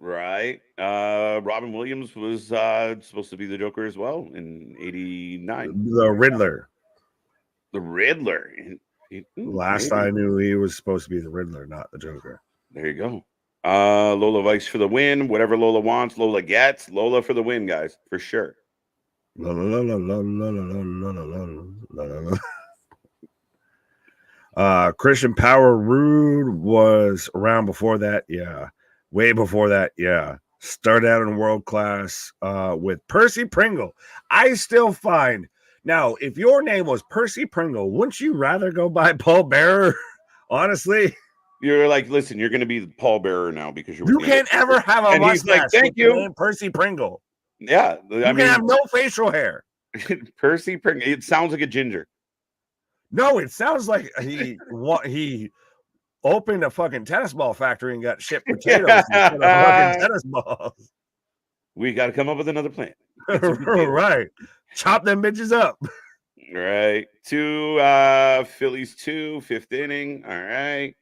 Right. Robin Williams was supposed to be the Joker as well in '89. The Riddler. The Riddler. Last I knew, he was supposed to be the Riddler, not the Joker. There you go. Lola Vice for the win. Whatever Lola wants, Lola gets. Lola for the win, guys, for sure. Christian Power Rude was around before that, yeah. Way before that, yeah. Started out in world class with Percy Pringle. I still find now, if your name was Percy Pringle, wouldn't you rather go by Paul Bearer? Honestly, you're like, listen, you're going to be the Paul Bearer now because you can't ever have a mustache. Like, thank you, name Percy Pringle. Yeah, you can have no facial hair. Percy Pringle. It sounds like a ginger. No, it sounds like he opened a fucking tennis ball factory and got shipped potatoes instead of fucking tennis balls. We got to come up with another plan. Right. Chop them bitches up. Right. 2 Phillies 2, 5th inning. All right.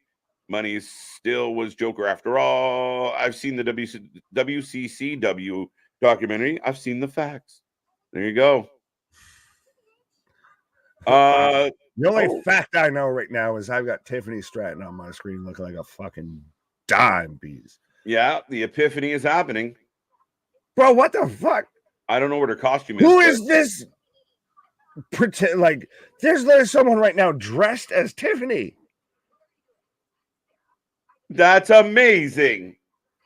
Money still was Joker after all. I've seen the WCCW documentary. I've seen the facts. There you go. The only fact I know right now is I've got Tiffany Stratton on my screen looking like a fucking dime piece. Yeah, the epiphany is happening. Bro, what the fuck? I don't know what her costume is. Who is this? Pretend like there's someone right now dressed as Tiffany. That's amazing.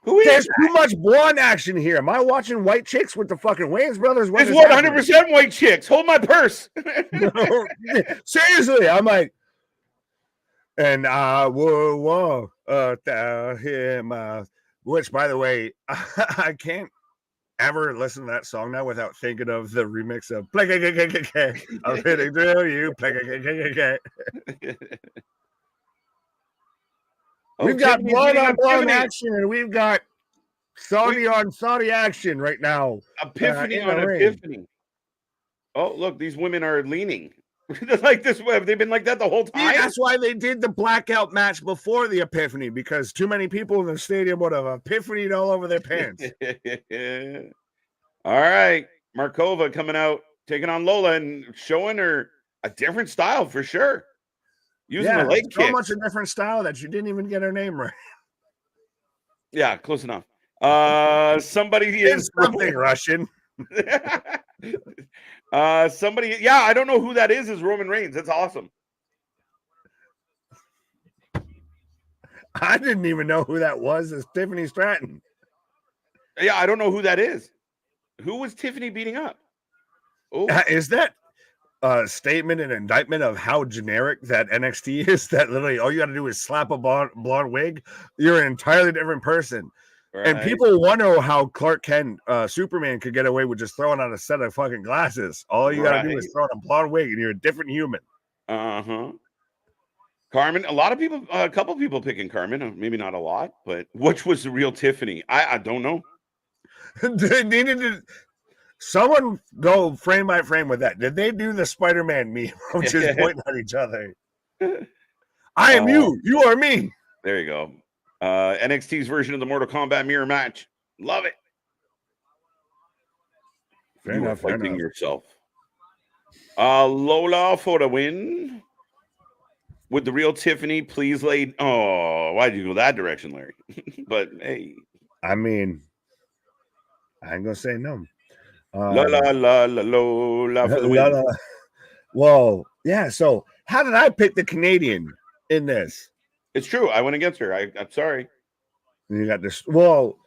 There's too much blonde action here. Am I watching White Chicks with the fucking Wayans brothers? It's 100% White Chicks. Hold my purse. No, seriously, I'm like, and I will walk him. Which, by the way, I can't ever listen to that song now without thinking of the remix of "Play." I'm hitting drill you. Play. We've got blood on blood action, and we've got Saudi on Saudi action right now. Epiphany on epiphany. Oh, look, these women are leaning. Like this, have they been like that the whole time? Yeah, that's why they did the blackout match before the epiphany, because too many people in the stadium would have epiphanied all over their pants. All right, Markova coming out taking on Lola and showing her a different style for sure. Using the leg so kicks. much a different style that you didn't even get her name right. Yeah, close enough. Somebody It's is something Russian. Somebody, yeah, I don't know who that is Roman Reigns. That's awesome. I didn't even know who that was. It's Tiffany Stratton. Yeah, I don't know who that is. Who was Tiffany beating up? Oh, Is that a statement and indictment of how generic that NXT is? That literally all you got to do is slap a blonde wig. You're an entirely different person. right. And people wonder how Clark Kent, Superman, could get away with just throwing on a set of fucking glasses. All you got to do is throw on a blonde wig, and you're a different human. Karmen, a couple people picking Karmen, maybe not a lot, but which was the real Tiffany? I don't know. Someone go frame by frame with that. Did they do the Spider-Man meme of just pointing at each other? I am you. You are me. There you go. NXT's version of the Mortal Kombat mirror match. Love it. Fair enough. Fighting yourself. Lola for the win. Would the real Tiffany please lay? Oh, why'd you go that direction, Larry? But hey, I mean, I ain't gonna say no. Lola for the win. Well, yeah. So, how did I pick the Canadian in this? It's true. I went against her. I'm sorry. You got this. Well,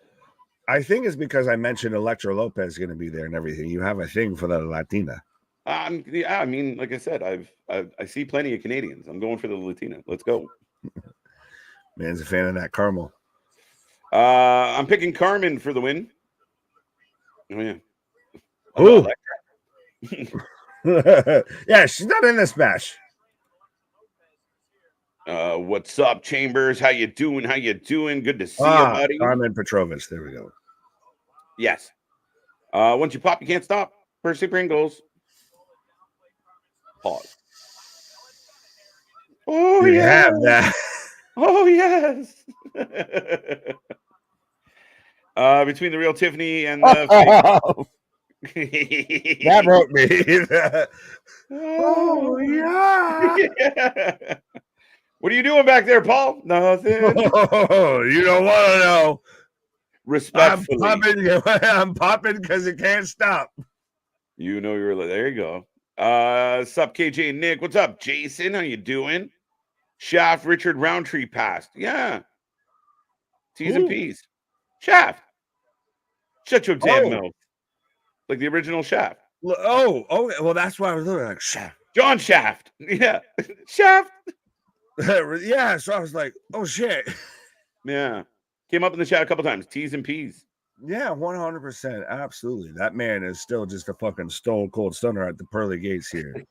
I think it's because I mentioned Electra Lopez is going to be there and everything. You have a thing for the Latina. Yeah, I mean, like I said, I see plenty of Canadians. I'm going for the Latina. Let's go. Man's a fan of that caramel. I'm picking Karmen for the win. Oh yeah. Ooh. Yeah, she's not in this match. What's up, Chambers? How you doing? Good to see you, buddy. Karmen Petrovic. There we go. Yes. Once you pop, you can't stop. Percy Pringles. Pause. Oh, you have that. Oh, yes. Between the real Tiffany and the that broke me. Oh, yeah. What are you doing back there, Paul? Nothing. Oh, you don't want to know. Respectfully. I'm popping because it can't stop. You know you're there. You go. Sup, KJ and Nick. What's up, Jason? How you doing? Shaft Richard Roundtree passed. Yeah. T's and P's. Shaft. Shut your damn mouth. Like the original Shaft. Oh, well, that's why I was looking like Shaft. John Shaft. Yeah. Shaft. Yeah, so I was like, oh, shit. Yeah. Came up in the chat a couple times. T's and P's. Yeah, 100%. Absolutely. That man is still just a fucking stone cold stunner at the pearly gates here.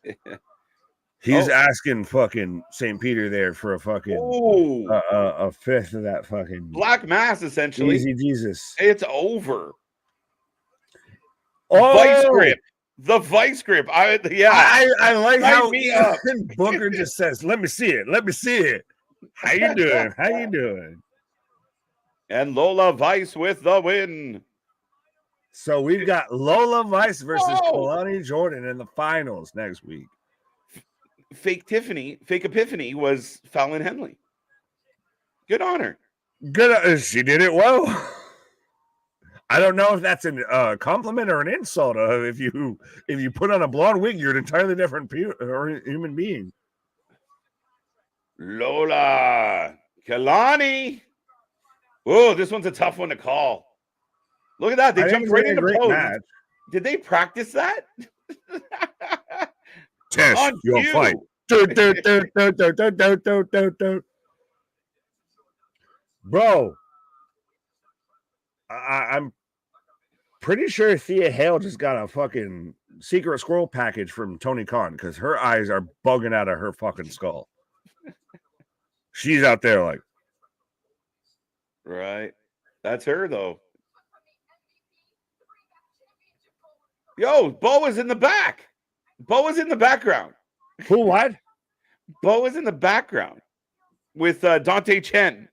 He's asking fucking St. Peter there for a fucking a fifth of that fucking Black Mass, essentially. Easy Jesus. It's over. Oh, Vice grip. The vice grip. I like how Booker just says, let me see it. Let me see it. How you doing? How you doing? And Lola Vice with the win. So we've got Lola Vice versus Kelani Jordan in the finals next week. Fake Epiphany was Fallon Henley. Good on her. Good. She did it well. I don't know if that's a compliment or an insult. If you put on a blonde wig, you're an entirely different human being. Lola Kelani. Oh, this one's a tough one to call. Look at that. They jumped right into pose. Match. Did they practice that? Test your fight. Bro, I'm pretty sure Thea Hale just got a fucking secret squirrel package from Tony Khan because her eyes are bugging out of her fucking skull. She's out there like. Right. That's her, though. Yo, Bo is in the back. Bo is in the background. Who, what? Bo is in the background with Dante Chen.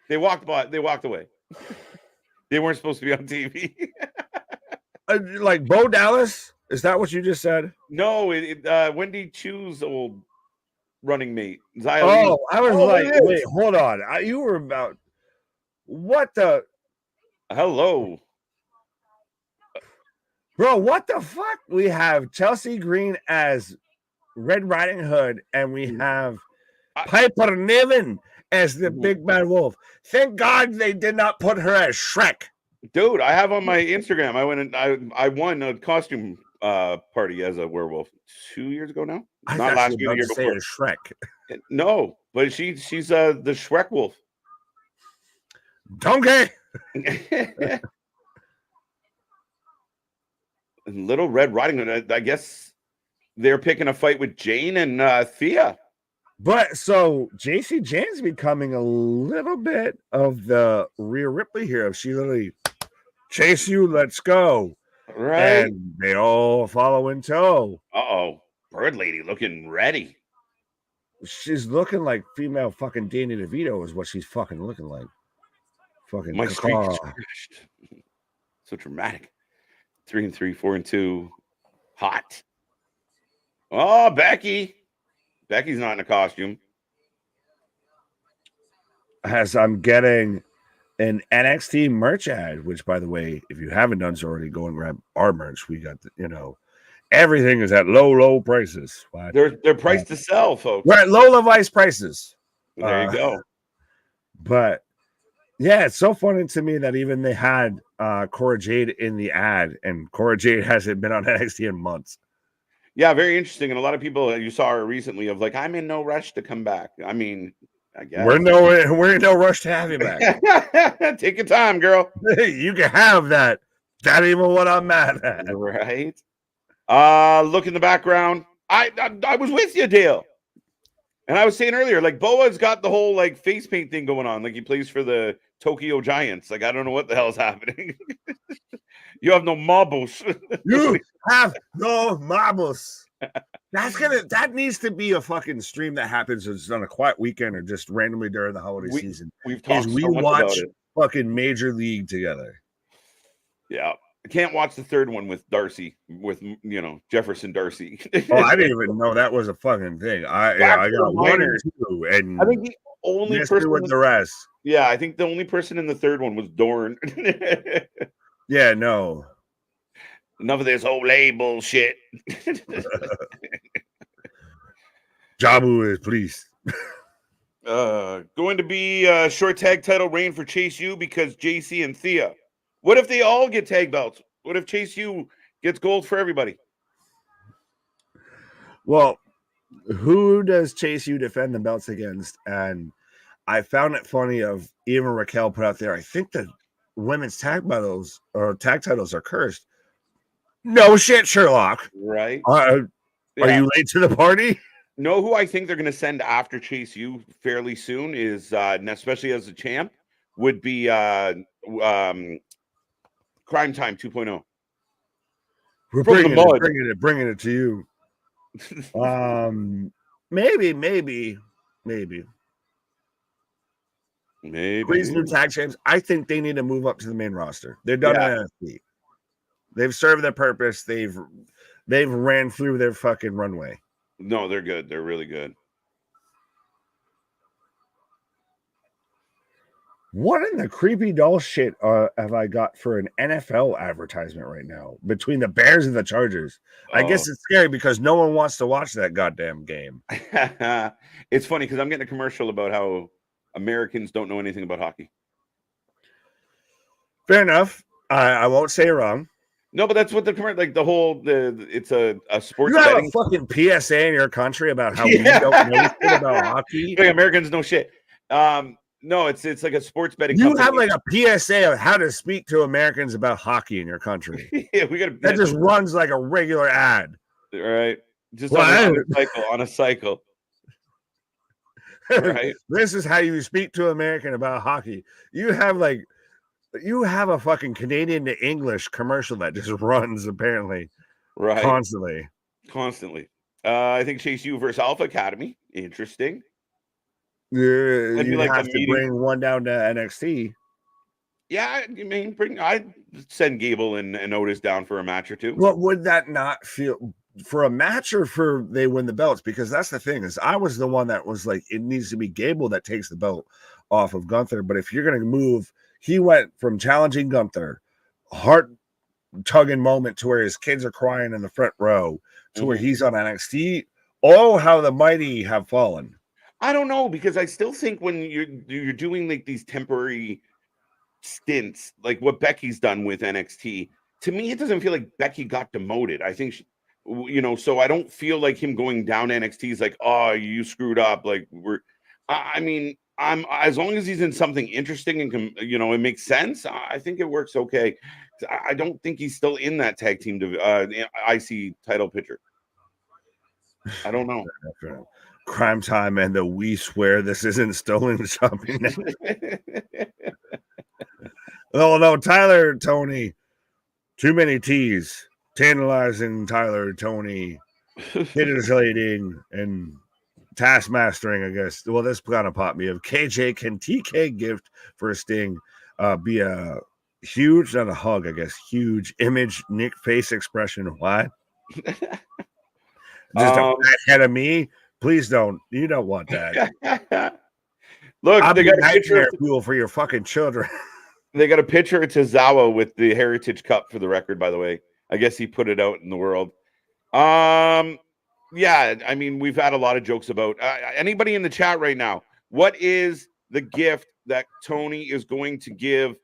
They walked away. They weren't supposed to be on TV. Like Bo Dallas? Is that what you just said? No, Wendy Chu's old running mate. Oh, I was like, there it wait, is. hold on. You were about what the Hello. bro? What the fuck? We have Chelsea Green as Red Riding Hood, and we have Piper Niven as the big bad wolf. Thank God they did not put her as Shrek. Dude, I have on my Instagram. I went and I won a costume party as a werewolf 2 years ago now. I Not thought last you year, were the about year to say before. as Shrek. No, but she's the Shrek wolf. Donkey. Little Red Riding Hood. I guess they're picking a fight with Jane and Thea. But so JC Jane's becoming a little bit of the Rhea Ripley here. She literally chase you, let's go. Right. And they all follow in tow. Uh-oh. Bird Lady looking ready. She's looking like female fucking Danny DeVito is what she's fucking looking like. Fucking my streak is crashed. So dramatic. 3-3, 4-2. Hot. Oh, Becky. Becky's not in a costume. As I'm getting an NXT merch ad, which, by the way, if you haven't done so already, go and grab our merch. We got, everything is at low prices. They're priced to sell, folks. We're at Lola Vice prices. There you go. But yeah, it's so funny to me that even they had Cora Jade in the ad, and Cora Jade hasn't been on NXT in months. Yeah, very interesting. And a lot of people, you saw her recently of like, I'm in no rush to come back. I mean, I guess we're in no rush to have you back. Take your time, girl. You can have that. That ain't even what I'm mad at. Right. Look in the background. I was with you, Dale. And I was saying earlier, like Boa's got the whole like face paint thing going on. Like he plays for the Tokyo Giants. Like I don't know what the hell's happening. You have no marbles. You have no marbles. That needs to be a fucking stream that happens just on a quiet weekend or just randomly during the holiday season. We've talked we so much watch about it. Fucking Major League together. Yeah. I can't watch the third one with Darcy, with Jefferson Darcy. Oh, I didn't even know that was a fucking thing. I got 1 and 2, and I think the only person with the rest. Yeah, I think the only person in the third one was Dorn. Yeah, no. Enough of this whole label shit. Jabu is pleased. Going to be a short tag title reign for Chase U because JC and Thea. What if they all get tag belts? What if Chase U gets gold for everybody? Well, who does Chase U defend the belts against? And I found it funny of even Raquel put out there, I think the women's tag titles are cursed. No shit, Sherlock. Right. Are you late to the party? Know who I think they're going to send after Chase U fairly soon is, especially as a champ, would be Crime Time 2.0. We're bringing it to you. Maybe. Please, new tag champs. I think they need to move up to the main roster. They're done in NXT. They've served their purpose. They've ran through their fucking runway. No, they're good. They're really good. What in the creepy doll shit have I got for an NFL advertisement right now between the Bears and the Chargers? I guess it's scary because no one wants to watch that goddamn game. It's funny because I'm getting a commercial about how Americans don't know anything about hockey. Fair enough. I won't say wrong. No, but that's what the commercial, like it's a sports. You have a fucking PSA in your country about how we don't know shit about hockey. Like Americans know shit. No, it's like a sports betting. You have like a PSA of how to speak to Americans about hockey in your country. Yeah, we got that just runs like a regular ad. All right, just on a cycle. Right. This is how you speak to American about hockey. You have a fucking Canadian to English commercial that just runs apparently, right, constantly. I think Chase U versus Alpha Academy, interesting. You have to bring one down to NXT. Yeah, I mean, I'd send Gable and Otis down for a match or two. What would that not feel for a match or for they win the belts? Because that's the thing is I was the one that was like, it needs to be Gable that takes the belt off of Gunther. But if you're going to move, he went from challenging Gunther, heart tugging moment to where his kids are crying in the front row to where he's on NXT. Oh, how the mighty have fallen. I don't know, because I still think when you're doing like these temporary stints, like what Becky's done with NXT, to me it doesn't feel like Becky got demoted. I think so I don't feel like him going down to NXT is like, oh, you screwed up. Like I mean, I'm as long as he's in something interesting and can, it makes sense. I think it works okay. I don't think he's still in that tag team IC title picture. I don't know. Crime Time and the We Swear This Isn't Stolen Shopping. Oh no, Tyler, Tony, too many T's, tantalizing Tyler, Tony, titillating and taskmastering, I guess. Well, this kind of popped me of KJ. Can TK gift for a Sting be a huge, not a hug, I guess, huge image, Nick face expression? What? Just a fat head of me? Please don't. You don't want that. Look, they got a picture fuel for your fucking children. They got a picture of Tozawa with the Heritage Cup for the record, by the way. I guess he put it out in the world. Yeah, I mean, we've had a lot of jokes about anybody in the chat right now. What is the gift that Tony is going to give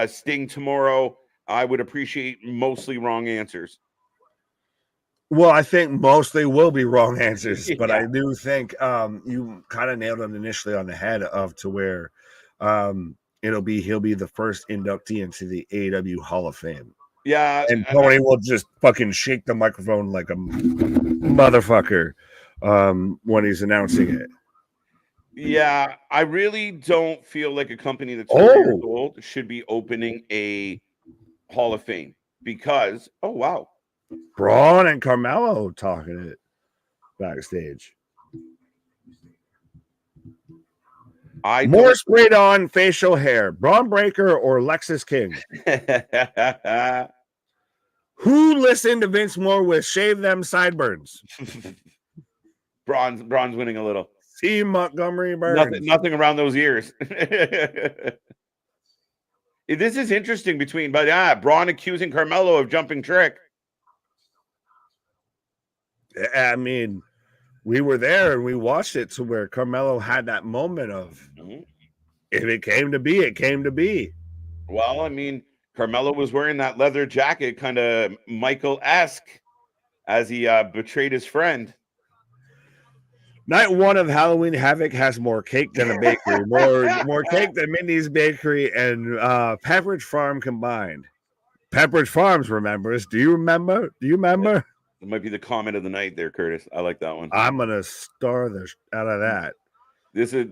Sting tomorrow? I would appreciate mostly wrong answers. Well, I think mostly will be wrong answers, but I do think you kind of nailed it initially on the head of to where he'll be the first inductee into the AEW Hall of Fame. Yeah, and Tony will just fucking shake the microphone like a motherfucker when he's announcing it. Yeah, I really don't feel like a company that's 4 years old should be opening a Hall of Fame because, oh wow, Braun and Carmelo talking it backstage. More sprayed on facial hair, Braun Breaker or Lexis King? Who listened to Vince more with shave them sideburns? Braun's winning a little. See Montgomery Burns. Nothing around those ears. This is interesting but Braun accusing Carmelo of jumping trick. I mean, we were there and we watched it to where Carmelo had that moment of if it came to be, it came to be. Well, I mean, Carmelo was wearing that leather jacket, kind of Michael-esque, as he betrayed his friend. Night one of Halloween Havoc has more cake than a bakery, more cake than Mindy's Bakery and Pepperidge Farm combined. Pepperidge Farms remembers. Do you remember? It might be the comment of the night there, Curtis. I like that one. I'm gonna star the out of that. This is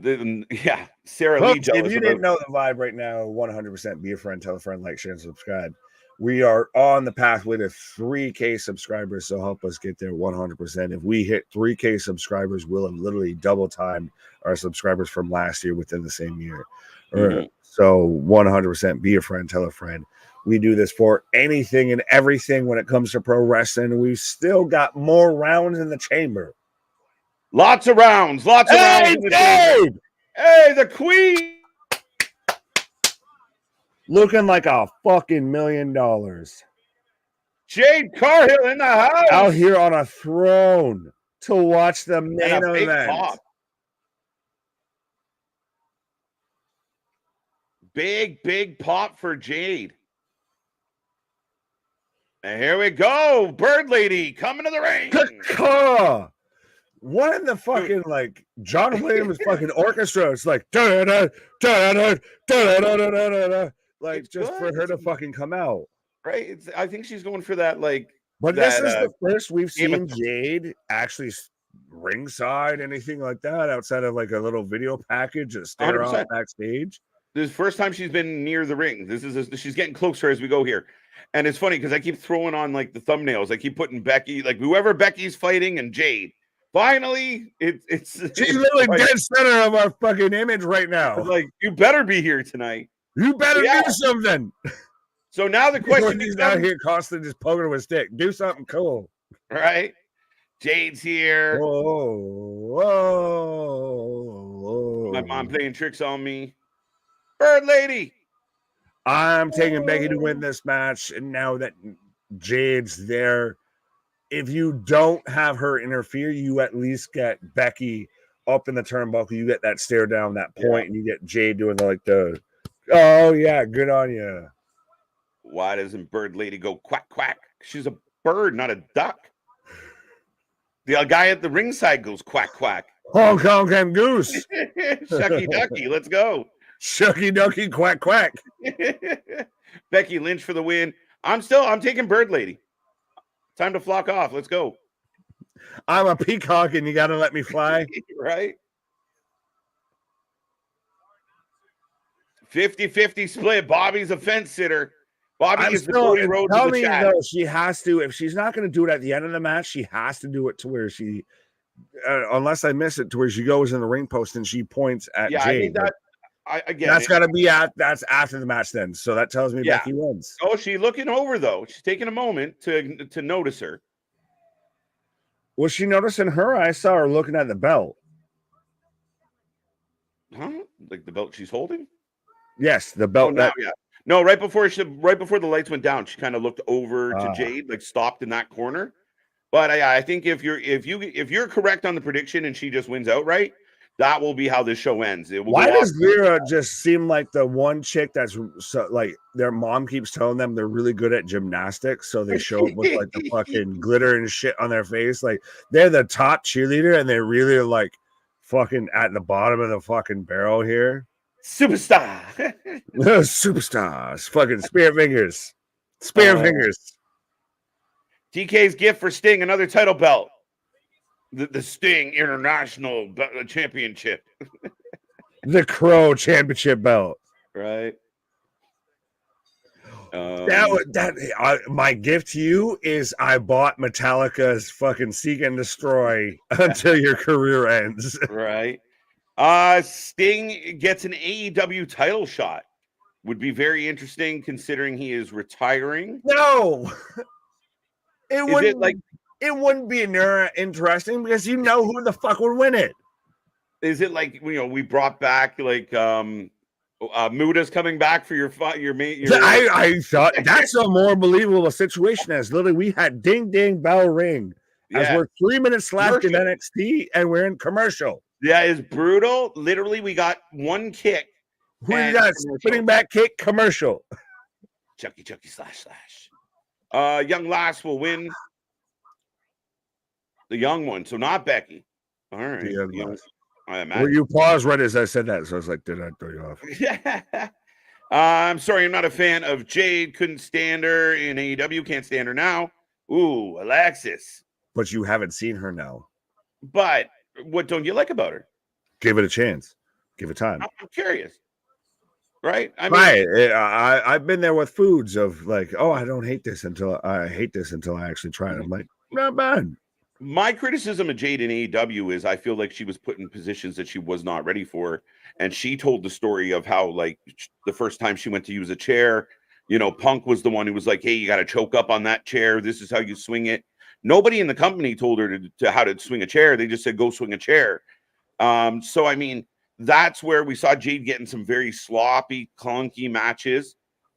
Sarah Lee. If you didn't know the vibe right now, 100% be a friend, tell a friend, like, share, and subscribe. We are on the pathway to 3K subscribers, so help us get there 100%. If we hit 3K subscribers, we'll have literally double time our subscribers from last year within the same year. So 100% be a friend, tell a friend. We do this for anything and everything when it comes to pro wrestling. We've still got more rounds in the chamber. Lots of rounds. Hey, Dave! Hey, the queen! Looking like a fucking $1 million. Jade Carhill in the house. Out here on a throne to watch the main event. Pop. Big pop for Jade. And here we go. Bird Lady coming to the ring. What in the fucking like John Williams fucking orchestra? It's like da da da da da da da da. Like it's just good. For her to fucking come out, right? I think she's going for that. Like, but this is the first we've seen Jade actually ringside, anything like that, outside of like a little video package and stare off backstage. This is the first time she's been near the ring. She's getting closer as we go here. And it's funny because I keep throwing on like the thumbnails. I keep putting Becky, like whoever Becky's fighting, and Jade. Finally, she's literally dead center of our fucking image right now. Like, you better be here tonight. You better Yeah. do something. So now the question He's becomes, out here constantly just poking her with a stick. Do something cool. right? Jade's here. Whoa. My mom playing tricks on me. Bird lady. I'm taking Becky to win this match. And now that Jade's there, if you don't have her interfere, you at least get Becky up in the turnbuckle. You get that stare down that point, and you get Jade doing the oh yeah, good on you. Why doesn't Bird Lady go quack quack? She's a bird, not a duck. The guy at the ringside goes quack quack. Honk honk and goose. Shucky ducky, let's go. Shucky ducky quack quack. Becky Lynch for the win. I'm taking Bird Lady. Time to flock off. Let's go. I'm a peacock and you got to let me fly. Right? 50-50 split. Bobby's a fence sitter. Bobby is the Cody Rhodes of the chat. Though, she has to, if she's not going to do it at the end of the match, she has to do it to where she, unless I miss it, to where she goes in the ring post and she points at Jade. I think that, that's got to be that's after the match then. So that tells me Becky wins. Oh, she's looking over though. She's taking a moment to notice her. Was she noticing her? I saw her looking at the belt. Huh? Like the belt she's holding? Yes, the belt. No, right before the lights went down, she kind of looked over to Jade, like stopped in that corner. But I think if you're correct on the prediction and she just wins outright, that will be how this show ends. Why does Vera just seem like the one chick that's so, like their mom keeps telling them they're really good at gymnastics, so they show up with like the fucking glitter and shit on their face, like they're the top cheerleader and they really are like fucking at the bottom of the fucking barrel here. Superstar. Superstars. Fucking spear fingers. Fingers. TK's gift for Sting, another title belt. The Sting International Championship. The Crow Championship belt. Right. My gift to you is I bought Metallica's fucking Seek and Destroy until your career ends. Right. Sting gets an AEW title shot. Would be very interesting considering he is retiring. No. It wouldn't be interesting because you know who the fuck would win it. Is it like, we brought back like Muda's coming back for your main? I thought that's a more believable situation as literally we had ding ding bell ring as we're 3 minutes left in NXT and we're in commercial. Yeah, it's brutal. Literally, we got one kick. Who you got? Spinning back kick commercial. Chucky slash. Young Lass will win. The young one, so not Becky. All right. Well, you paused right as I said that, so I was like, did I throw you off? I'm sorry, I'm not a fan of Jade. Couldn't stand her in AEW. Can't stand her now. Ooh, Alexis. But you haven't seen her now. But what don't you like about her? Give it a chance. Give it time. I'm curious. Right? I've been there with foods of like, oh, I hate this until I actually try it. I'm like, not bad. My criticism of Jade in AEW is I feel like she was put in positions that she was not ready for. And she told the story of how, like, the first time she went to use a chair, Punk was the one who was like, hey, you got to choke up on that chair. This is how you swing it. Nobody in the company told her to how to swing a chair. They just said, go swing a chair. So, I mean, that's where we saw Jade getting some very sloppy, clunky matches.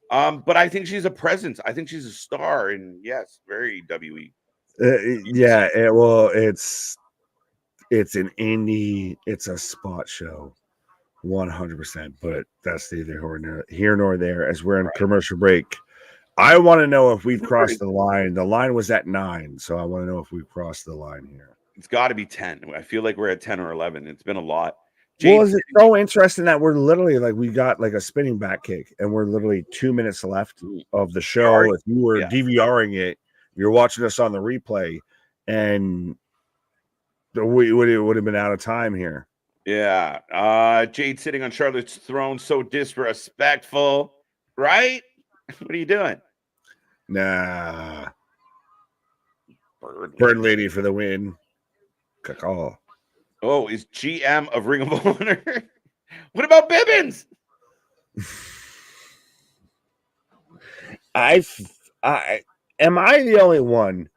But I think she's a presence. I think she's a star. And yes, very WE. It's an indie, it's a spot show, 100%. But that's neither here nor there. As we're in commercial break, I want to know if we've crossed the line. The line was at 9, so I want to know if we've crossed the line here. It's got to be 10. I feel like we're at 10 or 11. It's been a lot. Well, is it so interesting that we're literally like we got like a spinning back kick, and we're literally 2 minutes left of the show. If you were DVRing it, you're watching us on the replay, and we would have been out of time here. Yeah. Jade sitting on Charlotte's throne, so disrespectful, right? What are you doing? Nah. Bird Lady for the win. Caw. Oh, is GM of Ring of Honor. What about Bibbins? I am I the only one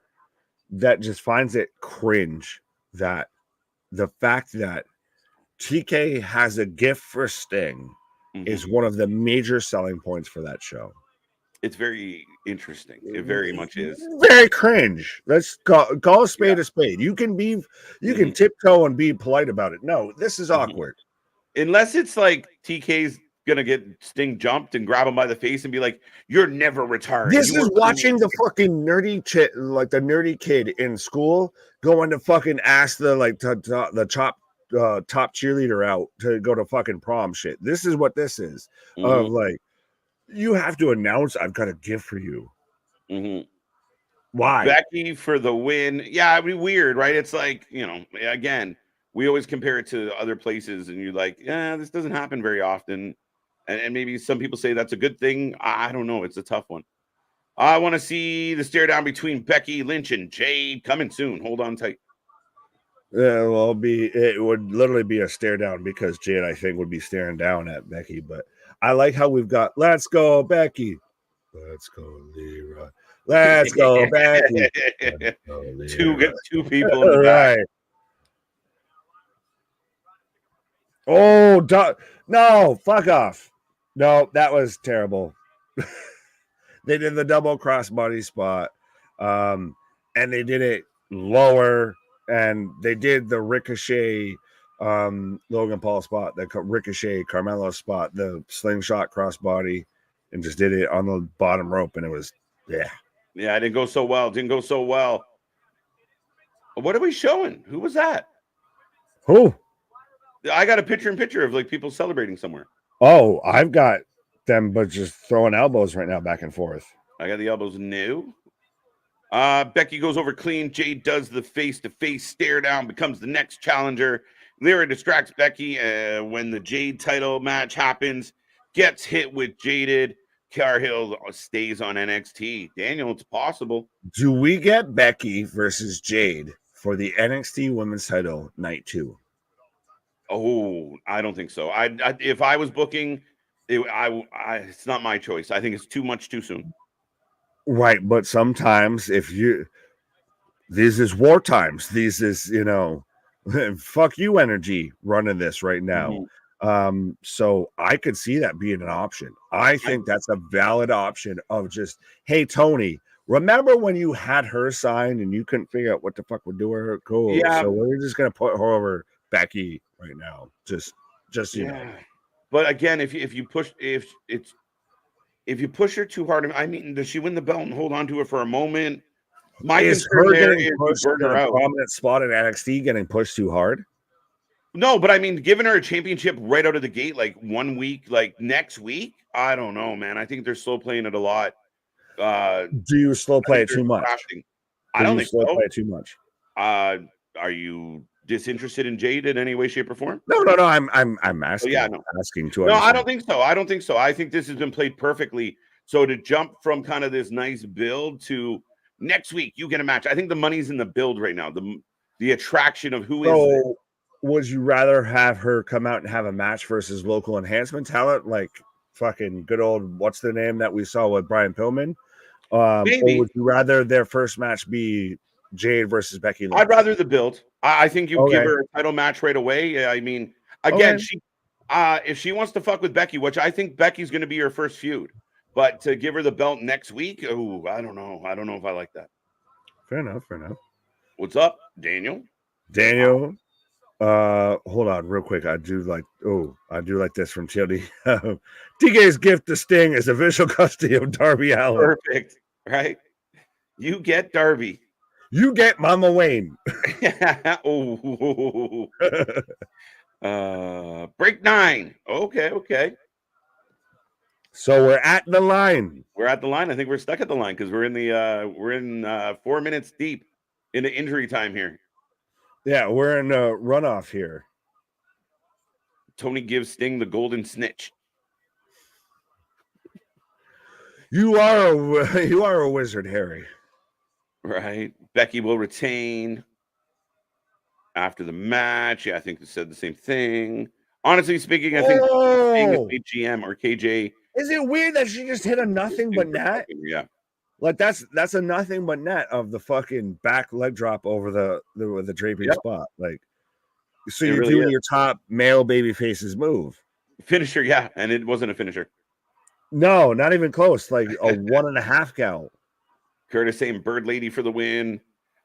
that just finds it cringe that the fact that TK has a gift for Sting is one of the major selling points for that show. It's very interesting. It very much is. Very cringe. Let's call a spade a spade. You can tiptoe and be polite about it. No, this is awkward. Unless it's like TK's gonna get Sting jumped and grab him by the face and be like, "You're never retiring." This is watching the fucking nerdy like the nerdy kid in school going to fucking ask the top cheerleader out to go to fucking prom shit. This is what this is. Of like, you have to announce I've got a gift for you. Why? Becky for the win. Yeah, it'd be weird, right? It's like, again, we always compare it to other places, and you're like, yeah, this doesn't happen very often. And maybe some people say that's a good thing. I don't know. It's a tough one. I want to see the stare down between Becky Lynch and Jade coming soon. Hold on tight. Yeah, well, it would literally be a stare down because Jade, I think, would be staring down at Becky. But I like how we've got let's go, Becky. Let's go, Leroy. Let's go, Becky. Let's go, two people in the back. Right. Oh, no, fuck off. No, that was terrible. They did the double crossbody spot. And they did it lower, and they did the Ricochet Logan Paul spot, the Ricochet Carmelo spot, the slingshot crossbody, and just did it on the bottom rope, and it was it didn't go so well. What are we showing? Who was that? Who? I got a picture of like people celebrating somewhere. Oh, I've got them, but just throwing elbows right now back and forth. I got the elbows new. Becky goes over clean. Jade does the face-to-face stare down, becomes the next challenger. Lyra distracts Becky when the Jade title match happens. Gets hit with Jaded. Carhill stays on NXT. Daniel, it's possible. Do we get Becky versus Jade for the NXT Women's Title night 2? Oh, I don't think so. If I was booking, it's not my choice. I think it's too much too soon. Right, but sometimes these is war times. These is, fuck you energy running this right now. So I could see that being an option. I think that's a valid option of just, hey, Tony, remember when you had her signed and you couldn't figure out what the fuck we're doing her? Cool. Yeah. So we're just going to put her over Becky right now. Just you know. But again, if you push her too hard, I mean, does she win the belt and hold on to it for a moment? My concern there is burn her out. Prominent spot in NXT getting pushed too hard. No, but I mean, giving her a championship right out of the gate, like 1 week, like next week, I don't know, man. I think they're slow playing it a lot. Do you slow play it too much? I don't think so. Play it too much. Are you disinterested in Jade in any way, shape, or form? No. I'm asking. Asking to. No, I don't think so. I think this has been played perfectly. So to jump from kind of this nice build to next week, you get a match. I think the money's in the build right now. The attraction of who is. Would you rather have her come out and have a match versus local enhancement talent, like fucking good old what's the name that we saw with Brian Pillman? Maybe. Or would you rather their first match be Jade versus Becky Lynch? I'd rather the build. I think you give her a title match right away. I mean, again, if she wants to fuck with Becky, which I think Becky's going to be her first feud, but to give her the belt next week, I don't know. I don't know if I like that. Fair enough. What's up, Daniel? Hold on real quick. I do like this from TLD. TK's gift to Sting is official custody of Darby Allin. Perfect, right? You get Darby. You get Mama Wayne. Break 9. Okay. So we're at the line. I think we're stuck at the line because we're in 4 minutes deep into injury time here. Yeah, we're in a runoff here. Tony gives Sting the golden snitch. You are a wizard, Harry. Right. Becky will retain after the match. Yeah, I think they said the same thing. Honestly speaking, I think Sting is GM or KJ Is it weird that she just hit a nothing but net? Yeah. Like that's a nothing but net of the fucking back leg drop over the draping spot. Like, so you're really doing your top male baby faces move. Finisher, yeah, and it wasn't a finisher. No, not even close. Like a 1.5 count. Curtis saying Bird Lady for the win.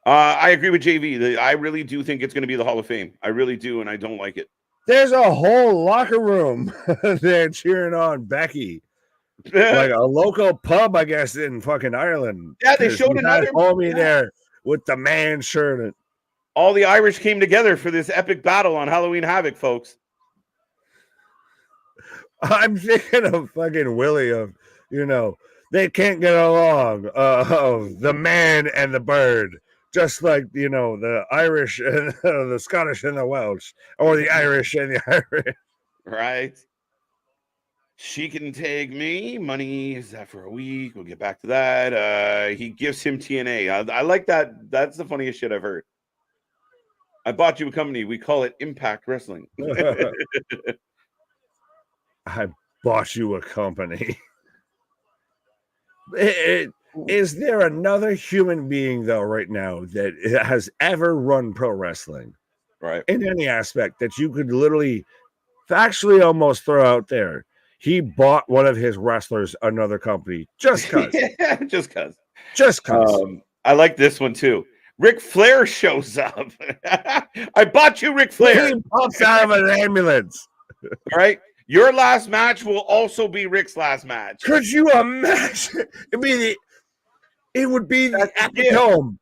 I agree with JV. I really do think it's going to be the Hall of Fame. I really do, and I don't like it. There's a whole locker room there cheering on Becky. Like a local pub, I guess, in fucking Ireland. Yeah, they showed another homie there with the man shirt. All the Irish came together for this epic battle on Halloween Havoc, folks. I'm thinking of fucking Willie of, they can't get along. Of the man and the bird. Just like, the Irish and the Scottish and the Welsh, or the Irish and the Irish. Right. She can take me. Money is that for a week? We'll get back to that. He gives him TNA. I like that. That's the funniest shit I've heard. I bought you a company. We call it Impact Wrestling. I bought you a company. Is there another human being, though, right now that has ever run pro wrestling? Right. In any aspect that you could literally factually almost throw out there? He bought one of his wrestlers another company just because. Yeah, just because. Just because. I like this one too. Ric Flair shows up. I bought you Ric Flair. He pops out of an ambulance. All right. Your last match will also be Rick's last match. Could you imagine? It would be the epitome.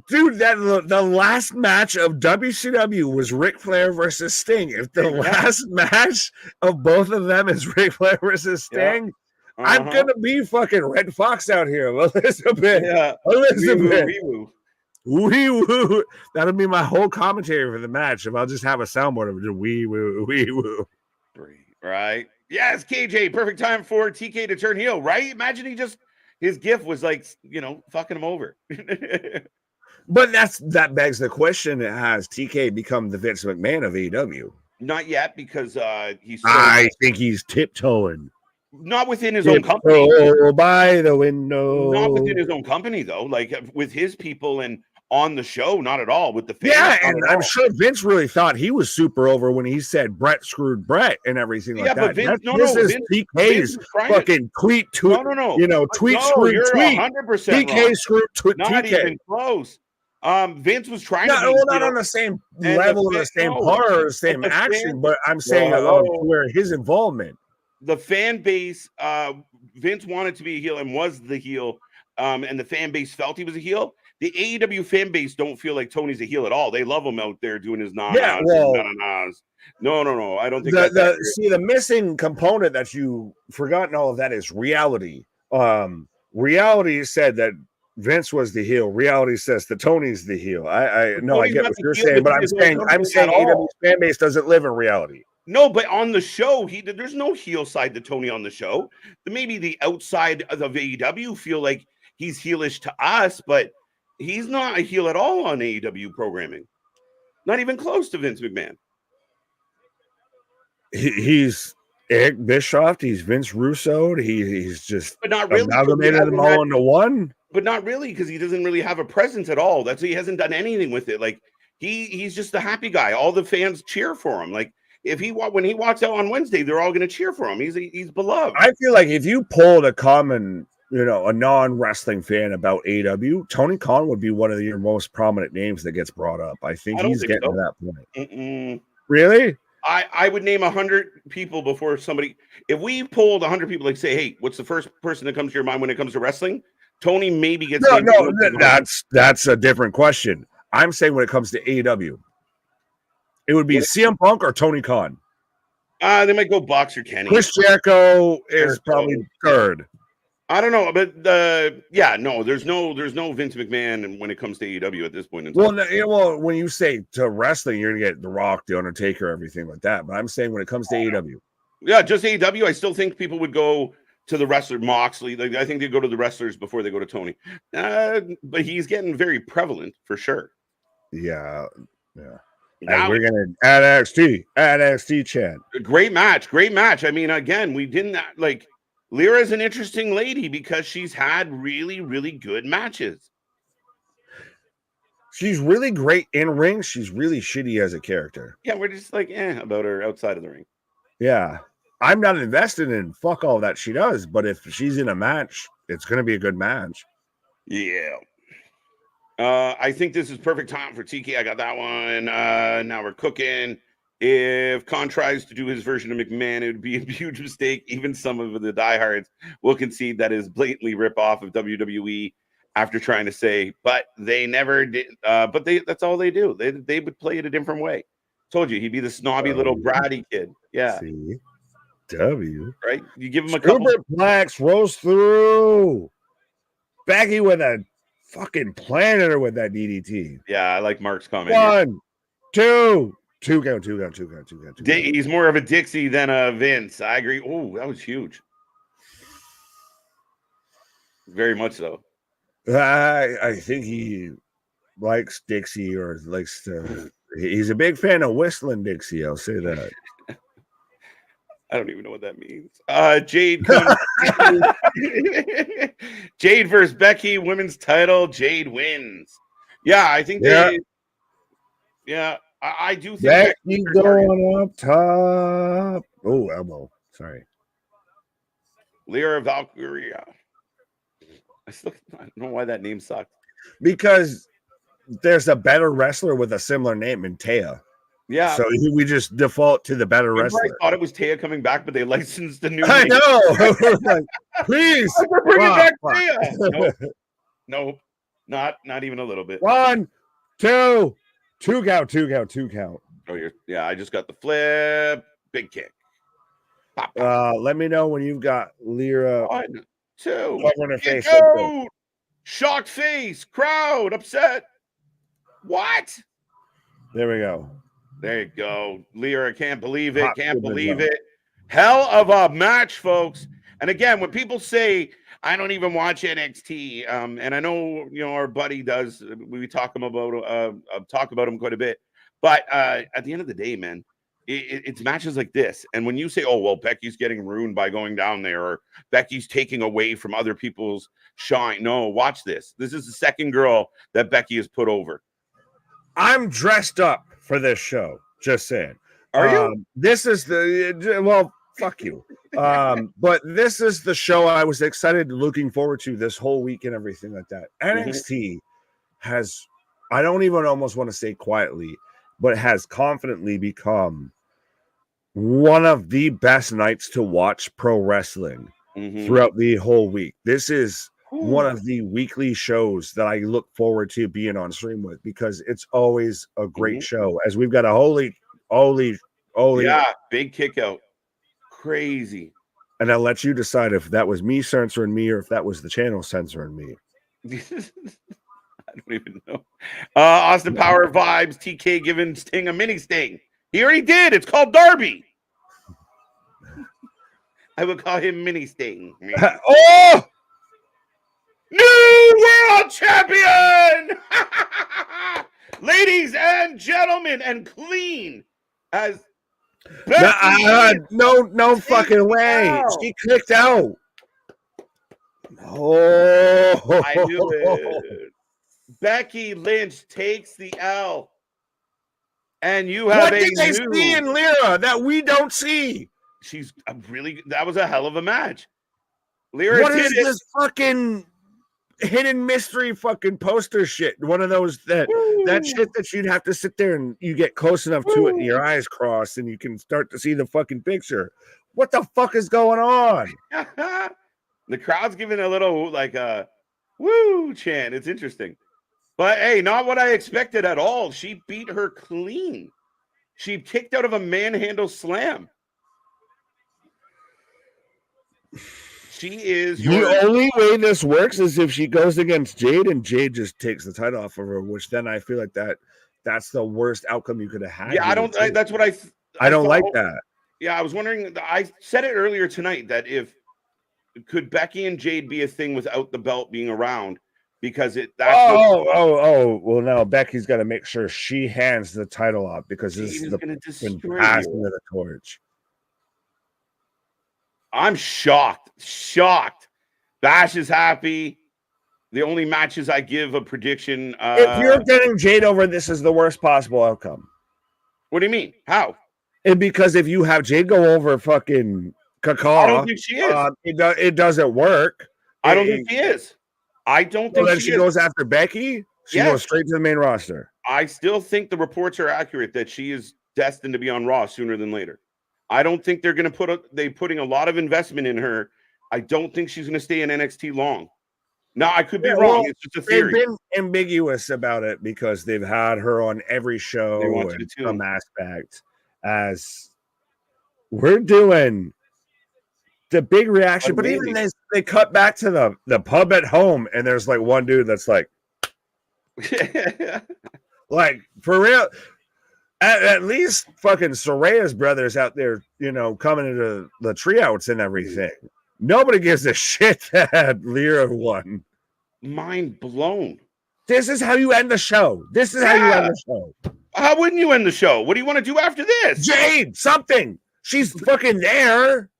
Dude, the last match of WCW was Ric Flair versus Sting. If the last match of both of them is Ric Flair versus Sting, I'm gonna be fucking Red Fox out here, Elizabeth. Yeah, Elizabeth. Wee woo. That'll be my whole commentary for the match. If I'll just have a soundboard of wee woo, wee woo. Right? Yes, KJ. Perfect time for TK to turn heel. Right? Imagine his gift was like, fucking him over. But that begs the question: has TK become the Vince McMahon of AEW? Not yet, because he's. I think he's tiptoeing. Not within his own company. By the window. Not within his own company, though. Like with his people and on the show, not at all. With the fans, yeah, and I'm sure Vince really thought he was super over when he said Brett screwed Brett and everything like that. But Vince, this is TK's fucking tweet to tweet screwed you're tweet. 100% TK wrong. screwed tweet. Not TK. even close. Vince was trying to be, not on the same level, or the same part, or the same action, but I'm saying where his involvement. The fan base, Vince wanted to be a heel and was the heel, and the fan base felt he was a heel. The AEW fan base don't feel like Tony's a heel at all. They love him out there doing his No, I don't think the missing component that you forgot in all of that is reality. Reality said that Vince was the heel. Reality says that Tony's the heel. I get what you're saying, but I'm saying AEW's fan base doesn't live in reality. No, but on the show, there's no heel side to Tony on the show. Maybe the outside of AEW feel like he's heelish to us, but he's not a heel at all on AEW programming. Not even close to Vince McMahon. He's Eric Bischoff. He's Vince Russo. He's just but not really amalgamated them all into one. But not really, because he doesn't really have a presence at all. He hasn't done anything with it. Like he's just a happy guy. All the fans cheer for him. Like when he walks out on Wednesday, they're all going to cheer for him. He's beloved. I feel like if you polled a common, a non-wrestling fan about AEW, Tony Khan would be one of your most prominent names that gets brought up. I think he's getting to that point. Mm-mm. Really? I would name 100 people before somebody. If we polled 100 people, like say, hey, what's the first person that comes to your mind when it comes to wrestling? Tony maybe gets. No, that's a different question. I'm saying when it comes to AEW, it would be CM Punk or Tony Khan. They might go Box or Kenny. Chris Jericho is probably third. I don't know, but there's no Vince McMahon when it comes to AEW at this point in time. Well, when you say to wrestling, you're gonna get The Rock, The Undertaker, everything like that. But I'm saying when it comes to AEW, just AEW, I still think people would go to the wrestler Moxley. I think they go to the wrestlers before they go to Tony. But he's getting very prevalent for sure. Yeah. Now we're gonna add NXT chant. Great match. I mean, again, we didn't like. Lyra's an interesting lady because she's had really, really good matches. She's really great in ring. She's really shitty as a character. Yeah, we're just like, about her outside of the ring. Yeah. I'm not invested in fuck all that she does, but if she's in a match, it's going to be a good match. Yeah. I think this is perfect time for TK. I got that one. Now we're cooking. If Khan tries to do his version of McMahon, it would be a huge mistake. Even some of the diehards will concede that is blatantly rip off of WWE after trying to say, but they never did. But that's all they do. They would play it a different way. Told you he'd be the snobby little bratty kid. Yeah. CW. Right. You give him a couple. Superplex rolls through. Becky with a fucking planet her with that DDT. Yeah, I like Mark's comment. 1, 2. Two count. He's more of a Dixie than a Vince. I agree. Oh, that was huge. Very much so. I think he likes Dixie or likes to. He's a big fan of whistling Dixie. I'll say that. I don't even know what that means. Jade Jade versus Becky, women's title. Jade wins. Yeah, I think they. Yeah, I do think Becky going up top. Oh, elbow. Sorry. Lyra Valkyria. I don't know why that name sucked. Because there's a better wrestler with a similar name in Taya. Yeah. So we just default to the better wrestler. I thought it was Taya coming back, but they licensed the new I name. know. Like, please. Bring it back Taya. Nope. Not even a little bit. 1, 2. Two count. Oh, I just got the flip. Big kick. Pop. Let me know when you've got Lyra. 1, 2. Her face. Shocked face. Crowd upset. What? There we go. There you go. Lyra, can't believe it. Can't believe it. Hell of a match, folks. And again, when people say, I don't even watch NXT, and I know, our buddy does, we talk about him quite a bit. But at the end of the day, man, it's matches like this. And when you say, oh, well, Becky's getting ruined by going down there, or Becky's taking away from other people's shine. No, watch this. This is the second girl that Becky has put over. I'm dressed up for this show. Just saying. Are you? This is fuck you. But this is the show I was excited, looking forward to this whole week and everything like that. NXT has, I don't even almost want to say quietly, but has confidently become one of the best nights to watch pro wrestling throughout the whole week. This is one of the weekly shows that I look forward to being on stream with, because it's always a great show. As we've got a holy, big kick out. Crazy. And I'll let you decide if that was me censoring me or if that was the channel censoring me. I don't even know. Austin Power vibes. TK giving Sting a mini Sting. He already did. It's called Darby. I would call him mini Sting. Oh! New world champion! Ladies and gentlemen, and clean as no fucking way. She clicked out. Oh, I knew it. Becky Lynch takes the L. And you have what did they see in Lyra that we don't see? She's that was a hell of a match. Lyra what is this fucking hidden mystery fucking poster shit? One of those that shit that you'd have to sit there and you get close enough to it and your eyes cross and you can start to see the fucking picture. What the fuck is going on? The crowd's giving a little like a woo chant. It's interesting. But hey, not what I expected at all. She beat her clean. She kicked out of a manhandle slam. She is the only way this works is if she goes against Jade and Jade just takes the title off of her, which then I feel like that's the worst outcome you could have had. Yeah, that's what I don't like that. Yeah, I was wondering. I said it earlier tonight that could Becky and Jade be a thing without the belt being around, because well, now Becky's got to make sure she hands the title off, because this is the passing of the torch. I'm shocked. Bash is happy. The only matches I give a prediction. If you're getting Jade over, this is the worst possible outcome. What do you mean? How? And because if you have Jade go over fucking Kakao, I don't think she is. It doesn't work. I don't think she is. I don't think she goes after Becky. She goes straight to the main roster. I still think the reports are accurate that she is destined to be on Raw sooner than later. I don't think they're going to putting a lot of investment in her. I don't think she's going to stay in NXT long. Now, I could be wrong. Well, it's just a theory. They've been ambiguous about it because they've had her on every show in some aspect. As we're doing the big reaction, but even they cut back to the pub at home, and there's like one dude that's like, like for real. At least fucking Soraya's brothers out there, coming into the triouts and everything. Nobody gives a shit that Lyra won. Mind blown. This is how you end the show. How wouldn't you end the show? What do you want to do after this? Jade, something. She's fucking there.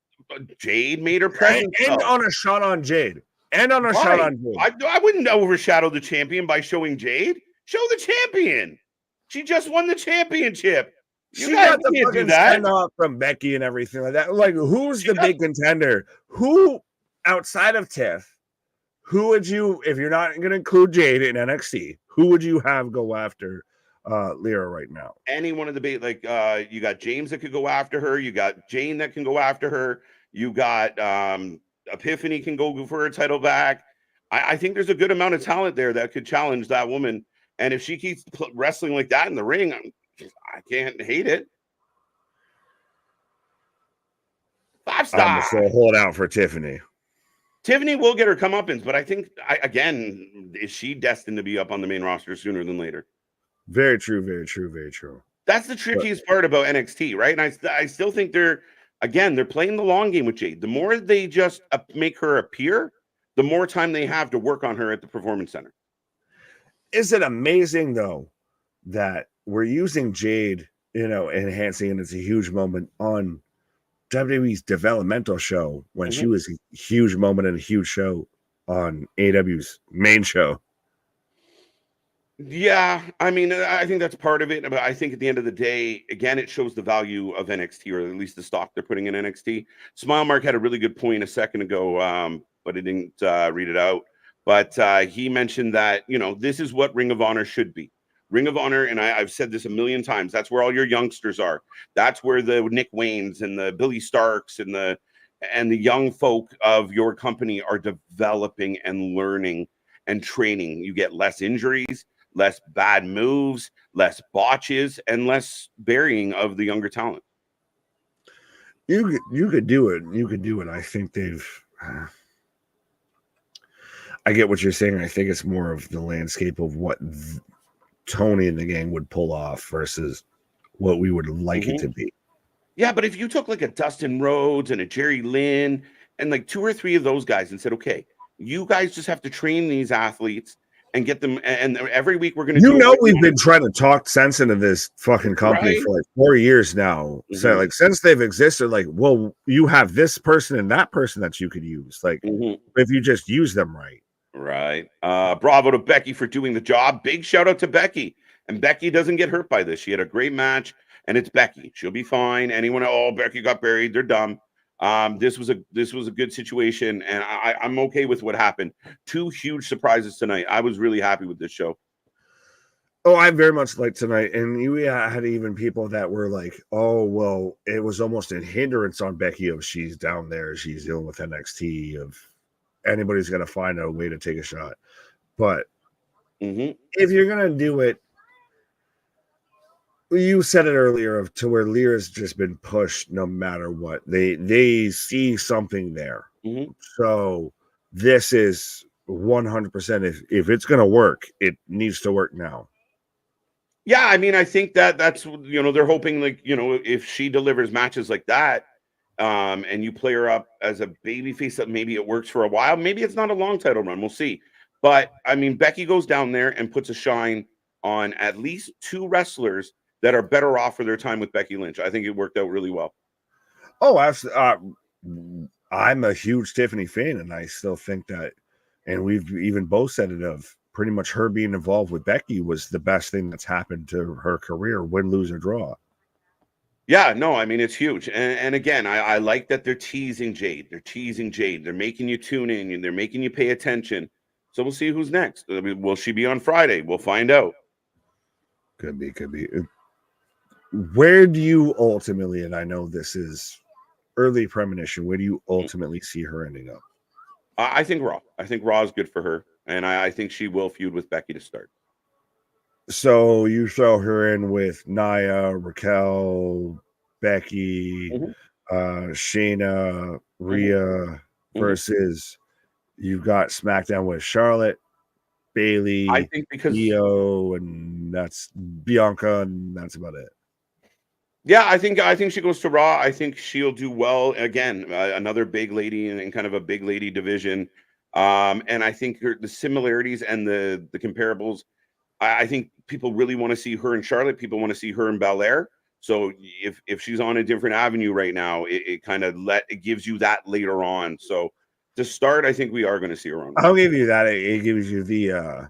Jade made her presence. End on a shot on Jade. I wouldn't overshadow the champion by showing Jade. Show the champion. She just won the championship. She got the fucking send off from Becky and everything like that. Like, who's the big contender? Who outside of Tiff? Who would you, if you're not going to include Jade in NXT, who would you have go after Lyra right now? Any one of the big, like you got James that could go after her. You got Jane that can go after her. You got Epiphany can go for her title back. I think there's a good amount of talent there that could challenge that woman. And if she keeps wrestling like that in the ring, I can't hate it. 5-star. I'm still hold out for Tiffany. Tiffany will get her comeuppance, but I think, again, is she destined to be up on the main roster sooner than later? Very true, very true, very true. That's the trickiest part about NXT, right? And I still think they're playing the long game with Jade. The more they just make her appear, the more time they have to work on her at the Performance Center. Is it amazing, though, that we're using Jade, enhancing, and it's a huge moment on WWE's developmental show when she was a huge moment and a huge show on AEW's main show? Yeah, I mean, I think that's part of it. But I think at the end of the day, again, it shows the value of NXT, or at least the stock they're putting in NXT. Smile Mark had a really good point a second ago, but I didn't read it out. But he mentioned that, this is what Ring of Honor should be. Ring of Honor, and I've said this a million times, that's where all your youngsters are. That's where the Nick Waynes and the Billy Starks and the young folk of your company are developing and learning and training. You get less injuries, less bad moves, less botches, and less burying of the younger talent. You could do it. You could do it. I think they've... I get what you're saying. I think it's more of the landscape of what Tony and the gang would pull off versus what we would like it to be. Yeah, but if you took like a Dustin Rhodes and a Jerry Lynn and like 2 or 3 of those guys and said, okay, you guys just have to train these athletes and get them, and every week we're going to we've been trying to talk sense into this fucking company for like 4 years now. So like since they've existed, like, well, you have this person and that person that you could use. Like if you just use them right. Right. Bravo to Becky for doing the job. Big shout out to Becky. And Becky doesn't get hurt by this. She had a great match, and it's Becky. She'll be fine. Anyone, Becky got buried, they're dumb. This was a good situation, and I'm okay with what happened. 2 huge surprises tonight. I was really happy with this show. Oh, I very much liked tonight. And you had even people that were like, oh, well, it was almost a hindrance on Becky if she's down there, she's dealing with NXT, of anybody's going to find a way to take a shot. But if you're going to do it, you said it earlier, to where Lyra's just been pushed no matter what. They see something there. So this is 100%. If it's going to work, it needs to work now. Yeah, I mean, I think that's, they're hoping, like, if she delivers matches like that, and you play her up as a babyface, that maybe it works for a while. Maybe it's not a long title run. We'll see. But I mean, Becky goes down there and puts a shine on at least 2 wrestlers that are better off for their time with Becky Lynch. I think it worked out really well. Oh, absolutely. I'm a huge Tiffany fan, and I still think that, and we've even both said it, of pretty much her being involved with Becky was the best thing that's happened to her career, win, lose, or draw. Yeah, no, I mean it's huge. And again, I like that they're teasing Jade. They're teasing Jade. They're making you tune in and they're making you pay attention. So we'll see who's next. I mean, will she be on Friday? We'll find out. Could be. Where do you ultimately, and I know this is early premonition, where do you ultimately see her ending up? I think Raw. I think Raw is good for her. And I think she will feud with Becky to start. So you throw her in with Nia, Raquel, Becky, Mhm. Shayna, Mhm. Rhea Mhm. versus you've got SmackDown with Charlotte, I Bailey, think because Io, and that's Bianca, and that's about it. yeah, I think she goes to Raw. I think she'll do well again. Another big lady in kind of a big lady division. And I think the similarities and the comparables. I think people really want to see her in Charlotte. People want to see her in Belair. So if she's on a different avenue right now, it kind of it gives you that later on. So to start, I think we are going to see her on Raw. I'll give you that. It gives you the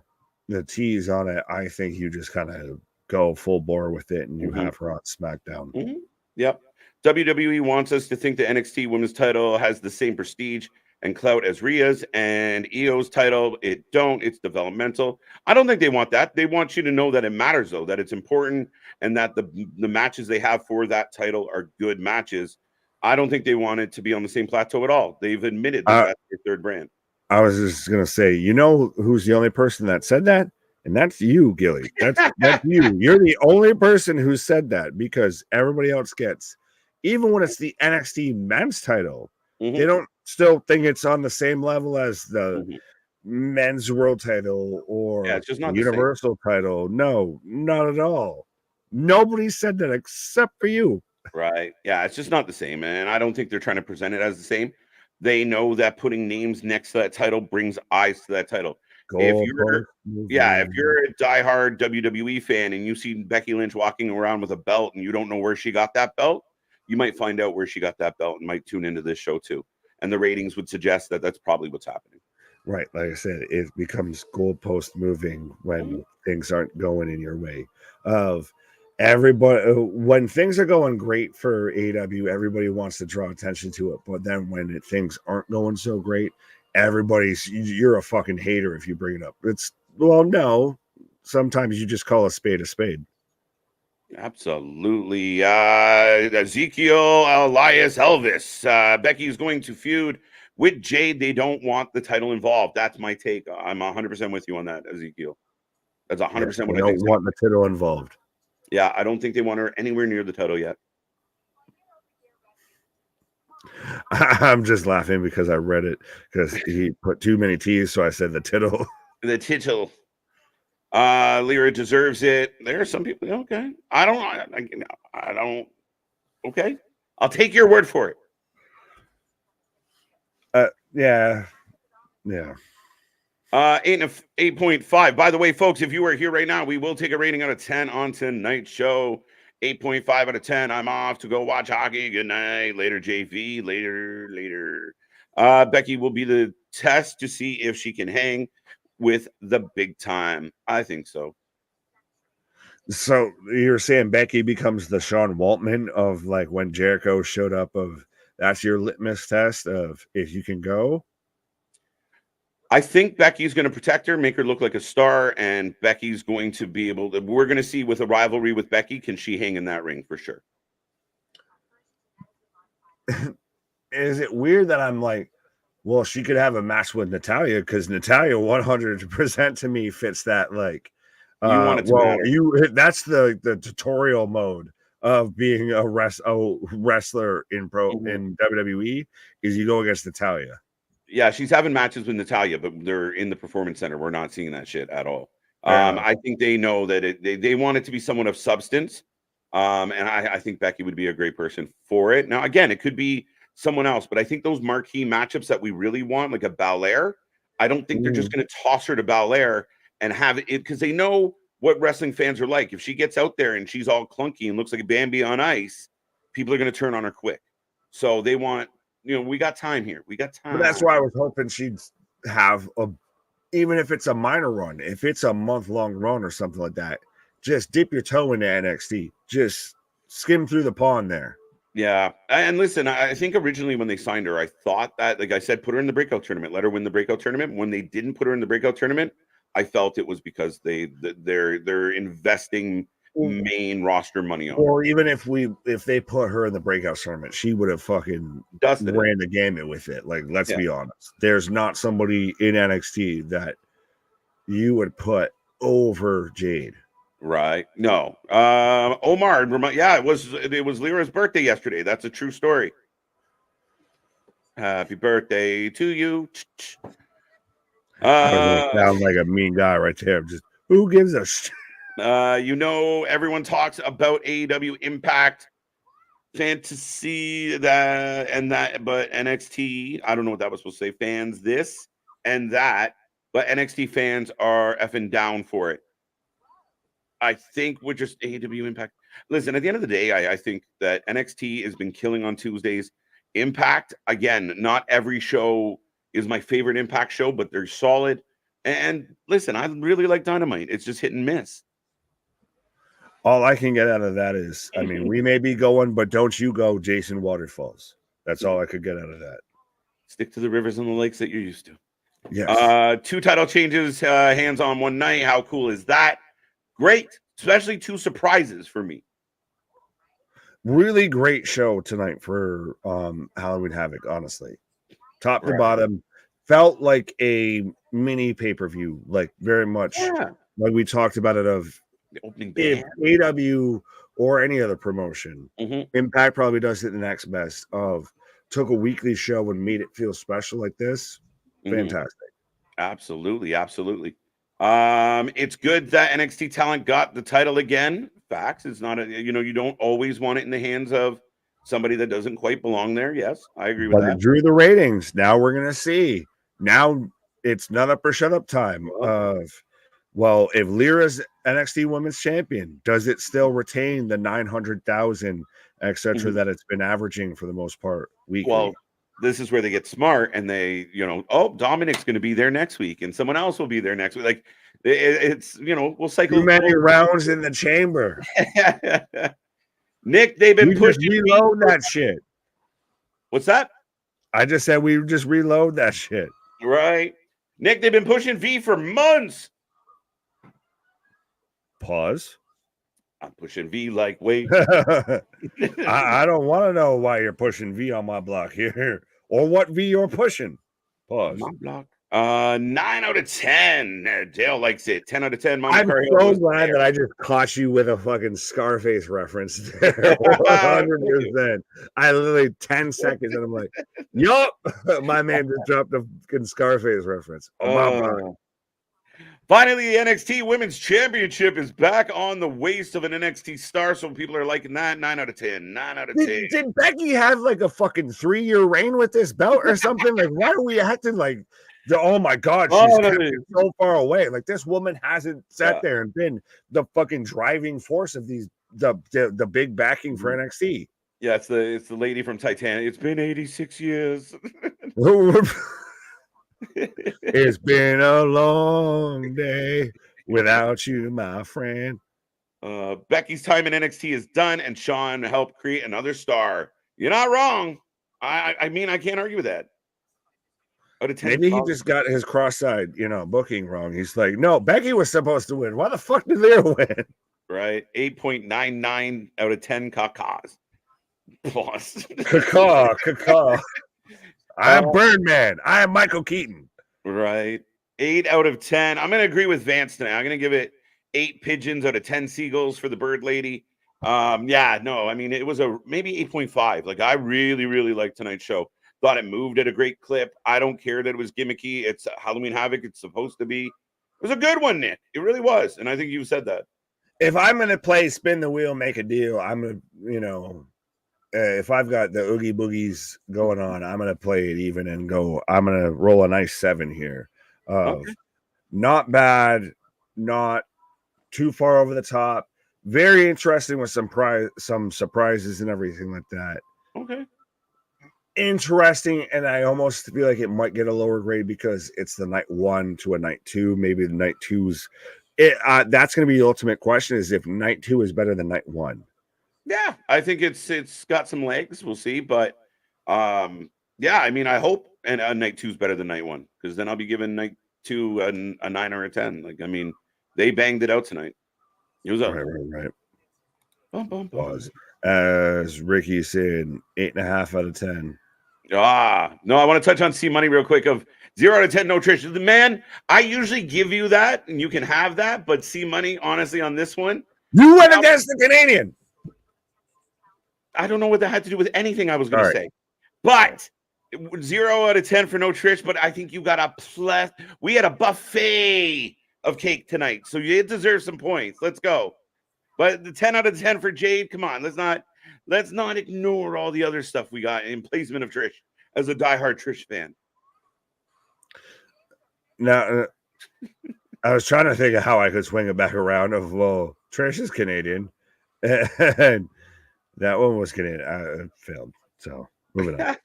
tease on it. I think you just kind of go full bore with it, and you Mhm. have her on SmackDown. Yep. WWE wants us to think the NXT Women's title has the same prestige and clout as Rhea's and Io's title. It don't. It's developmental. I don't think they want that. They want you to know that it matters, though, that it's important, and that the matches they have for that title are good matches. I don't think they want it to be on the same plateau at all. They've admitted that Uh, that's their third brand. I was just gonna say, you know, who's the only person that said that, and that's you, Gilly. That's you. You're the only person who said that because everybody else gets, even when it's the NXT men's title, they Mhm, don't still think it's on the same level as the mhm. men's world title Yeah, or it's just the not the same. universal title. No, not at all. Nobody said that except for you. Right. Yeah, it's just not the same, and I don't think they're trying to present it as the same. They know that putting names next to that title brings eyes to that title. If you're Goalpost yeah, if moving. you're a diehard WWE fan and you see Becky Lynch walking around with a belt and you don't know where she got that belt, you might find out where she got that belt and might tune into this show too. And the ratings would suggest that that's probably what's happening. Right, like I said, it becomes goalpost moving Mhm, when things aren't going in your way. Of everybody, when things are going great for AW, everybody wants to draw attention to it. But then when things aren't going so great, you're a fucking hater if you bring it up. It's well, no, sometimes you just call a spade a spade. absolutely. Ezekiel Elias Elvis. Becky's going to feud with Jade. They don't want the title involved. That's my take. I'm 100% with you on that, Ezekiel. That's Yeah, 100% they what I think. don't want the title involved. Yeah, I don't think they want her anywhere near the title yet. I'm just laughing because I read it because he put too many T's, so I said the title. The title. Lyra deserves it. There are some people. Okay, I don't. Okay, I'll take your word for it. Yeah, yeah. 8.5. By the way, folks, if you are here right now, we will take a rating out of 10 on tonight's show. 8.5 out of 10. I'm off to go watch hockey. Good night. Later, JV. Later. Becky will be the test to see if she can hang with the big time. I think so. So you're saying Becky becomes the Sean Waltman of like when Jericho showed up of that's your litmus test of if you can go? I think Becky's going to protect her, make her look like a star, and Becky's going to be able to. We're going to see with a rivalry with Becky, can she hang in that ring for sure? Is it weird that I'm like, well, she could have a match with Natalia because Natalia 100% to me fits that like You want it to well, matter. you that's the tutorial mode of being a wrestler Mhm. in WWE is you go against Natalia. Yeah, she's having matches with Natalia, but they're in the performance center. We're not seeing that shit at all. Fair enough. I think they know that they want it to be someone of substance. And I think Becky would be a great person for it. Now, again, it could be someone else, but I think those marquee matchups that we really want, like a Belair, I don't think they're just Mm. going to toss her to Belair and have it because they know what wrestling fans are like. If she gets out there and she's all clunky and looks like a Bambi on ice, people are going to turn on her quick. So they want we got time here. We got time. But that's why I was hoping she'd have even if it's a minor run, if it's a month-long run or something like that, just dip your toe into NXT. Just skim through the pond there. Yeah. And listen, I think originally when they signed her, I thought that, like I said, put her in the breakout tournament, let her win the breakout tournament. When they didn't put her in the breakout tournament, I felt it was because they're investing main roster money on her. Or even if they put her in the breakout tournament, she would have fucking ran the gamut with it. Like, let's be honest. There's not somebody in NXT that you would put over Jade. Right. No. Omar, it was Lyra's birthday yesterday. That's a true story. Happy birthday to you. Sound like a mean guy right there. Just who gives a shit? Everyone talks about AEW Impact Fantasy but NXT, I don't know what that was supposed to say. Fans this and that, but NXT fans are effing down for it. I think we're just AEW Impact. Listen, at the end of the day, I think that NXT has been killing on Tuesdays. Impact, again, not every show is my favorite Impact show, but they're solid. And listen, I really like Dynamite. It's just hit and miss. All I can get out of that is, I mean, we may be going, but don't you go Jason Waterfalls. That's all I could get out of that. Stick to the rivers and the lakes that you're used to. Yes. 2 title changes, hands on one night. How cool is that? Great, especially 2 surprises for me. Really great show tonight for Halloween Havoc, honestly. Top to bottom. Felt like a mini pay-per-view, like very much like we talked about it of the opening if AW or any other promotion, Impact probably does it the next best of took a weekly show and made it feel special like this. Fantastic. Absolutely. It's good that NXT talent got the title again. Facts. It's not you don't always want it in the hands of somebody that doesn't quite belong there. Yes, I agree with that. It drew the ratings. Now we're gonna see. Now it's nut up or shut up time. Well, if Lyra's NXT Women's Champion, does it still retain the 900,000, etc., that it's been averaging for the most part weekly? Well, this is where they get smart and they, Dominic's going to be there next week and someone else will be there next week. Like it's, we'll cycle. Too many rounds in the chamber. Nick, they've been pushing. Reload that shit. What's that? I just said we just reload that shit. Right. Nick, they've been pushing V for months. Pause. I'm pushing V like wait. I don't want to know why you're pushing V on my block here or what V you're pushing. Pause. My block. 9 out of 10. Dale likes it. 10 out of 10. I'm so glad that I just caught you with a fucking Scarface reference there. 100%. I literally 10 seconds and I'm like, yup. My man just dropped a fucking Scarface reference. Oh my God. Finally, the NXT Women's Championship is back on the waist of an NXT star. So people are liking that. 9 out of 10. 9 out of 10. Did Becky have like a fucking 3-year reign with this belt or something? Like, why are we acting like, oh my God, she's so far away? Like, this woman hasn't sat there and been the fucking driving force of the big backing for NXT. Yeah, it's the lady from Titanic. It's been 86 years. It's been a long day without you, my friend. Becky's time in NXT is done, and Sean helped create another star. You're not wrong. I mean, I can't argue with that. Maybe he just got his cross-eyed, booking wrong. He's like, no, Becky was supposed to win. Why the fuck did Leah win? Right. 8.99 out of 10 cacas. Plus. Caca. I'm Birdman. I am Michael Keaton. Right. 8 out of 10. I'm going to agree with Vance tonight. I'm going to give it 8 pigeons out of 10 seagulls for the bird lady. It was maybe 8.5. Like, I really, really liked tonight's show. Thought it moved at a great clip. I don't care that it was gimmicky. It's Halloween Havoc. It's supposed to be. It was a good one, Nick. It really was. And I think you said that. If I'm going to play spin the wheel, make a deal, I'm going to, if I've got the Oogie Boogies going on, I'm going to play it even and go, I'm going to roll a nice 7 here. Not bad, not too far over the top. Very interesting with some surprises and everything like that. Okay. interesting, and I almost feel like it might get a lower grade because it's the night 1 to a night 2. Maybe the night 2's that's going to be the ultimate question, is if night 2 is better than night 1. Yeah, I think it's got some legs. We'll see, but yeah, I mean, I hope and night 2 is better than night 1, because then I'll be giving night 2 a 9 or a 10. Like, I mean, they banged it out tonight. It was up. Right. Bum, bum, bum. Pause. As Ricky said, 8.5 out of 10. No, I want to touch on C Money real quick. Of 0 out of 10, no Trish. Man, I usually give you that, and you can have that. But C Money, honestly, on this one, You went against the Canadian. I don't know what that had to do with anything I was going to say. But 0 out of 10 for no Trish. But I think you got we had a buffet of cake tonight, so you deserve some points. Let's go. But the 10 out of 10 for Jade. Come on, let's not ignore all the other stuff we got in placement of Trish as a diehard Trish fan. Now, I was trying to think of how I could swing it back around. Well, Trish is Canadian, and that one was Canadian. I failed. So moving on.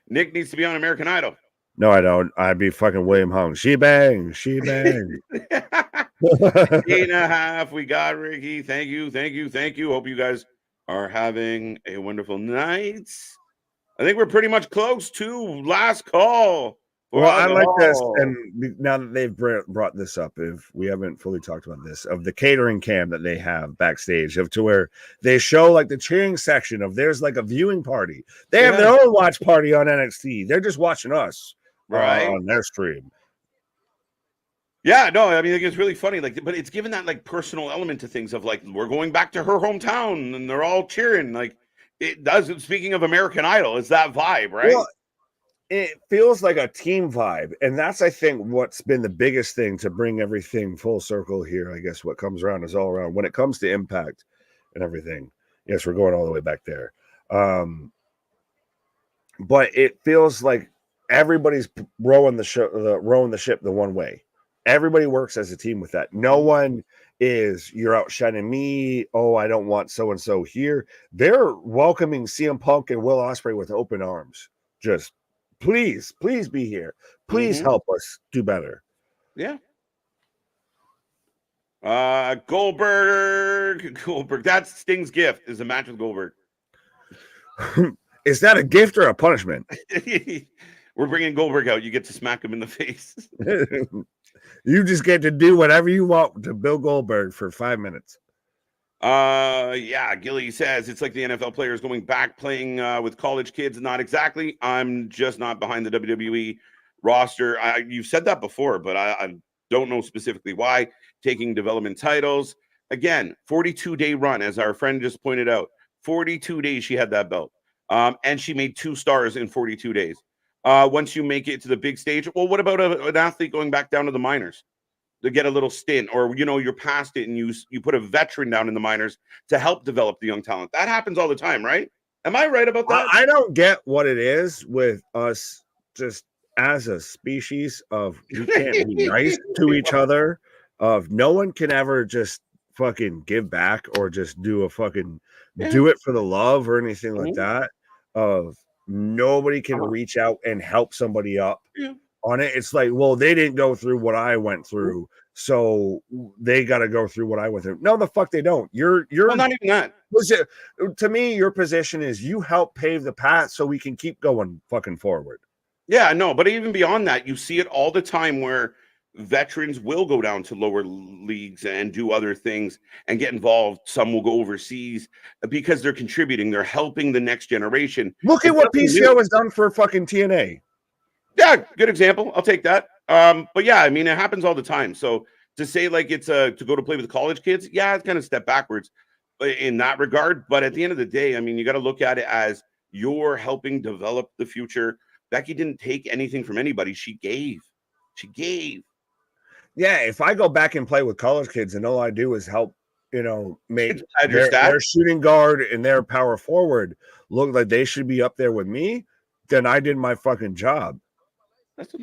Nick needs to be on American Idol. No, I don't. I'd be fucking William Hung. She bang. 8.5. We got Ricky. Thank you. Hope you guys are having a wonderful night. I think we're pretty much close to last call. Well, I like this, and now that they've brought this up, if we haven't fully talked about this, of the catering cam that they have backstage, to where they show like the cheering section of there's like a viewing party. They have their own watch party on NXT. They're just watching us on their stream. Yeah, no, I mean, it's really funny, like, but it's given that like personal element to things of like, we're going back to her hometown and they're all cheering. Like, it does. Speaking of American Idol, it's that vibe, right? Well, it feels like a team vibe, and that's, I think, what's been the biggest thing to bring everything full circle here. I guess what comes around is all around when it comes to Impact and everything. Yes, we're going all the way back there, but it feels like everybody's rowing the ship the one way. Everybody works as a team with that. No one is, you're outshining me. Oh, I don't want so and so here. They're welcoming CM Punk and Will Ospreay with open arms. Just please be here. Please help us do better. Yeah. Goldberg. That's Sting's gift, is a match with Goldberg. Is that a gift or a punishment? We're bringing Goldberg out. You get to smack him in the face. You just get to do whatever you want to Bill Goldberg for 5 minutes. Yeah, Gilly says it's like the NFL players going back playing with college kids. Not exactly. I'm just not behind the WWE roster. You've said that before, but I don't know specifically why. Taking development titles. Again, 42-day run, as our friend just pointed out. 42 days she had that belt. And she made 2 stars in 42 days. Once you make it to the big stage, well, what about an athlete going back down to the minors to get a little stint, or you're past it and you put a veteran down in the minors to help develop the young talent? That happens all the time, right? Am I right about that? I don't get what it is with us just as a species of we can't be nice to each other. Of no one can ever just fucking give back or just do a fucking do it for the love or anything like that. Of nobody can reach out and help somebody up on it. It's like, well, they didn't go through what I went through, so they got to go through what I went through. No, the fuck they don't. You're well, not even that. To me, your position is you help pave the path so we can keep going fucking forward. Yeah, no, but even beyond that, you see it all the time where veterans will go down to lower leagues and do other things and get involved. Some will go overseas because they're contributing. They're helping the next generation. Look at what PCO has done for fucking TNA. Yeah, good example. I'll take that. But yeah, I mean, it happens all the time. So to say like it's to go to play with college kids, yeah, it's kind of step backwards in that regard. But at the end of the day, I mean, you got to look at it as you're helping develop the future. Becky didn't take anything from anybody. She gave. Yeah, if I go back and play with college kids and all I do is help, make their shooting guard and their power forward look like they should be up there with me, then I did my fucking job. That's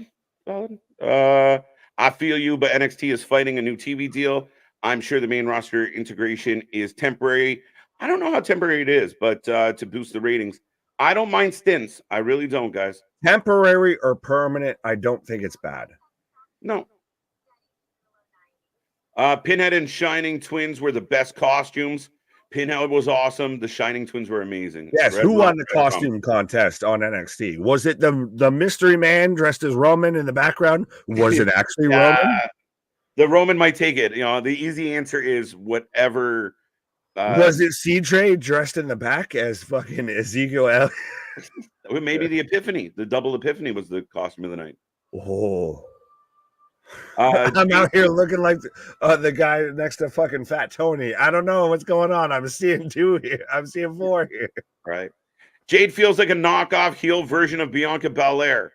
solid. I feel you, but NXT is fighting a new TV deal. I'm sure the main roster integration is temporary. I don't know how temporary it is, but to boost the ratings. I don't mind stints. I really don't, guys. Temporary or permanent, I don't think it's bad. No. Pinhead and Shining Twins were the best costumes. Pinhead was awesome. The Shining Twins were amazing. Yes, who won the costume contest on NXT? Was it the mystery man dressed as Roman in the background? Was it actually Roman? The Roman might take it. You know, the easy answer is whatever. Was it CJ dressed in the back as fucking Ezekiel Elliott? Maybe the Epiphany, the double Epiphany was the costume of the night. Oh. I'm out here looking like the guy next to fucking Fat Tony. I don't know what's going on. I'm seeing 2 here. I'm seeing 4 here. Right. Jade feels like a knockoff heel version of Bianca Belair.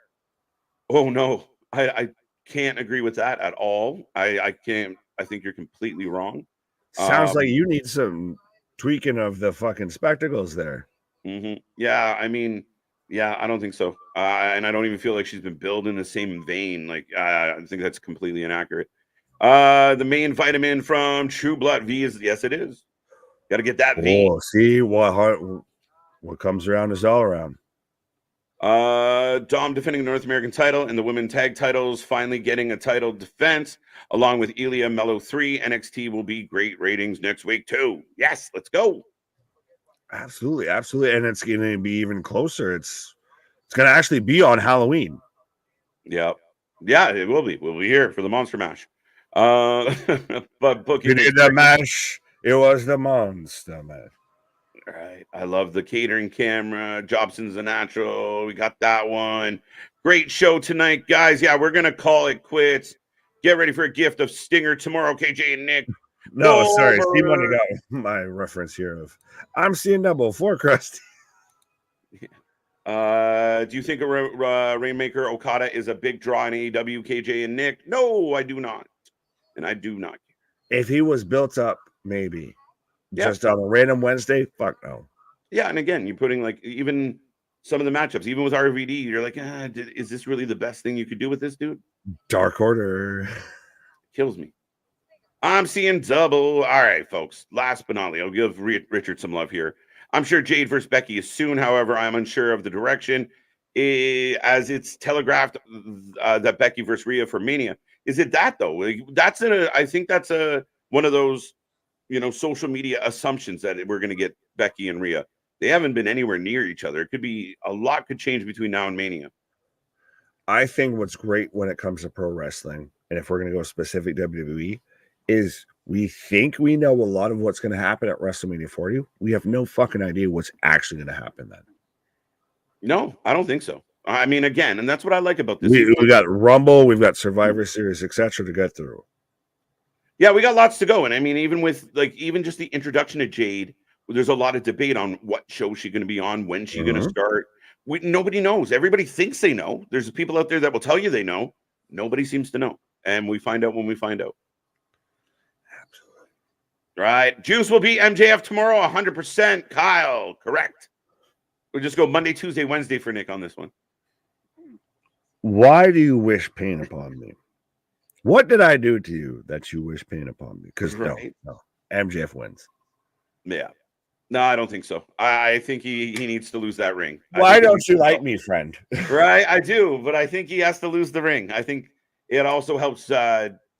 Oh no, I can't agree with that at all. I can't. I think you're completely wrong. Sounds like you need some tweaking of the fucking spectacles there. Yeah, I mean, yeah, I don't think so. And I don't even feel like she's been billed in the same vein. Like, I think that's completely inaccurate. The main vitamin from True Blood V is yes, it is. Got to get that V. Oh, see what comes around is all around. Dom defending the North American title and the women tag titles finally getting a title defense along with Ilya Mello 3. NXT will be great ratings next week too. Yes, let's go. Absolutely, absolutely. And it's going to be even closer. It's going to actually be on Halloween. Yeah, it will be. We'll be here for the Monster Mash. But booking the mash. It was the Monster Mash. All right. I love the catering camera. Jobson's a natural. We got that one. Great show tonight, guys. Yeah, we're going to call it quits. Get ready for a gift of Stinger tomorrow, KJ and Nick. No, sorry. Steve Money got my reference here of I'm seeing double 4 crust. Do you think Rainmaker Okada is a big draw in AEW, KJ and Nick? No, I do not. And I do not. If he was built up, maybe. Yeah. Just on a random Wednesday, fuck no. Yeah, and again, you're putting like even some of the matchups, even with RVD, you're like, is this really the best thing you could do with this dude? Dark Order kills me. I'm seeing double. All right, folks. Last but not least, I'll give Richard some love here. I'm sure Jade versus Becky is soon. However, I'm unsure of the direction. As it's telegraphed that Becky versus Rhea for Mania. Is it that though? I think that's one of those social media assumptions that we're going to get Becky and Rhea. They haven't been anywhere near each other. It could be a lot could change between now and Mania. I think what's great when it comes to pro wrestling, and if we're going to go specific WWE, is we think we know a lot of what's going to happen at WrestleMania 40. We have no fucking idea what's actually going to happen then. No, I don't think so. I mean, again, and that's what I like about this. We got Rumble, we've got Survivor Series, etc. to get through. Yeah, we got lots to go. And I mean, even just the introduction to Jade, there's a lot of debate on what show she's going to be on, when she's going to start. Nobody knows. Everybody thinks they know. There's people out there that will tell you they know. Nobody seems to know. And we find out when we find out. Absolutely. Right. Juice will beat MJF tomorrow, 100%. Kyle, correct. We'll just go Monday, Tuesday, Wednesday for Nick on this one. Why do you wish pain upon me? What did I do to you that you wish pain upon me? Because no, MJF wins. Yeah. No, I don't think so. I think he needs to lose that ring. Why don't you like me, friend? Right, I do, but I think he has to lose the ring. I think it also helps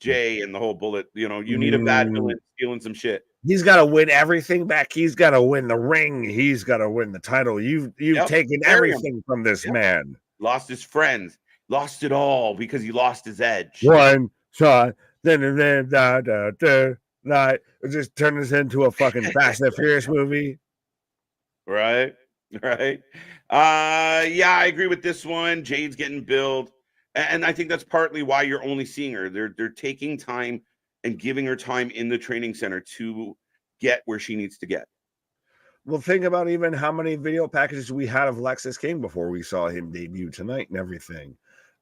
Jay and the whole bullet. You need a bad villain stealing some shit. He's got to win everything back. He's got to win the ring. He's got to win the title. You've taken everything from this man. Lost his friends. Lost it all because he lost his edge. One shot, then it just turned this into a fucking Fast and Furious movie. Right. Yeah, I agree with this one. Jade's getting billed. And I think that's partly why you're only seeing her. They're taking time and giving her time in the training center to get where she needs to get. Well, think about even how many video packages we had of Lexis King before we saw him debut tonight and everything.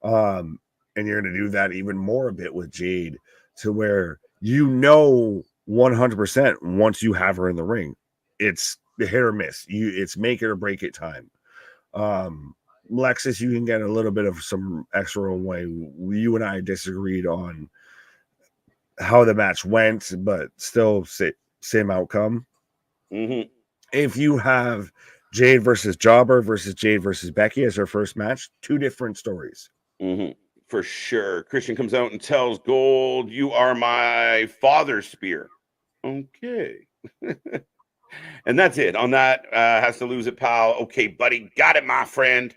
And you're going to do that even more a bit with Jade to where 100% once you have her in the ring, it's the hit or miss. It's make it or break it time. Lexis, you can get a little bit of some extra way. You and I disagreed on how the match went, but still same outcome. Mm-hmm. If you have Jade versus Jobber versus Jade versus Becky as her first match. 2 different stories. Mm-hmm. For sure. Christian comes out and tells Gold, "You are my father's spear." Okay. And that's it. On that, has to lose it, pal. Okay, buddy. Got it, my friend.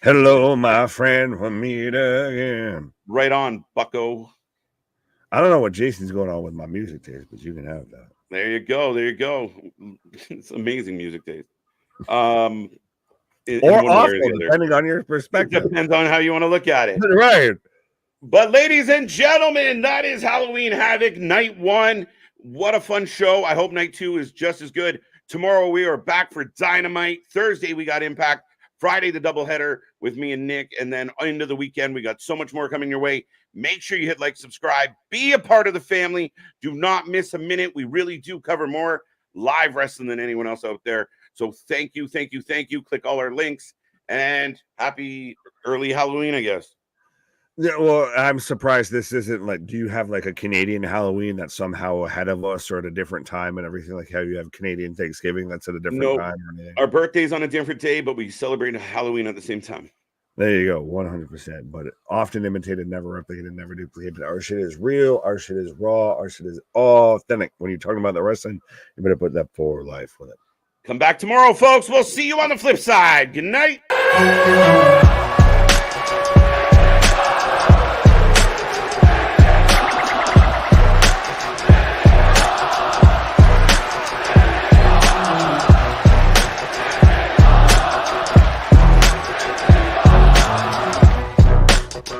Hello, my friend. We'll meet again. Right on, bucko. I don't know what Jason's going on with my music taste, but you can have that. There you go. There you go. It's amazing music taste. Or awful, depending on your perspective. It depends on how you want to look at it. Right. But ladies and gentlemen, that is Halloween Havoc Night 1. What a fun show. I hope Night 2 is just as good. Tomorrow we are back for Dynamite. Thursday we got Impact. Friday the doubleheader with me and Nick. And then into the weekend we got so much more coming your way. Make sure you hit like, subscribe. Be a part of the family. Do not miss a minute. We really do cover more live wrestling than anyone else out there. So thank you, thank you, thank you. Click all our links. And happy early Halloween, I guess. Yeah, well, I'm surprised this isn't like, do you have like a Canadian Halloween that's somehow ahead of us or at a different time and everything, like how you have Canadian Thanksgiving that's at a different time or anything? Our birthday's on a different day, but we celebrate Halloween at the same time. There you go, 100%. But often imitated, never replicated, never duplicated. Our shit is real, our shit is raw, our shit is authentic. When you're talking about the wrestling, you better put that for life with it. Come back tomorrow, folks. We'll see you on the flip side. Good night.